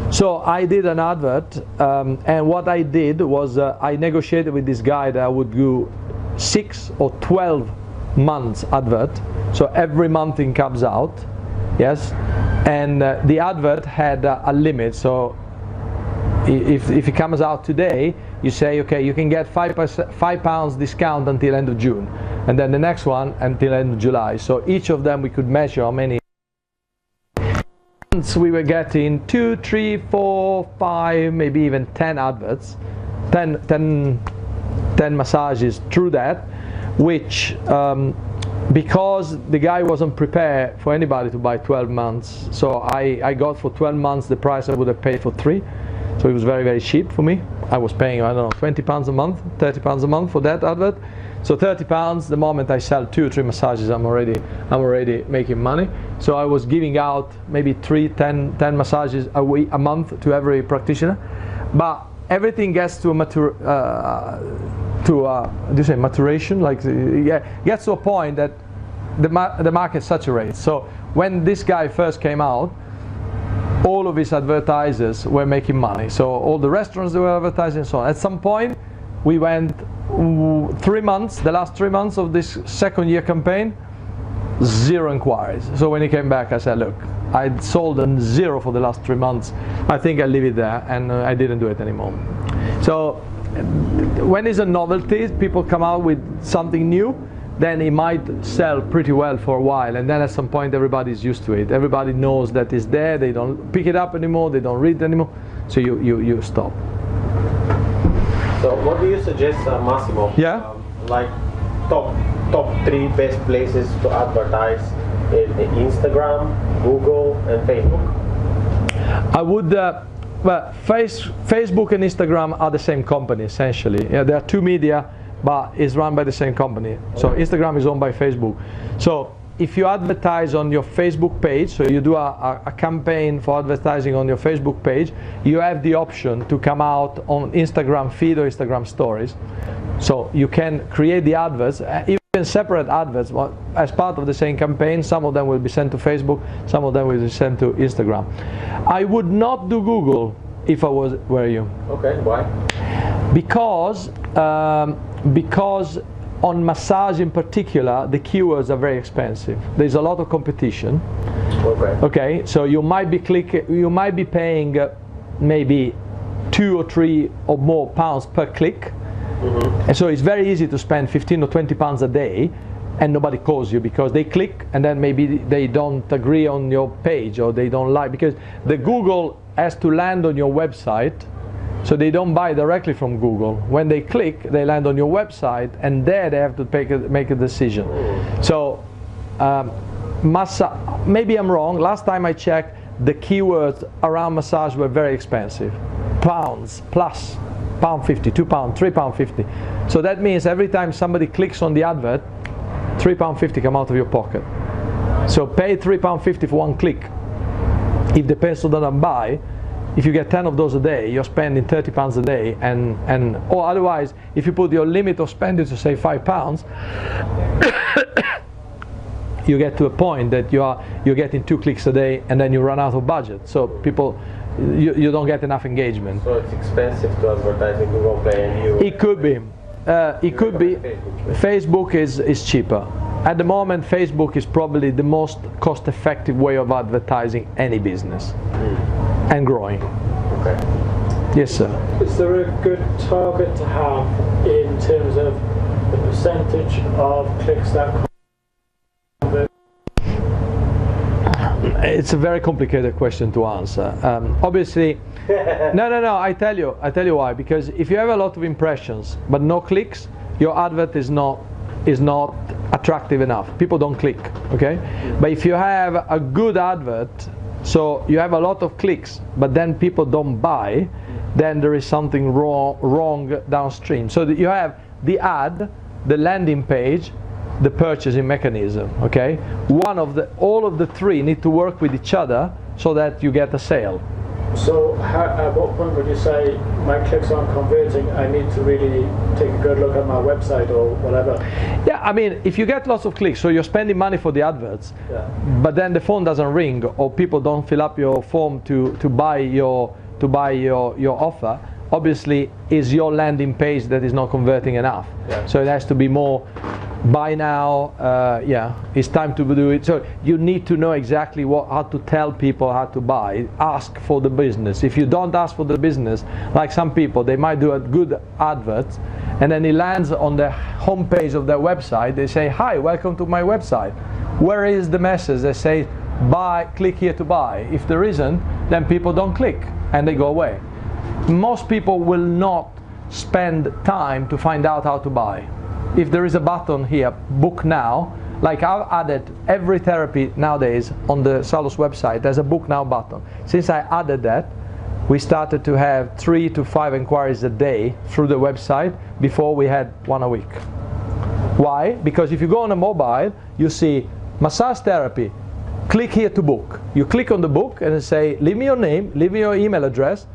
[SPEAKER 1] So I did an advert, and what I did was I negotiated with this guy that I would do 6 or 12 months advert, so every month it comes out, yes, and the advert had a limit. So if it comes out today, you say, okay, you can get £5 discount until end of June, and then the next one until end of July. So each of them we could measure how many months we were getting, 2, 3, 4, 5, maybe even 10 adverts, 10 massages through that, which because the guy wasn't prepared for anybody to buy 12 months, so I got for 12 months the price I would have paid for 3. So it was very, very cheap for me. I was paying, I don't know, £20 a month, £30 a month for that advert. So £30, the moment I sell 2 or 3 massages, I'm already making money. So I was giving out maybe 10 massages a month to every practitioner. But everything gets to a maturation, like gets to a point that the market saturates. So when this guy first came out, all of his advertisers were making money. So all the restaurants, they were advertising and so on. At some point, we went 3 months, the last 3 months of this second year campaign, 0 inquiries. So when he came back, I said, look, I'd sold them 0 for the last 3 months. I think I'll leave it there, and I didn't do it anymore. So when it's a novelty, people come out with something new, then it might sell pretty well for a while, and then at some point everybody's used to it. Everybody knows that it's there, they don't pick it up anymore, they don't read it anymore, so you stop.
[SPEAKER 2] So what do you suggest, Massimo?
[SPEAKER 1] Yeah?
[SPEAKER 2] Like top 3 best places to advertise in Instagram, Google and Facebook?
[SPEAKER 1] I would, well, Facebook and Instagram are the same company essentially. Yeah, they are 2 media, but it's run by the same company. So Instagram is owned by Facebook. So if you advertise on your Facebook page, so you do a campaign for advertising on your Facebook page, you have the option to come out on Instagram feed or Instagram stories. So you can create the adverts, even separate adverts as part of the same campaign. Some of them will be sent to Facebook, some of them will be sent to Instagram. I would not do Google if I were you.
[SPEAKER 2] Okay, why?
[SPEAKER 1] Because on massage in particular, the keywords are very expensive. There's a lot of competition. Okay, so you might be paying maybe 2 or 3 or more pounds per click. And so it's very easy to spend 15 or 20 pounds a day and nobody calls you because they click and then maybe they don't agree on your page or they don't like, because the Google has to land on your website. So they don't buy directly from Google. When they click, they land on your website, and there they have to make a decision. So maybe I'm wrong. Last time I checked, the keywords around massage were very expensive. Pounds plus, £1.50, £2, £3.50. So that means every time somebody clicks on the advert, £3.50 come out of your pocket. So pay £3.50 for 1 click. If the person doesn't buy, if you get 10 of those a day, you're spending £30 a day, or otherwise, if you put your limit of spending to say £5, you get to a point that you're getting 2 clicks a day, and then you run out of budget. So people, you don't get enough engagement.
[SPEAKER 2] So it's expensive to advertise in Google Play, and you.
[SPEAKER 1] It could be. It could be. Facebook is cheaper. At the moment, Facebook is probably the most cost-effective way of advertising any business. And growing.
[SPEAKER 2] Okay.
[SPEAKER 1] Yes, sir.
[SPEAKER 4] Is there a good target to have in terms of the percentage of clicks that convert?
[SPEAKER 1] It's a very complicated question to answer. Obviously, no. I tell you why. Because if you have a lot of impressions but no clicks, your advert is not is not attractive enough. People don't click, okay? But if you have a good advert, so you have a lot of clicks, but then people don't buy, then there is something wrong downstream. So that you have the ad, the landing page, the purchasing mechanism, okay? All of the three need to work with each other so that you get a sale.
[SPEAKER 4] So at what point would you say my clicks aren't converting, I need to really take a good look at my website or whatever?
[SPEAKER 1] Yeah, I mean, if you get lots of clicks, so you're spending money for the adverts, but then the phone doesn't ring or people don't fill up your form to buy your offer, obviously is your landing page that is not converting enough. So it has to be more buy now, it's time to do it. So you need to know exactly how to tell people how to buy. Ask for the business. If you don't ask for the business, like some people, they might do a good advert and then it lands on the homepage of their website. They say, hi, welcome to my website. Where is the message? They say, buy, click here to buy. If there isn't, then people don't click and they go away. Most people will not spend time to find out how to buy. If there is a button here, book now, like I've added every therapy nowadays on the Salus website, there's a book now button. Since I added that, we started to have 3 to 5 inquiries a day through the website. Before we had 1 a week. Why? Because if you go on a mobile, you see massage therapy, click here to book. You click on the book and say, leave me your name, leave me your email address,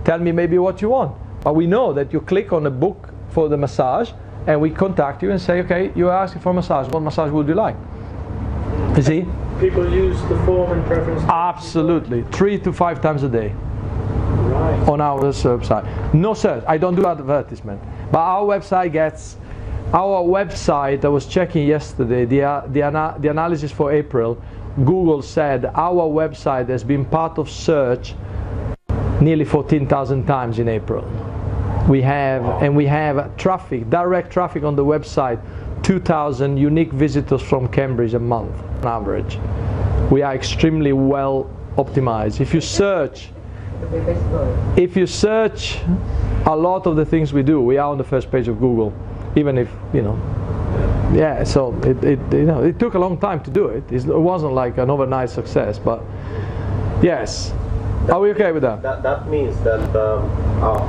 [SPEAKER 1] tell me maybe what you want. But we know that you click on the book for the massage and we contact you and say, okay, you are asking for a massage, what massage would you like? You see?
[SPEAKER 4] People use the form in preference?
[SPEAKER 1] Absolutely, 3 to 5 times a day.
[SPEAKER 4] Right.
[SPEAKER 1] On our website. No search, I don't do advertisement. But our website I was checking yesterday, the analysis for April, Google said our website has been part of search nearly 14,000 times in April. We have, and we have traffic, direct traffic on the website, 2,000 unique visitors from Cambridge a month on average. We are extremely well optimized. If you search a lot of the things we do, we are on the first page of Google, even if, so it took a long time to do it. It wasn't like an overnight success, but yes. Are we okay with that?
[SPEAKER 2] That means that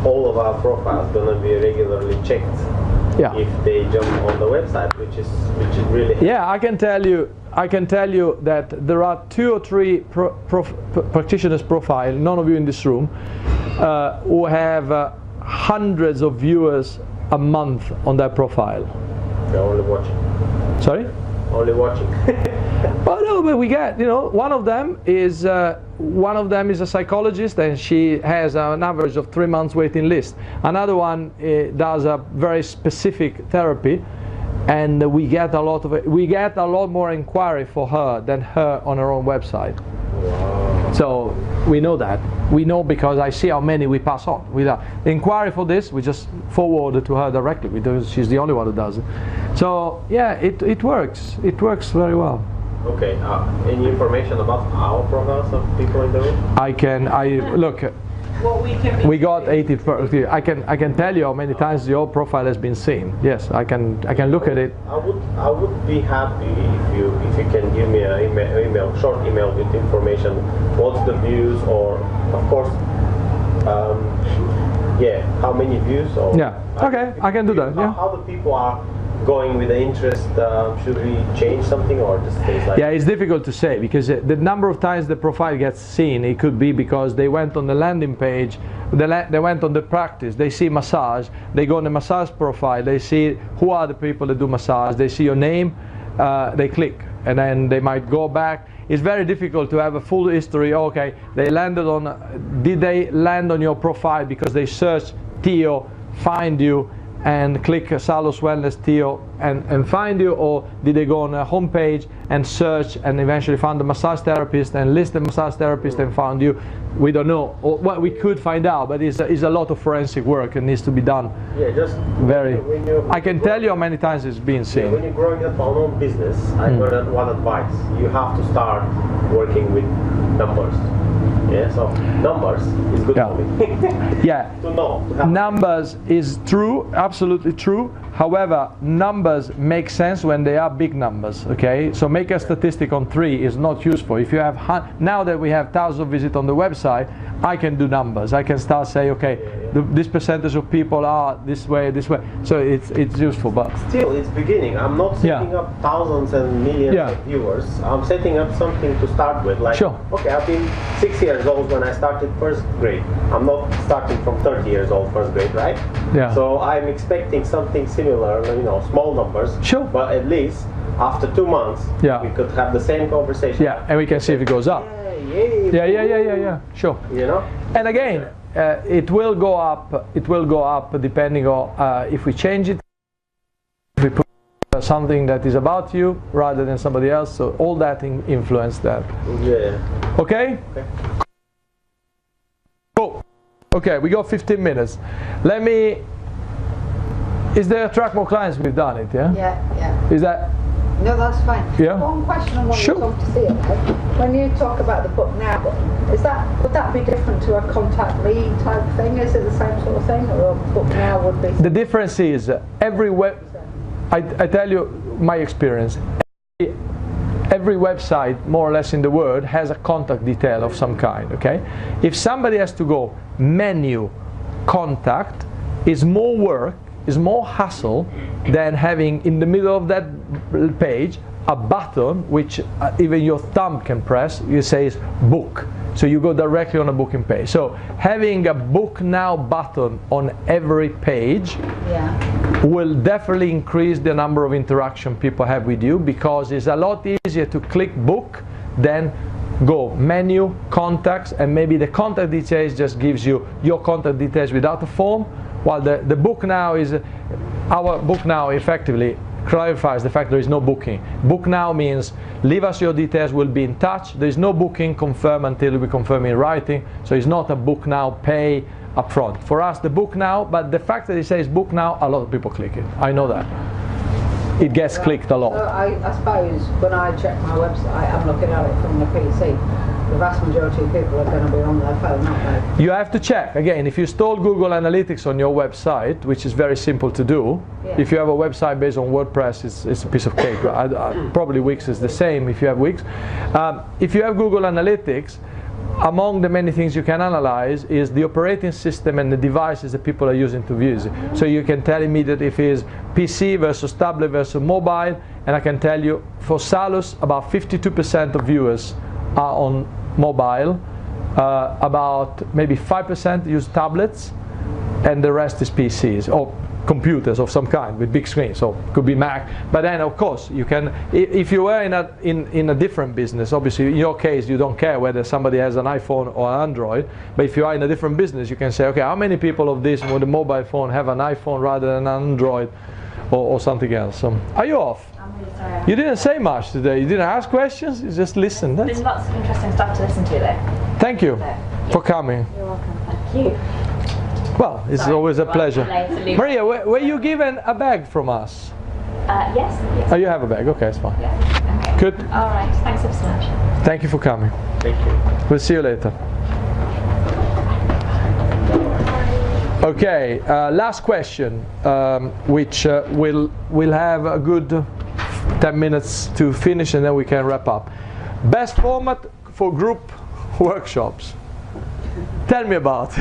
[SPEAKER 2] all of our profiles going to be regularly checked.
[SPEAKER 1] Yeah.
[SPEAKER 2] If they jump on the website, which is really.
[SPEAKER 1] Yeah, I can tell you that there are 2 or 3 practitioners' profile, none of you in this room, who have hundreds of viewers a month on their profile.
[SPEAKER 2] They're only watching.
[SPEAKER 1] Sorry?
[SPEAKER 2] Only watching.
[SPEAKER 1] Well, no, but we get, one of them is a psychologist and she has an average of 3 months waiting list. Another one does a very specific therapy, and we get a lot more inquiry for her than her on her own website.
[SPEAKER 2] Wow.
[SPEAKER 1] So we know that. We know because I see how many we pass on. The inquiry for this, we just forward it to her directly because she's the only one who does it. So yeah, it works. It works very well.
[SPEAKER 2] Okay. Any information about our profiles of people in the room?
[SPEAKER 1] Look. We got 80. I can tell you how many times your profile has been seen. Yes, I can look at it.
[SPEAKER 2] I would be happy if you can give me an short email with information. What's the views, or of course, how many views? Or
[SPEAKER 1] okay, I can do that. Yeah.
[SPEAKER 2] How the people are going with the interest. Should we change something or just stay like?
[SPEAKER 1] Yeah, it's difficult to say because the number of times the profile gets seen, it could be because they went on the landing page, they went on the practice, they see massage, they go on the massage profile, they see who are the people that do massage, they see your name, they click, and then they might go back. It's very difficult to have a full history. Okay, did they land on your profile because they searched Theo, find you, and click Salus Wellness Theo and find you, or did they go on a homepage and search and eventually found the massage therapist and list the massage therapist and found you? We don't know. Well, we could find out, but it's a lot of forensic work and needs to be done.
[SPEAKER 2] Yeah, just
[SPEAKER 1] I can tell you how many times it's been seen.
[SPEAKER 2] Yeah, when you're growing up our own business, I got one advice: you have to start working with numbers. Yeah, so numbers is good for me.
[SPEAKER 1] Yeah.
[SPEAKER 2] To know. To have
[SPEAKER 1] Numbers is true, absolutely true. However, numbers make sense when they are big numbers, okay? So make a statistic on 3 is not useful. If you have, now that we have thousands of visits on the website, I can do numbers. I can start say, okay, this percentage of people are this way. So it's useful, but
[SPEAKER 2] still, it's beginning. I'm not setting up thousands and millions of viewers. I'm setting up something to start with. Like, okay, I've been 6 years old when I started first grade. I'm not starting from 30 years old first grade, right?
[SPEAKER 1] Yeah.
[SPEAKER 2] So I'm expecting something similar, you know, small numbers.
[SPEAKER 1] Sure.
[SPEAKER 2] But at least after 2 months, we could have the same conversation.
[SPEAKER 1] Yeah, and we can see if it goes up. Yeah. Sure.
[SPEAKER 2] You know.
[SPEAKER 1] And again, it will go up. It will go up depending on if we change it. If we put something that is about you rather than somebody else. So all that influence that.
[SPEAKER 2] Yeah.
[SPEAKER 1] Okay. Cool. Okay, we got 15 minutes. Let me. Is there attract more clients? We've done it. Yeah.
[SPEAKER 3] Yeah.
[SPEAKER 1] Is that?
[SPEAKER 3] No, that's fine.
[SPEAKER 1] Yeah.
[SPEAKER 3] One question I want to talk to see about. When you talk about the book now button, would that be different to a contact me type thing? Is it the same sort of thing, or a book now would be?
[SPEAKER 1] The difference is every I tell you my experience. Every website, more or less in the world, has a contact detail of some kind. Okay. If somebody has to go menu, contact, is more work. Is more hassle than having in the middle of that page a button which even your thumb can press. You say book, so you go directly on a booking page. So having a book now button on every page will definitely increase the number of interaction people have with you, because it's a lot easier to click book than go menu, contacts, and maybe the contact details just gives you your contact details without a form. While the book now is, our book now effectively clarifies the fact there is no booking. Book now means leave us your details, we'll be in touch. There is no booking confirm until we confirm in writing. So it's not a book now, pay upfront. For us, the book now, but the fact that it says book now, a lot of people click it. I know that. It gets clicked a lot.
[SPEAKER 3] So I suppose when I check my website, I'm looking at it from the PC. The vast majority of people are going to be on their phone, aren't they?
[SPEAKER 1] You have to check. Again, if you install Google Analytics on your website, which is very simple to do, if you have a website based on WordPress, it's a piece of cake. Probably Wix is the same if you have Wix. If you have Google Analytics, among the many things you can analyze is the operating system and the devices that people are using to view it. So you can tell immediately if it is PC versus tablet versus mobile, and I can tell you for Salus about 52% of viewers are on mobile, about maybe 5% use tablets, and the rest is PCs or computers of some kind with big screens. So it could be Mac. But then of course you can, if you were in a different business, obviously in your case you don't care whether somebody has an iPhone or an Android. But if you are in a different business, you can say, okay, how many people of this with a mobile phone have an iPhone rather than an Android or something else? So, are you off? You didn't say much today. You didn't ask questions. You just listened.
[SPEAKER 7] There's been lots of interesting stuff to listen to there.
[SPEAKER 1] Thank you for coming.
[SPEAKER 7] You're welcome. Thank you.
[SPEAKER 1] Well, it's always a pleasure. Maria, were you given a bag from us?
[SPEAKER 7] Yes.
[SPEAKER 1] Oh, you have a bag. Okay, it's fine.
[SPEAKER 7] Yeah. Okay.
[SPEAKER 1] Good.
[SPEAKER 7] All right. Thanks ever so much.
[SPEAKER 1] Thank you for coming.
[SPEAKER 2] Thank you.
[SPEAKER 1] We'll see you later. Okay, last question, which we'll have a good 10 minutes to finish, and then we can wrap up. Best format for group workshops. Tell me about.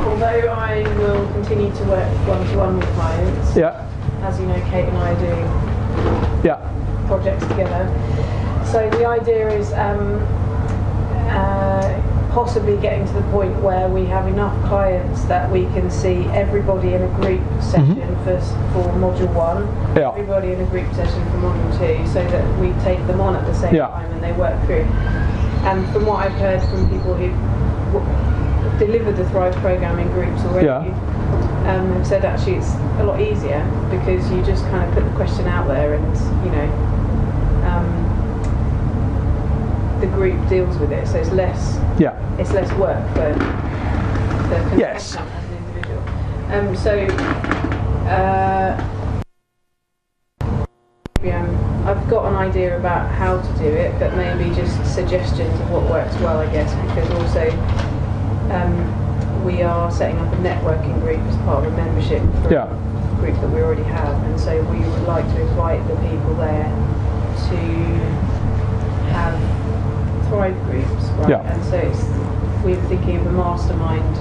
[SPEAKER 6] Although I will continue to work one-to-one with clients, as you know, Kate and I are doing projects together. So the idea is possibly getting to the point where we have enough clients that we can see everybody in a group session for module 1, everybody in a group session for module 2, so that we take them on at the same time and they work through. And from what I've heard from people who've delivered the Thrive program in groups already, have said actually it's a lot easier because you just kind of put the question out there and the group deals with it, so it's less work for the consultant as an individual. I've got an idea about how to do it, but maybe just suggestions of what works well, I guess, because also we are setting up a networking group as part of a membership for a group that we already have, and so we would like to invite the people there to have Thrive groups, right?
[SPEAKER 1] Yeah.
[SPEAKER 6] And so we're thinking of a mastermind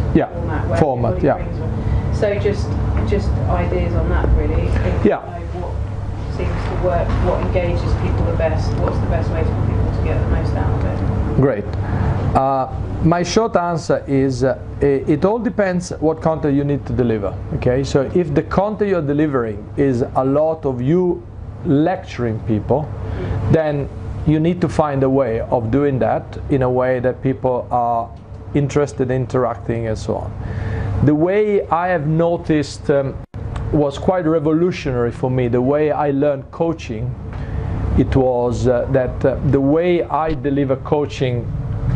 [SPEAKER 6] format where everybody brings. So just ideas on that, really. Know what seems to work, what engages people the best, what's the best way for people to get the most out of it.
[SPEAKER 1] Great. My short answer is it all depends what content you need to deliver. Okay, so if the content you're delivering is a lot of you lecturing people, then you need to find a way of doing that in a way that people are interested in interacting and so on. The way I have noticed was quite revolutionary for me, the way I learned coaching. It was that the way I deliver coaching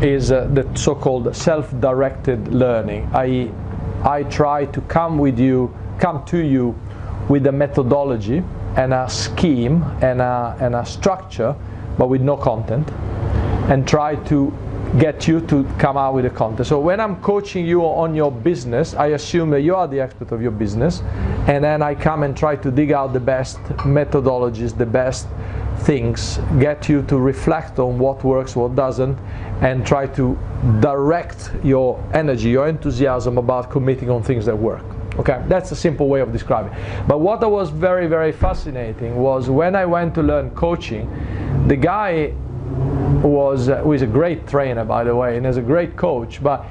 [SPEAKER 1] is the so-called self-directed learning. I try to come to you with a methodology and a scheme and a structure, but with no content, and try to get you to come out with the content. So when I'm coaching you on your business, I assume that you are the expert of your business, and then I come and try to dig out the best methodologies, the best things, get you to reflect on what works, what doesn't, and try to direct your energy, your enthusiasm about committing on things that work. Okay, that's a simple way of describing it. But what was very, very fascinating was when I went to learn coaching, the guy who is a great trainer, by the way, and is a great coach, but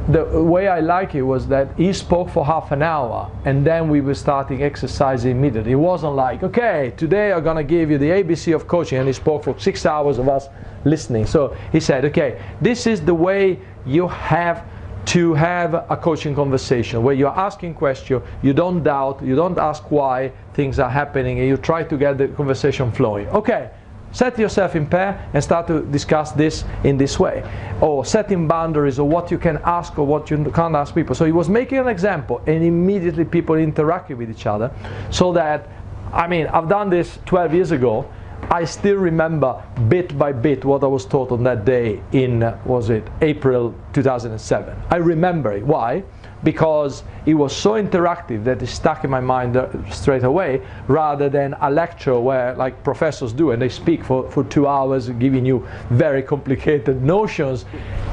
[SPEAKER 1] the way I like it was that he spoke for half an hour and then we were starting exercising immediately. It wasn't like, okay, today I'm gonna give you the ABC of coaching, and he spoke for 6 hours of us listening. So he said, okay, this is the way you have to have a coaching conversation where you're asking questions, you don't doubt, you don't ask why things are happening, and you try to get the conversation flowing. Okay, set yourself in pair and start to discuss this in this way, or setting boundaries, or what you can ask or what you can't ask people. So he was making an example, and immediately people interacted with each other, so that, I mean, I've done this 12 years ago. I still remember bit by bit what I was taught on that day in, was it April 2007. I remember it. Why? Because it was so interactive that it stuck in my mind straight away, rather than a lecture where, like professors do, and they speak for 2 hours giving you very complicated notions,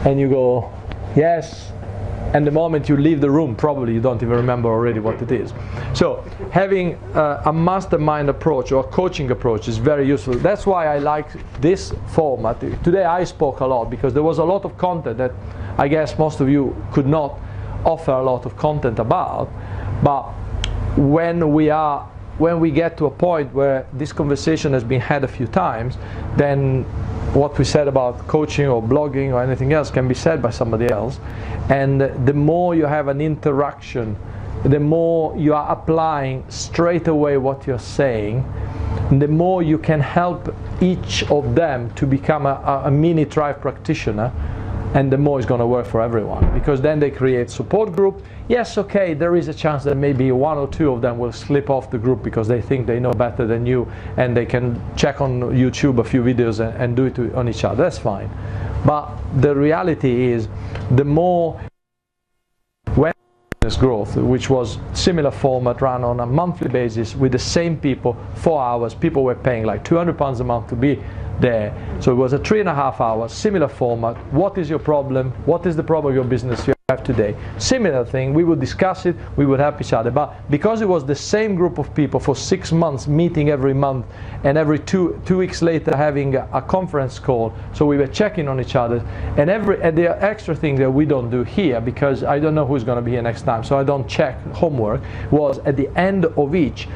[SPEAKER 1] and you go, yes, and the moment you leave the room, probably you don't even remember already what it is. So having a mastermind approach or a coaching approach is very useful. That's why I like this format. Today I spoke a lot because there was a lot of content that I guess most of you could not offer a lot of content about. But when we get to a point where this conversation has been had a few times, then what we said about coaching or blogging or anything else can be said by somebody else. And the more you have an interaction, the more you are applying straight away what you're saying, the more you can help each of them to become a mini Thrive practitioner, and the more it's going to work for everyone, because then they create support group. Yes, okay, there is a chance that maybe 1 or 2 of them will slip off the group because they think they know better than you, and they can check on YouTube a few videos and do it on each other. That's fine. But the reality is, the more when business growth, which was similar format, run on a monthly basis with the same people, 4 hours, people were paying like £200 a month to be there. So it was a 3.5 hours, similar format. What is your problem? What is the problem of your business you have today? Similar thing, we would discuss it, we would help each other. But because it was the same group of people for 6 months, meeting every month, and every two weeks later having a conference call, so we were checking on each other. And the extra thing that we don't do here, because I don't know who's going to be here next time, so I don't check homework, was at the end of each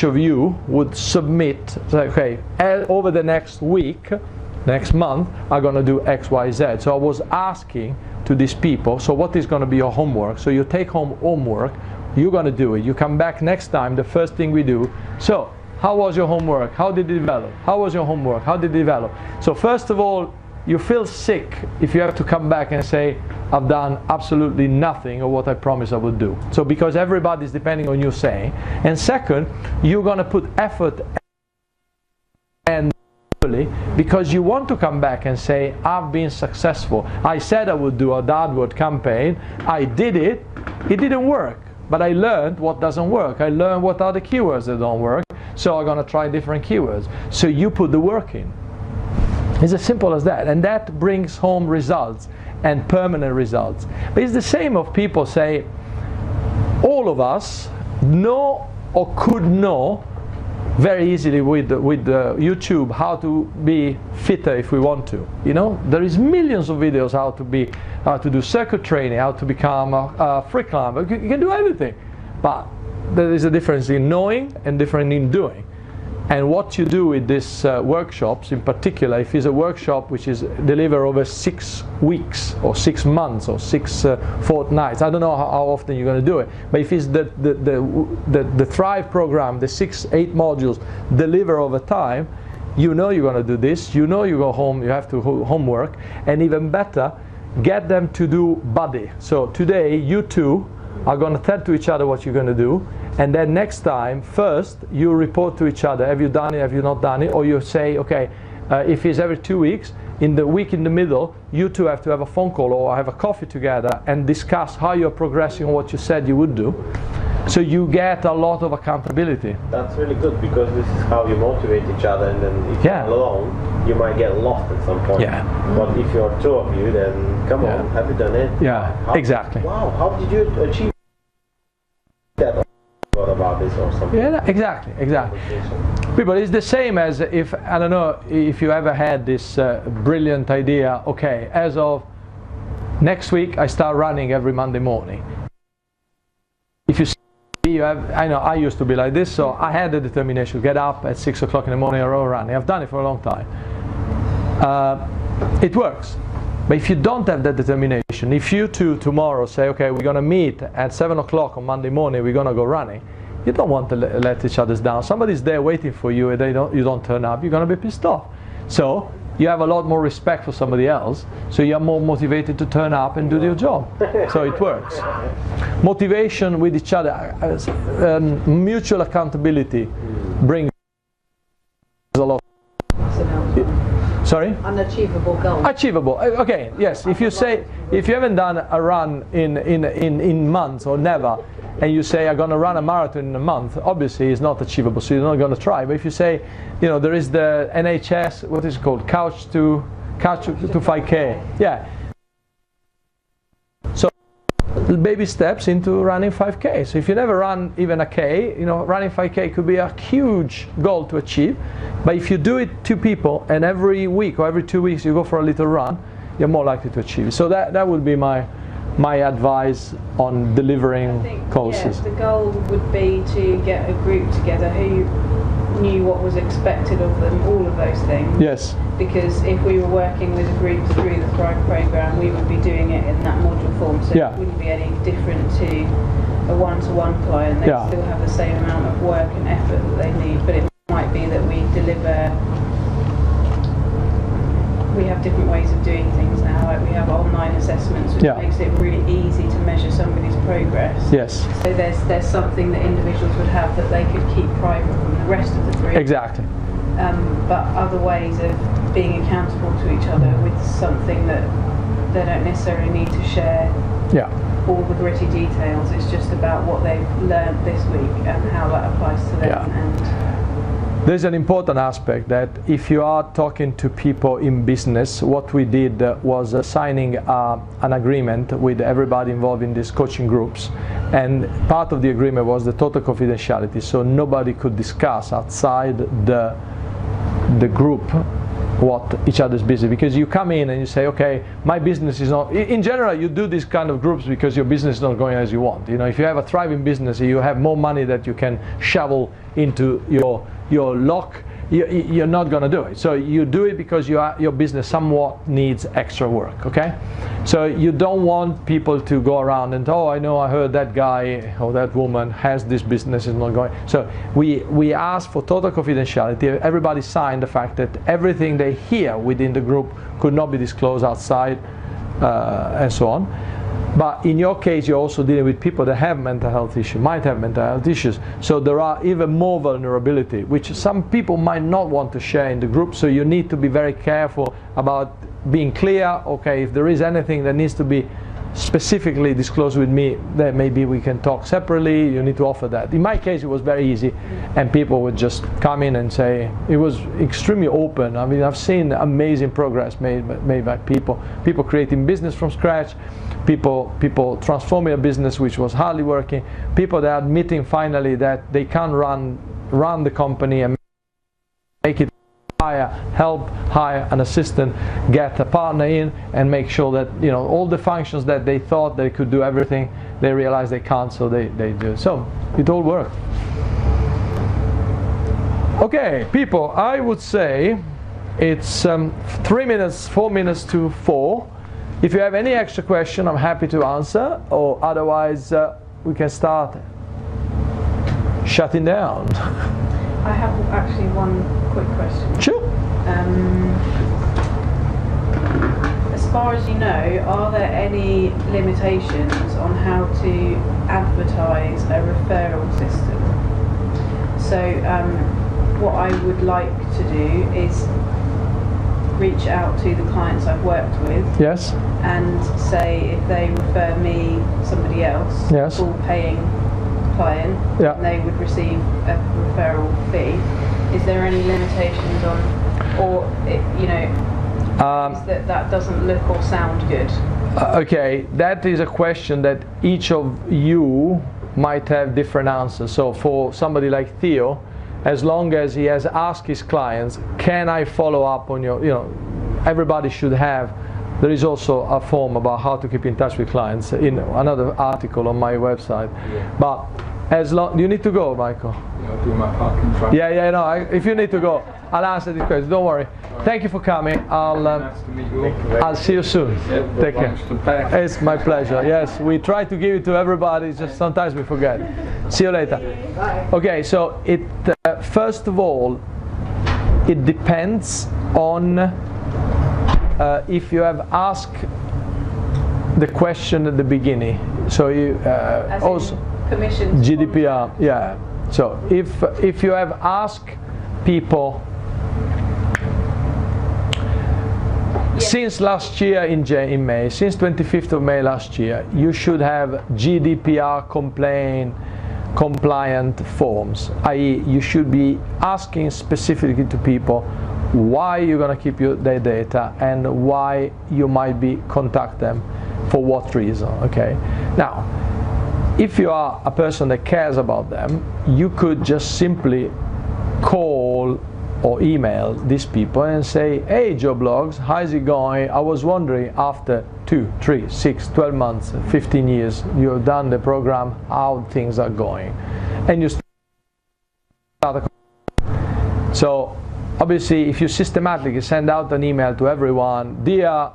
[SPEAKER 1] of you would submit, say, okay, over the next week, next month, I'm going to do X, Y, Z. So I was asking to these people, so what is going to be your homework? So you take home homework, you're going to do it. You come back next time, the first thing we do, so how was your homework? How did it develop? How was your homework? How did it develop? So first of all, you feel sick if you have to come back and say, I've done absolutely nothing of what I promised I would do. So because everybody's depending on you saying. And second, you're going to put effort and early, because you want to come back and say, I've been successful. I said I would do a AdWord campaign, I did it, it didn't work. But I learned what doesn't work. I learned what are the keywords that don't work, so I'm going to try different keywords. So you put the work in. It's as simple as that, and that brings home results and permanent results. But it's the same of people say, all of us know or could know very easily with YouTube how to be fitter if we want to. You know, there is millions of videos how to do circuit training, how to become a free climber. You can do everything, but there is a difference in knowing and different in doing. And what you do with these workshops, in particular, if it's a workshop which is delivered over 6 weeks or 6 months or 6 fortnights, I don't know how often you're going to do it, but if it's the Thrive program, the 6-8 modules deliver over time, you know you're going to do this, you know you go home, you have to homework, and even better, get them to do buddy. So today you two are going to tell to each other what you're going to do, and then next time, first you report to each other, have you done it, have you not done it, or you say, okay, if it's every 2 weeks, in the week in the middle, you two have to have a phone call or have a coffee together and discuss how you're progressing on what you said you would do. So you get a lot of accountability.
[SPEAKER 2] That's really good, because this is how you motivate each other, and then if you're alone, you might get lost at some point. Yeah. But if you're two of you, then come on, have you done it?
[SPEAKER 1] Yeah, exactly.
[SPEAKER 2] Wow, how did you achieve that? What about this or something?
[SPEAKER 1] Yeah, exactly. People, it's the same as if, I don't know if you ever had this brilliant idea, okay, as of next week I start running every Monday morning. If you have, I know I used to be like this, so I had the determination to get up at 6 o'clock in the morning and go running. I've done it for a long time. It works. But if you don't have that determination, if you two tomorrow say, okay, we're going to meet at 7 o'clock on Monday morning, we're going to go running, you don't want to let each other down. Somebody's there waiting for you and you don't turn up, you're going to be pissed off. So you have a lot more respect for somebody else, so you're more motivated to turn up and do your job. So it works. Motivation with each other, mutual accountability brings a lot. Sorry?
[SPEAKER 3] Unachievable goal.
[SPEAKER 1] Achievable. Okay, yes. If you say, if you haven't done a run in months or never, and you say I'm going to run a marathon in a month, obviously it's not achievable, so you're not going to try. But if you say, you know, there is the NHS, what is it called? Couch to 5K. Yeah. So baby steps into running 5K. So if you never run even a K, you know, running 5K could be a huge goal to achieve. But if you do it 2 people and every week or every 2 weeks you go for a little run, you're more likely to achieve it. So that would be my advice on delivering courses.
[SPEAKER 6] Yeah, the goal would be to get a group together who knew what was expected of them, all of those things.
[SPEAKER 1] Yes.
[SPEAKER 6] Because if we were working with a group through the Thrive program, we would be doing it in that module form, so it wouldn't be any different to a one-to-one client. They still have the same amount of work and effort that they need, but it might be that we have different ways of doing things now. Like we have online assessments, which makes it really easy to measure somebody's progress.
[SPEAKER 1] Yes.
[SPEAKER 6] So there's something that individuals would have that they could keep private from the rest of the group.
[SPEAKER 1] Exactly.
[SPEAKER 6] But other ways of being accountable to each other with something that they don't necessarily need to share all the gritty details. It's just about what they've learned this week and how that applies to them. And
[SPEAKER 1] there's an important aspect that if you are talking to people in business, what we did was signing an agreement with everybody involved in these coaching groups, and part of the agreement was the total confidentiality, so nobody could discuss outside the group what each other's business, because you come in and you say, okay, my business is not, in general you do these kind of groups because your business is not going as you want. You know, if you have a thriving business, you have more money that you can shovel into your lock, you're not going to do it. So you do it because your business somewhat needs extra work, okay? So you don't want people to go around and, oh, I heard that guy or that woman has this business, is not going. So we ask for total confidentiality. Everybody signed the fact that everything they hear within the group could not be disclosed outside, and so on. But in your case, you're also dealing with people that have mental health issues, might have mental health issues. So there are even more vulnerability, which some people might not want to share in the group. So you need to be very careful about being clear. Okay, if there is anything that needs to be specifically disclosed with me, then maybe we can talk separately. You need to offer that. In my case, it was very easy, and people would just come in and say, it was extremely open. I mean, I've seen amazing progress made by people creating business from scratch, people transforming a business which was hardly working, people that are admitting finally that they can't run the company and make it. Hire an assistant, get a partner in, and make sure that all the functions that they thought they could do everything, they realize they can't, so they do. So it all worked. Okay, people, I would say it's 4 minutes to 4. If you have any extra question, I'm happy to answer, or otherwise we can start shutting down.
[SPEAKER 6] I have actually one quick question.
[SPEAKER 1] Sure.
[SPEAKER 6] As far as you know, are there any limitations on how to advertise a referral system? So what I would like to do is reach out to the clients I've worked with.
[SPEAKER 1] Yes.
[SPEAKER 6] And say if they refer me somebody else,
[SPEAKER 1] yes,
[SPEAKER 6] full paying client,
[SPEAKER 1] yeah,
[SPEAKER 6] they would receive a referral fee. Is there any limitations on, or that doesn't look or sound good?
[SPEAKER 1] Okay, that is a question that each of you might have different answers. So for somebody like Theo, as long as he has asked his clients, can I follow up on your, everybody should have. There is also a form about how to keep in touch with clients in another article on my website. Yeah. But as long, you need to go, Michael.
[SPEAKER 5] Yeah, I'll do my parking truck.
[SPEAKER 1] Yeah, no. If you need to go, I'll answer this question. Don't worry. Right. Thank you for coming.
[SPEAKER 5] Nice to meet you.
[SPEAKER 1] I'll see you soon.
[SPEAKER 5] Yeah,
[SPEAKER 1] take care. It's my pleasure. Yes, we try to give it to everybody. Just sometimes we forget. See you later.
[SPEAKER 6] Bye.
[SPEAKER 1] Okay, so it first of all, it depends on. If you have asked the question at the beginning, so you also
[SPEAKER 6] commissions
[SPEAKER 1] GDPR, yeah. So if you have asked people since last year in May, since 25th of May last year, you should have GDPR compliant forms, i.e. you should be asking specifically to people why you're going to keep their data and why you might be contact them, for what reason. Okay. Now, if you are a person that cares about them, you could just simply call or email these people and say, hey Joe Blogs, how's it going? I was wondering, after 2, 3, 6, 12 months, 15 years, you've done the program, how things are going. And you start a so obviously, if you systematically send out an email to everyone, dear ...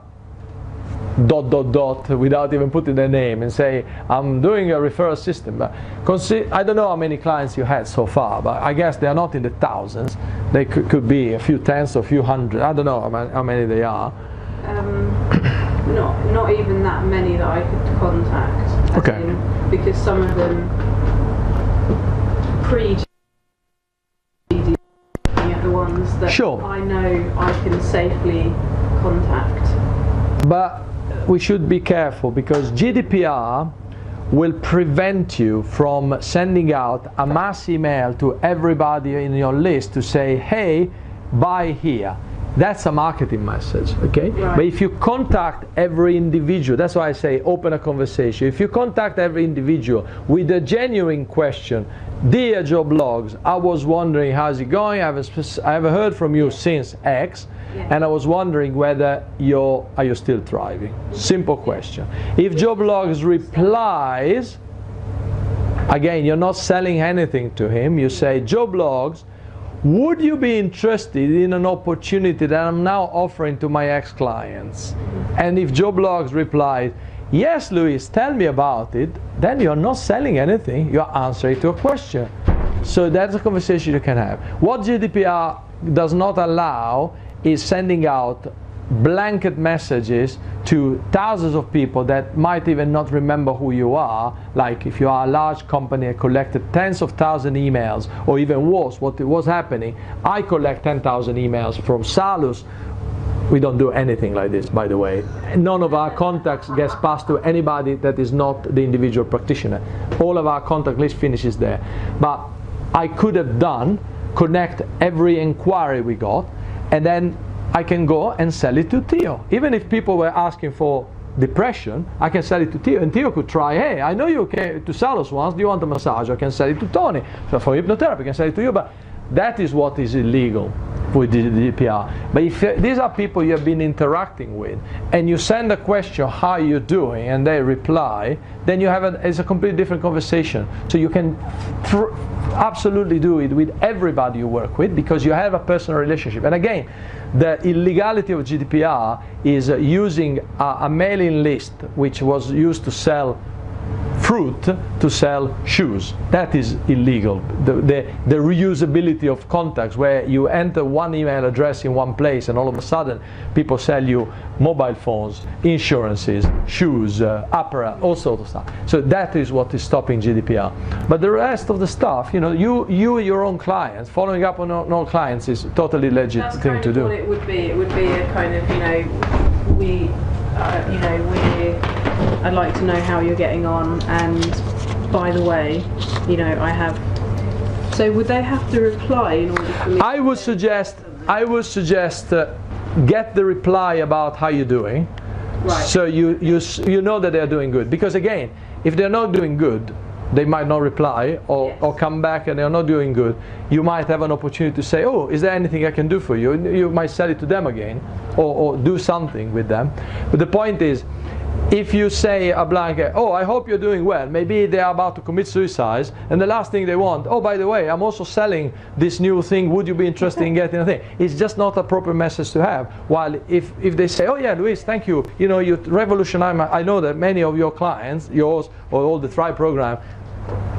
[SPEAKER 1] without even putting their name, and say, I'm doing a referral system. But I don't know how many clients you had so far, but I guess they are not in the thousands. They could be a few tens or a few hundred. I don't know how many they are.
[SPEAKER 6] Not even that many that I could contact.
[SPEAKER 1] Okay.
[SPEAKER 6] Because some of them the ones that
[SPEAKER 1] sure.
[SPEAKER 6] I know I can safely contact.
[SPEAKER 1] But we should be careful, because GDPR will prevent you from sending out a mass email to everybody in your list to say, hey, buy here. That's a marketing message, okay?
[SPEAKER 6] Right.
[SPEAKER 1] But if you contact every individual, that's why I say open a conversation. If you contact every individual with a genuine question, dear Joe Blogs, I was wondering how's it going? I haven't heard from you since X, and I was wondering whether are you still thriving? Simple question. If Joe Blogs replies, again, you're not selling anything to him. You say, Joe Blogs, would you be interested in an opportunity that I'm now offering to my ex-clients? And if Joe Blogs replies, yes, Luis, tell me about it, then you're not selling anything, you're answering to a question. So that's a conversation you can have. What GDPR does not allow is sending out blanket messages to thousands of people that might even not remember who you are. Like if you are a large company and collected tens of thousands emails, or even worse, what was happening, I collect 10,000 emails from Salus. We don't do anything like this, by the way. None of our contacts gets passed to anybody that is not the individual practitioner. All of our contact list finishes there. But I could have connect every inquiry we got, and then I can go and sell it to Theo. Even if people were asking for depression, I can sell it to Theo, and Theo could try, hey, I know you came to Salus once, do you want a massage? I can sell it to Tony. So for hypnotherapy, I can sell it to you, but that is what is illegal with the GDPR. But if these are people you have been interacting with, and you send a question, how are you doing, and they reply, then you have it's a completely different conversation. So you can absolutely do it with everybody you work with, because you have a personal relationship. And again, the illegality of GDPR is using a mailing list which was used to sell fruit to sell shoes. That is illegal. The reusability of contacts, where you enter one email address in one place and all of a sudden people sell you mobile phones, insurances, shoes, apparel, all sorts of stuff. So that is what is stopping GDPR. But the rest of the stuff, you know, you your own clients, following up on all clients is totally legit
[SPEAKER 6] That's
[SPEAKER 1] thing to do.
[SPEAKER 6] What it would be. It would be a kind of, I'd like to know how you're getting on, and by the way, I have. So would they have to reply in order for me?
[SPEAKER 1] I would suggest get the reply about how you're doing,
[SPEAKER 6] right.
[SPEAKER 1] So you know that they're doing good. Because again, if they're not doing good, they might not reply, or come back and they're not doing good. You might have an opportunity to say, oh, is there anything I can do for you? You might sell it to them again, or do something with them. But the point is, if you say a blanket, oh, I hope you're doing well, maybe they are about to commit suicide, and the last thing they want, oh, by the way, I'm also selling this new thing, would you be interested in getting a thing? It's just not a proper message to have. While if they say, oh yeah, Luis, thank you, you revolutionized I know that many of your clients, yours, or all the Thrive program,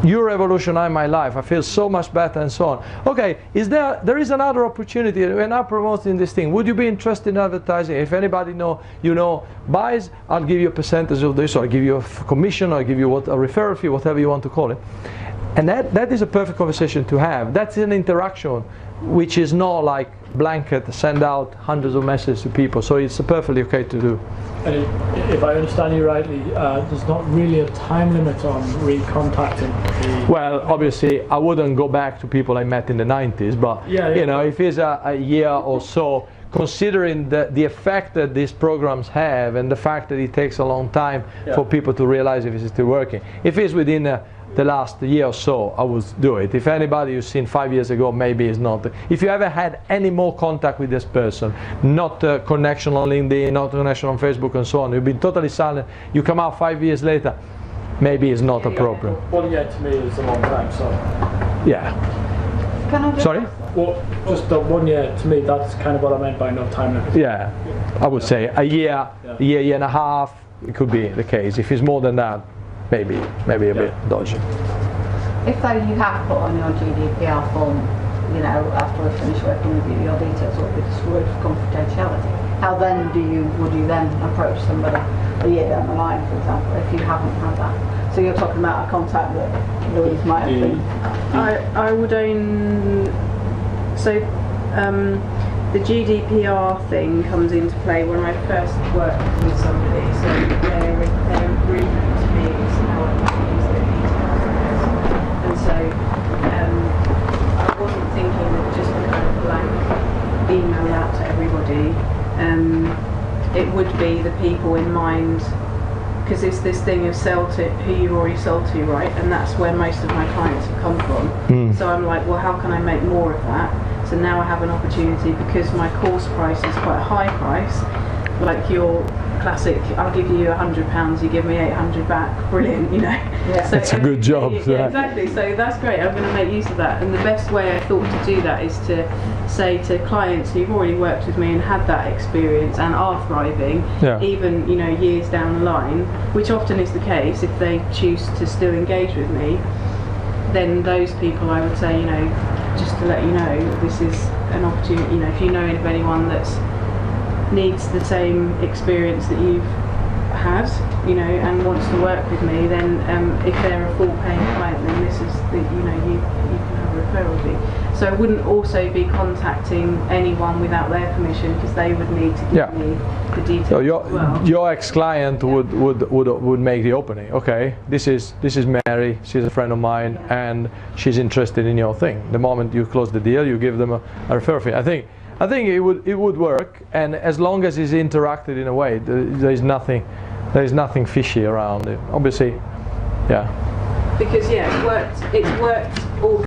[SPEAKER 1] you revolutionized my life, I feel so much better, and so on. Okay, there is another opportunity, we're now promoting this thing, would you be interested in advertising? If anybody buys, I'll give you a percentage of this, or I'll give you a commission, or I'll give you a referral fee, whatever you want to call it. And that is a perfect conversation to have. That's an interaction which is not like blanket, send out hundreds of messages to people, so it's perfectly okay to do.
[SPEAKER 4] And if I understand you rightly, there's not really a time limit on recontacting.
[SPEAKER 1] Well, obviously, I wouldn't go back to people I met in the 90s, but if it's a year or so, considering the effect that these programs have and the fact that it takes a long time for people to realize if it's still working. If it's within the last year or so, I would do it. If anybody you've seen 5 years ago, maybe it's not. If you haven't had any more contact with this person, not connection on LinkedIn, not connection on Facebook and so on, you've been totally silent, you come out 5 years later, maybe it's not a problem.
[SPEAKER 4] 1 year to me is a long time, so.
[SPEAKER 1] Yeah.
[SPEAKER 3] Can I just
[SPEAKER 1] Sorry?
[SPEAKER 4] Well, just the 1 year to me, that's kind of what I meant by no time limit.
[SPEAKER 1] Yeah, I would say a year, year and a half, it could be the case. If it's more than that, maybe a bit dodgy.
[SPEAKER 3] If though you have put on your GDPR form, after we finish working with you, your details will be disclosed for confidentiality, how then would you then approach somebody a year down the line, for example, if you haven't had that? So you're talking about a contact that Louise might have been.
[SPEAKER 6] I would own. So the GDPR thing comes into play when I first worked with somebody. So their agreement to me is how I can use their details. And so I wasn't thinking of just a kind of blank email out to everybody. It would be the people in mind, because it's this thing of sell to who you already sold to, right? And that's where most of my clients have come from. So I'm like, well, how can I make more of that? So now I have an opportunity, because my course price is quite a high price, like your classic, I'll give you £100, you give me 800 back, brilliant, So
[SPEAKER 1] it's a good job.
[SPEAKER 6] Yeah, exactly, so that's great, I'm going to make use of that. And the best way I thought to do that is to say to clients who've already worked with me and had that experience and are thriving, even years down the line, which often is the case if they choose to still engage with me, then those people I would say, just to let you know, this is an opportunity, if you know of anyone that's needs the same experience that you've had, you know, and wants to work with me, then if they're a full paying client, then this is the, you know, you can have a referral fee. So I wouldn't also be contacting anyone without their permission, because they would need to give me the details.
[SPEAKER 1] So
[SPEAKER 6] as well.
[SPEAKER 1] your ex-client would make the opening. Okay, this is Mary. She's a friend of mine, and she's interested in your thing. The moment you close the deal, you give them a referral fee. I think it would work, and as long as it's interacted in a way, there is nothing fishy around it. Obviously, yeah.
[SPEAKER 6] Because it's worked all.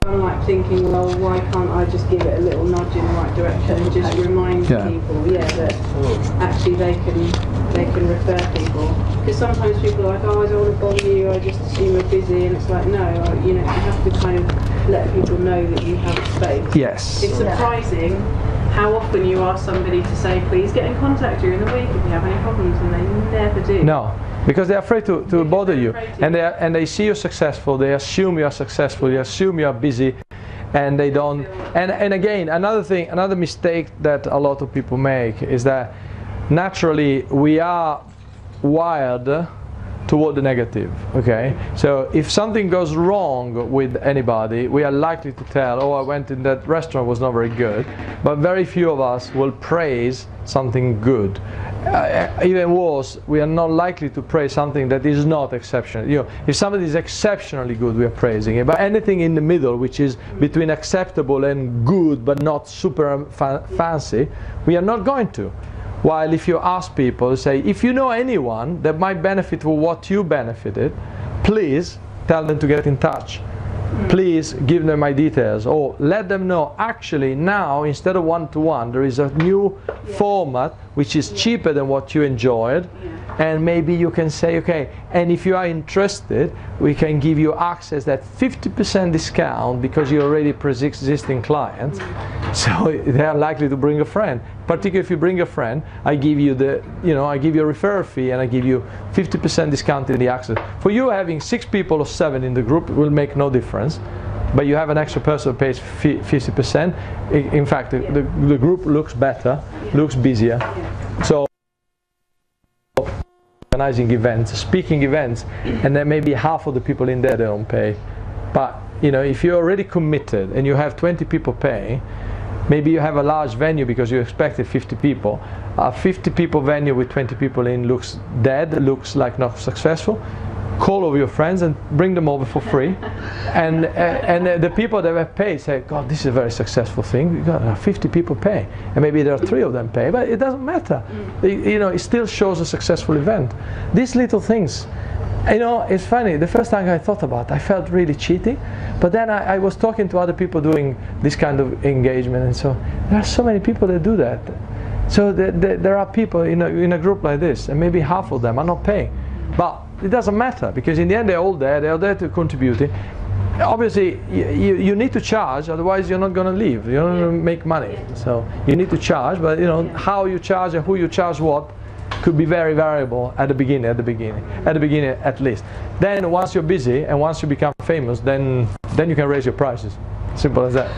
[SPEAKER 6] I'm like thinking, well, why can't I just give it a little nudge in the right direction and just remind people, that actually they can refer people. Because sometimes people are like, oh, I don't want to bother you, I just assume you're busy, and it's like, no, you know, you have to kind of let people know that you have space.
[SPEAKER 1] Yes.
[SPEAKER 6] It's surprising how often you ask somebody to say, please get in contact during the week if you have any problems, and they never do.
[SPEAKER 1] No. Because they're afraid to bother you, and they see you successful. They assume you are successful. They assume you are busy, and they don't. And again, another mistake that a lot of people make is that naturally we are wired toward the negative. Okay, so if something goes wrong with anybody, we are likely to tell, oh, I went in that restaurant, was not very good. But very few of us will praise something good. Even worse, we are not likely to praise something that is not exceptional. You know, if somebody is exceptionally good, we are praising it. But anything in the middle, which is between acceptable and good, but not super fancy, we are not going to. While if you ask people, say, if you know anyone that might benefit from what you benefited, please tell them to get in touch. Please give them my details, or let them know, actually now instead of one-to-one there is a new format which is cheaper than what you enjoyed, and maybe you can say, okay, and if you are interested, we can give you access at 50% discount because you're already pre-existing clients, so they are likely to bring a friend. Particularly if you bring a friend, I give you I give you a referral fee, and I give you 50% discount in the access. For you, having 6 people or 7 in the group will make no difference, but you have an extra person who pays 50%. In fact, the group looks better, looks busier. So organizing events, speaking events, and then maybe half of the people in there, they don't pay. But you know, if you're already committed and you have 20 people paying, maybe you have a large venue because you expected 50 people. A 50 people venue with 20 people in looks dead, looks like not successful. Call over your friends and bring them over for free. And the people that have paid say, God, this is a very successful thing. We got 50 people pay, and maybe there are 3 of them pay, but it doesn't matter. You know, it still shows a successful event. These little things. You know, it's funny, the first time I thought about it, I felt really cheating, but then I was talking to other people doing this kind of engagement, and so there are so many people that do that. So there are people in a group like this, and maybe half of them are not paying. But it doesn't matter, because in the end they're all there, they're there to contribute. Obviously, you need to charge, otherwise you're not going to leave, you're not going to make money. So you need to charge, but you know, how you charge and who you charge what could be very variable at the beginning at least. Then once you're busy and once you become famous, then you can raise your prices. Simple as that.